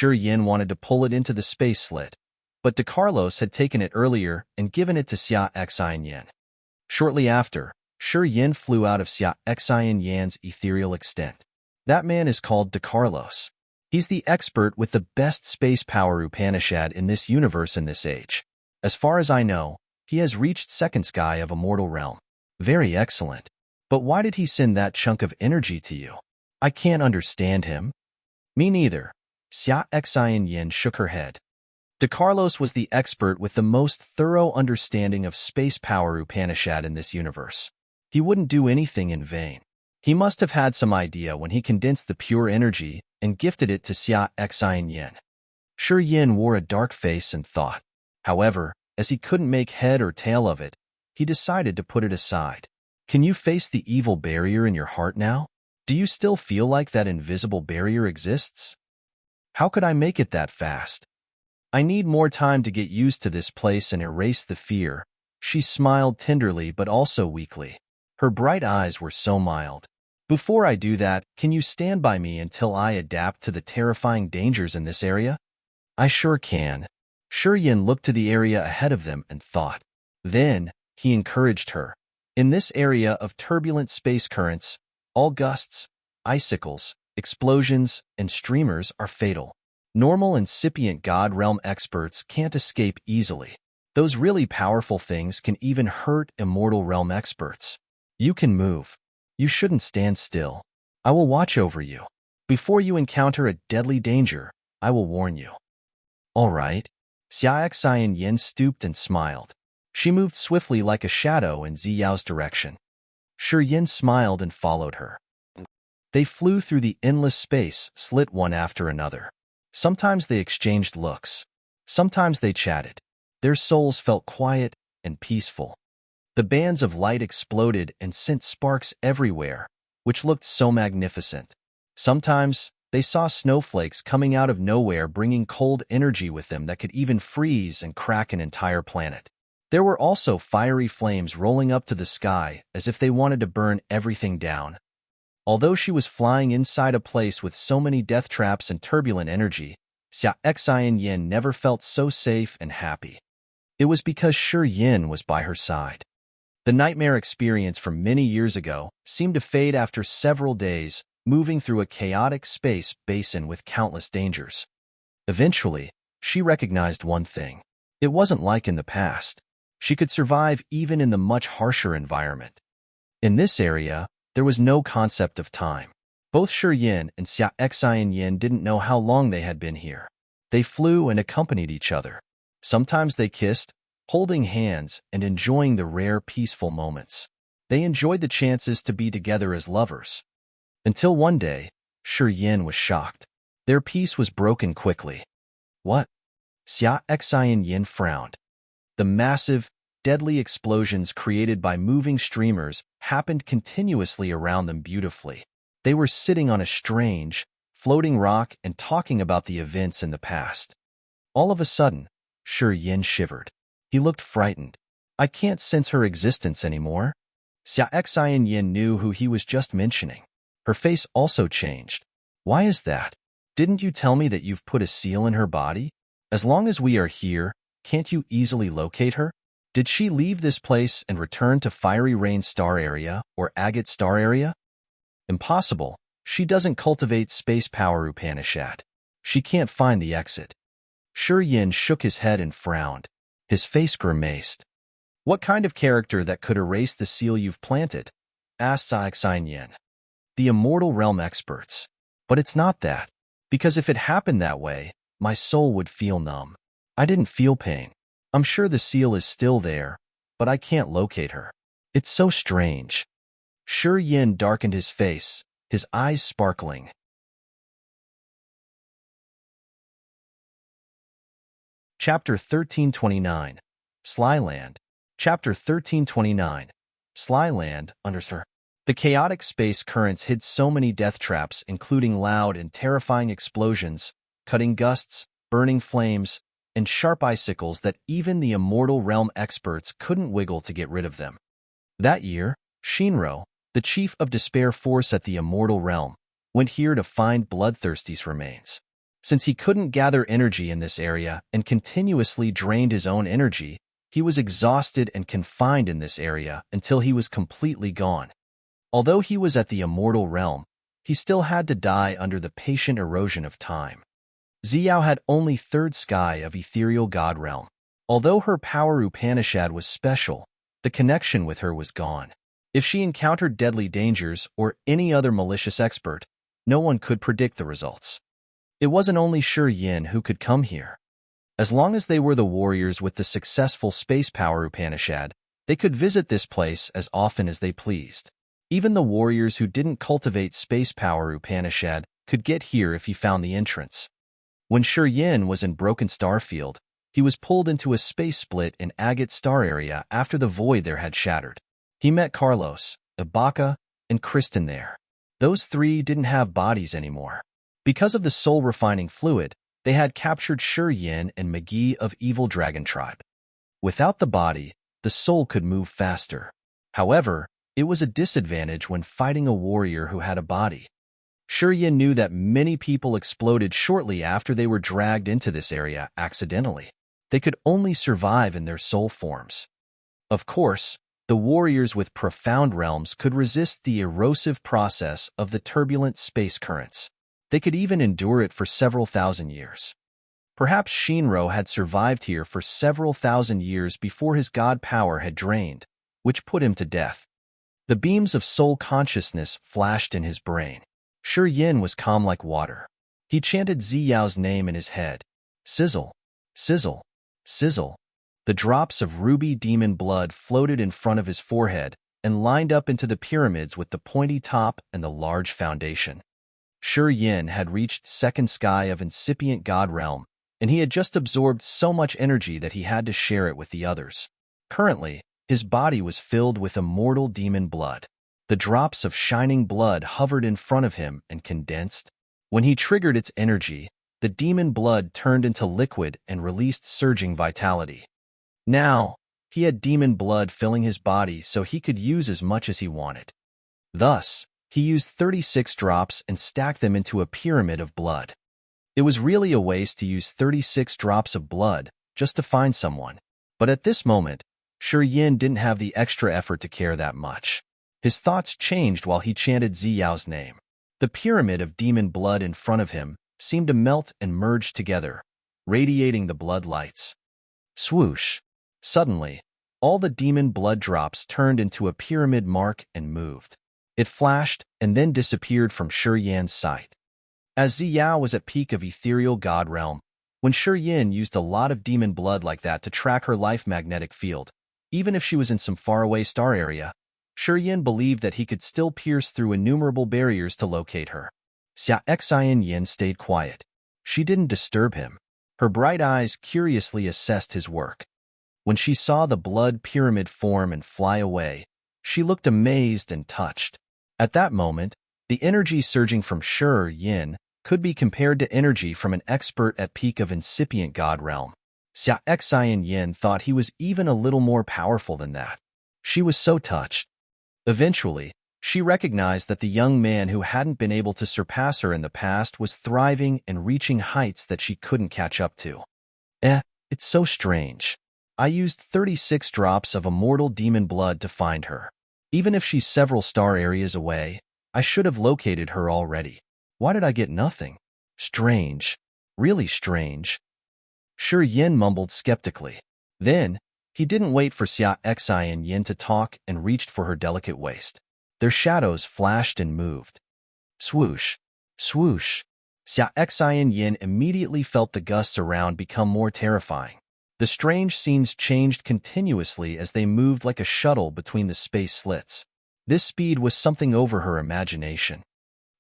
Yin wanted to pull it into the space slit, but DeCarlos had taken it earlier and given it to Xian-Yan. Shortly after, Yin flew out of Xian-Yan's ethereal extent. That man is called DeCarlos. He's the expert with the best space power Upanishad in this universe in this age. As far as I know, he has reached second sky of Immortal Realm. Very excellent. But why did he send that chunk of energy to you? I can't understand him. Me neither. Xian-Yan shook her head. DeCarlos was the expert with the most thorough understanding of space power Upanishad in this universe. He wouldn't do anything in vain. He must have had some idea when he condensed the pure energy and gifted it to Xian-Yan. Yin wore a dark face and thought. However, as he couldn't make head or tail of it, he decided to put it aside. Can you face the evil barrier in your heart now? Do you still feel like that invisible barrier exists? How could I make it that fast? I need more time to get used to this place and erase the fear. She smiled tenderly but also weakly. Her bright eyes were so mild. Before I do that, can you stand by me until I adapt to the terrifying dangers in this area? I sure can. Yin looked to the area ahead of them and thought. Then, he encouraged her. In this area of turbulent space currents, all gusts, icicles, explosions, and streamers are fatal. Normal incipient God realm experts can't escape easily. Those really powerful things can even hurt immortal realm experts. You can move. You shouldn't stand still. I will watch over you. Before you encounter a deadly danger, I will warn you. All right. Xian-Yan stooped and smiled. She moved swiftly like a shadow in Ziyao's direction. Yin smiled and followed her. They flew through the endless space, slit one after another. Sometimes they exchanged looks. Sometimes they chatted. Their souls felt quiet and peaceful. The bands of light exploded and sent sparks everywhere, which looked so magnificent. Sometimes, they saw snowflakes coming out of nowhere bringing cold energy with them that could even freeze and crack an entire planet. There were also fiery flames rolling up to the sky as if they wanted to burn everything down. Although she was flying inside a place with so many death traps and turbulent energy, Xian-Yan never felt so safe and happy. It was because Yin was by her side. The nightmare experience from many years ago seemed to fade after several days, moving through a chaotic space basin with countless dangers. Eventually, she recognized one thing. It wasn't like in the past. She could survive even in the much harsher environment. In this area, there was no concept of time. Both Yin and Xian-Yan didn't know how long they had been here. They flew and accompanied each other. Sometimes they kissed, holding hands and enjoying the rare peaceful moments. They enjoyed the chances to be together as lovers. Until one day, Yin was shocked. Their peace was broken quickly. What? Xian-Yan frowned. The massive, deadly explosions created by moving streamers happened continuously around them beautifully. They were sitting on a strange, floating rock and talking about the events in the past. All of a sudden, Yin shivered. He looked frightened. I can't sense her existence anymore. Xian-Yan knew who he was just mentioning. Her face also changed. Why is that? Didn't you tell me that you've put a seal in her body? As long as we are here, can't you easily locate her? Did she leave this place and return to Fiery Rain Star Area or Agate Star Area? Impossible. She doesn't cultivate space power Upanishad. She can't find the exit. Yin shook his head and frowned. His face grimaced. What kind of character that could erase the seal you've planted? Asked Xian Yin. The immortal realm experts. But it's not that. Because if it happened that way, my soul would feel numb. I didn't feel pain. I'm sure the seal is still there, but I can't locate her. It's so strange. Shi Yin darkened his face, his eyes sparkling. Chapter 1329. Sly Land. Chapter 1329. Sly Land, Underscore. The chaotic space currents hid so many death traps, including loud and terrifying explosions, cutting gusts, burning flames, and sharp icicles that even the immortal realm experts couldn't wiggle to get rid of them. That year, Shinro, the chief of Despair Force at the immortal realm, went here to find Bloodthirsty's remains. Since he couldn't gather energy in this area and continuously drained his own energy, he was exhausted and confined in this area until he was completely gone. Although he was at the immortal realm, he still had to die under the patient erosion of time. Xiao had only third sky of ethereal god realm. Although her power Upanishad was special, the connection with her was gone. If she encountered deadly dangers or any other malicious expert, no one could predict the results. It wasn't only Shi Yin who could come here. As long as they were the warriors with the successful space power Upanishad, they could visit this place as often as they pleased. Even the warriors who didn't cultivate space power Upanishad could get here if he found the entrance. When Shi Yin was in Broken Star Field, he was pulled into a space split in Agate Star area after the void there had shattered. He met Carlos, Ibaka, and Kristen there. Those three didn't have bodies anymore. Because of the soul-refining fluid, they had captured Shi Yin and McGee of Evil Dragon Tribe. Without the body, the soul could move faster. However, it was a disadvantage when fighting a warrior who had a body. Shi Yin knew that many people exploded shortly after they were dragged into this area accidentally. They could only survive in their soul forms. Of course, the warriors with profound realms could resist the erosive process of the turbulent space currents. They could even endure it for several thousand years. Perhaps Shinro had survived here for several thousand years before his god power had drained, which put him to death. The beams of soul consciousness flashed in his brain. Shi Yin was calm like water. He chanted Ziyao's name in his head. Sizzle, sizzle, sizzle. The drops of ruby demon blood floated in front of his forehead and lined up into the pyramids with the pointy top and the large foundation. Shi Yin had reached second sky of incipient god realm, and he had just absorbed so much energy that he had to share it with the others. Currently, his body was filled with immortal demon blood. The drops of shining blood hovered in front of him and condensed. When he triggered its energy, the demon blood turned into liquid and released surging vitality. Now, he had demon blood filling his body so he could use as much as he wanted. Thus, he used 36 drops and stacked them into a pyramid of blood. It was really a waste to use 36 drops of blood just to find someone. But at this moment, Shi Yin didn't have the extra effort to care that much. His thoughts changed while he chanted Ziyao's name. The pyramid of demon blood in front of him seemed to melt and merge together, radiating the blood lights. Swoosh! Suddenly, all the demon blood drops turned into a pyramid mark and moved. It flashed and then disappeared from Shi Yin's sight. As Ziyao was at peak of ethereal god realm, when Shi Yin used a lot of demon blood like that to track her life magnetic field, even if she was in some faraway star area, Shi Yin believed that he could still pierce through innumerable barriers to locate her. Xian Yin stayed quiet. She didn't disturb him. Her bright eyes curiously assessed his work. When she saw the blood pyramid form and fly away, she looked amazed and touched. At that moment, the energy surging from Shi Yin could be compared to energy from an expert at peak of incipient god realm. Xian Yin thought he was even a little more powerful than that. She was so touched. Eventually, she recognized that the young man who hadn't been able to surpass her in the past was thriving and reaching heights that she couldn't catch up to. It's so strange. I used 36 drops of immortal demon blood to find her. Even if she's several star areas away, I should have located her already. Why did I get nothing? Strange. Really strange. Shi Yin mumbled skeptically. Then, He didn't wait for Xia Xian Yin to talk and reached for her delicate waist. Their shadows flashed and moved. Swoosh, swoosh. Xia Xian Yin immediately felt the gusts around become more terrifying. The strange scenes changed continuously as they moved like a shuttle between the space slits. This speed was something over her imagination.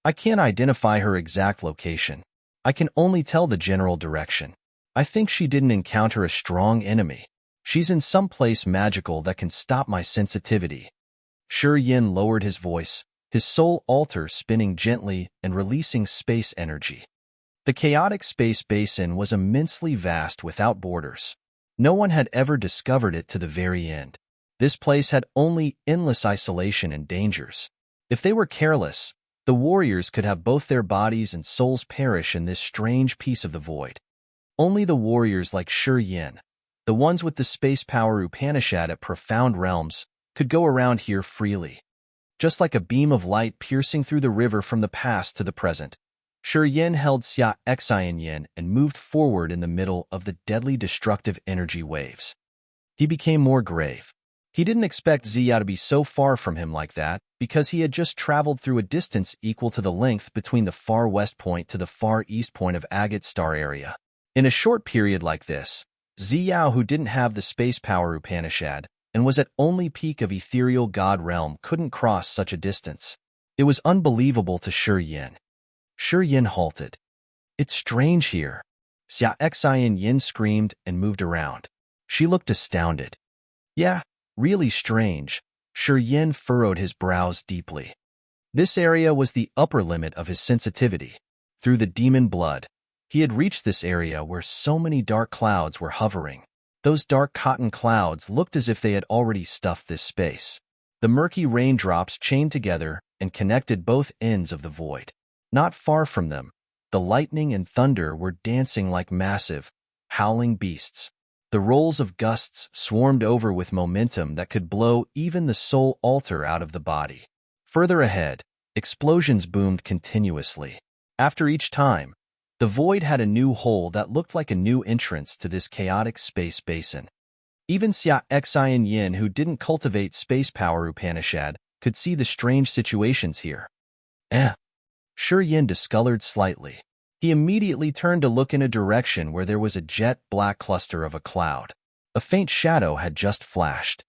I can't identify her exact location. I can only tell the general direction. I think she didn't encounter a strong enemy. She's in some place magical that can stop my sensitivity. Shi Yin lowered his voice, his soul altar spinning gently and releasing space energy. The chaotic space basin was immensely vast without borders. No one had ever discovered it to the very end. This place had only endless isolation and dangers. If they were careless, the warriors could have both their bodies and souls perish in this strange piece of the void. Only the warriors like Shi Yin, the ones with the space power Upanishad at profound realms, could go around here freely. Just like a beam of light piercing through the river from the past to the present, Shi Yin held Xia Xian Yin and moved forward in the middle of the deadly destructive energy waves. He became more grave. He didn't expect Xia to be so far from him like that, because he had just traveled through a distance equal to the length between the far west point to the far east point of Agate Star area. In a short period like this, Ziyao, who didn't have the space power Upanishad and was at only peak of ethereal god realm, couldn't cross such a distance. It was unbelievable to Shi Yin. Shi Yin halted. It's strange here. Xia Xian Yin screamed and moved around. She looked astounded. Yeah, really strange. Shi Yin furrowed his brows deeply. This area was the upper limit of his sensitivity. Through the demon blood, he had reached this area where so many dark clouds were hovering. Those dark cotton clouds looked as if they had already stuffed this space. The murky raindrops chained together and connected both ends of the void. Not far from them, the lightning and thunder were dancing like massive, howling beasts. The rolls of gusts swarmed over with momentum that could blow even the soul altar out of the body. Further ahead, explosions boomed continuously. After each time, the void had a new hole that looked like a new entrance to this chaotic space basin. Even Xia Xian Yin, who didn't cultivate space power Upanishad, could see the strange situations here. Shi Yin discolored slightly. He immediately turned to look in a direction where there was a jet-black cluster of a cloud. A faint shadow had just flashed.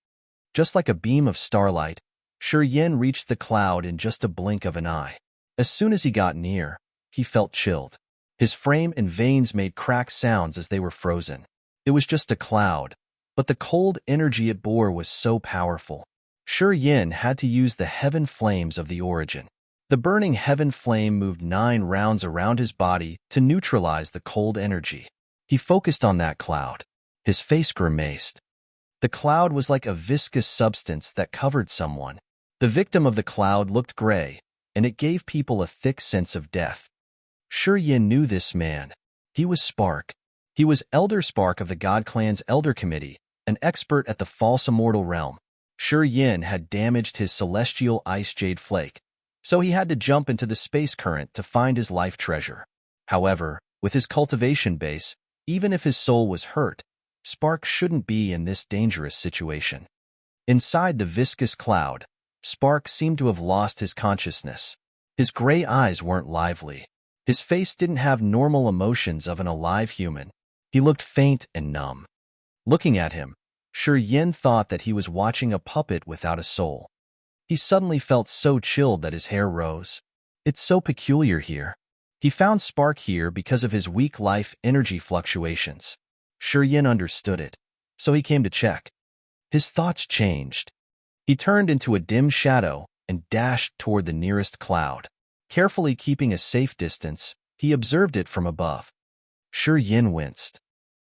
Just like a beam of starlight, Shi Yin reached the cloud in just a blink of an eye. As soon as he got near, he felt chilled. His frame and veins made cracked sounds as they were frozen. It was just a cloud, but the cold energy it bore was so powerful. Shi Yin had to use the heaven flames of the origin. The burning heaven flame moved 9 rounds around his body to neutralize the cold energy. He focused on that cloud. His face grimaced. The cloud was like a viscous substance that covered someone. The victim of the cloud looked gray, and it gave people a thick sense of death. Shi Yin knew this man. He was Spark. He was Elder Spark of the God Clan's Elder Committee, an expert at the false immortal realm. Shi Yin had damaged his celestial ice jade flake, so he had to jump into the space current to find his life treasure. However, with his cultivation base, even if his soul was hurt, Spark shouldn't be in this dangerous situation. Inside the viscous cloud, Spark seemed to have lost his consciousness. His gray eyes weren't lively. His face didn't have normal emotions of an alive human. He looked faint and numb. Looking at him, Shi Yin thought that he was watching a puppet without a soul. He suddenly felt so chilled that his hair rose. It's so peculiar here. He found Spark here because of his weak life energy fluctuations. Shi Yin understood it, so he came to check. His thoughts changed. He turned into a dim shadow and dashed toward the nearest cloud. Carefully keeping a safe distance, he observed it from above. Shi Yin winced.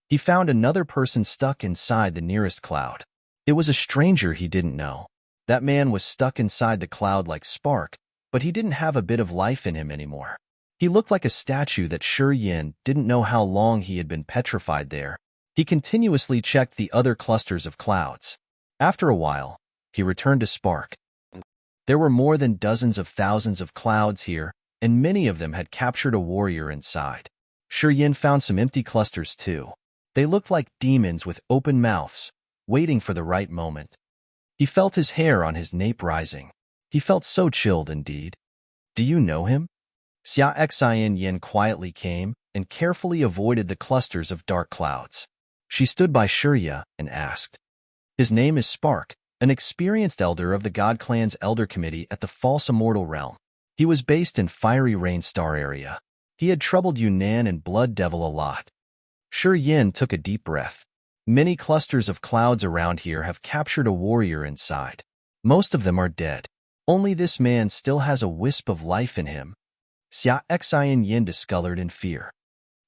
He found another person stuck inside the nearest cloud. It was a stranger he didn't know. That man was stuck inside the cloud like Spark, but he didn't have a bit of life in him anymore. He looked like a statue that Shi Yin didn't know how long he had been petrified there. He continuously checked the other clusters of clouds. After a while, he returned to Spark. There were more than dozens of thousands of clouds here, and many of them had captured a warrior inside. Shi Yin found some empty clusters too. They looked like demons with open mouths, waiting for the right moment. He felt his hair on his nape rising. He felt so chilled indeed. Do you know him? Xia Xian Yin quietly came and carefully avoided the clusters of dark clouds. She stood by Shurya and asked. His name is Spark, an experienced elder of the God Clan's Elder Committee at the False Immortal Realm. He was based in Fiery Rain Star area. He had troubled Yunnan and Blood Devil a lot. Shur Yin took a deep breath. Many clusters of clouds around here have captured a warrior inside. Most of them are dead. Only this man still has a wisp of life in him. Xia Xian Yin discolored in fear.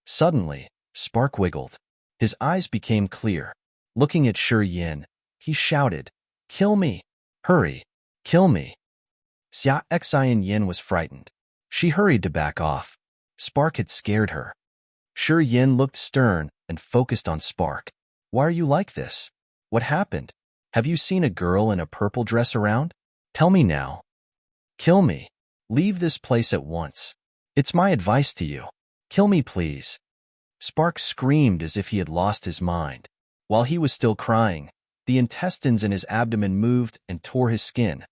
Suddenly, Spark wiggled. His eyes became clear. Looking at Shur Yin, he shouted, "Kill me! Hurry! Kill me!" Xia Xian Yin was frightened. She hurried to back off. Spark had scared her. Shur Yin looked stern and focused on Spark. Why are you like this? What happened? Have you seen a girl in a purple dress around? Tell me now. Kill me. Leave this place at once. It's my advice to you. Kill me, please. Spark screamed as if he had lost his mind. While he was still crying, the intestines in his abdomen moved and tore his skin,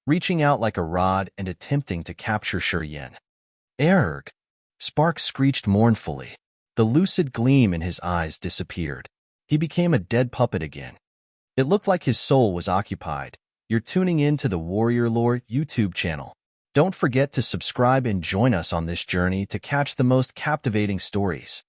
reaching out like a rod and attempting to capture Shur Yin. Erg! Spark screeched mournfully. The lucid gleam in his eyes disappeared. He became a dead puppet again. It looked like his soul was occupied. You're tuning in to the Warrior Lore YouTube channel. Don't forget to subscribe and join us on this journey to catch the most captivating stories.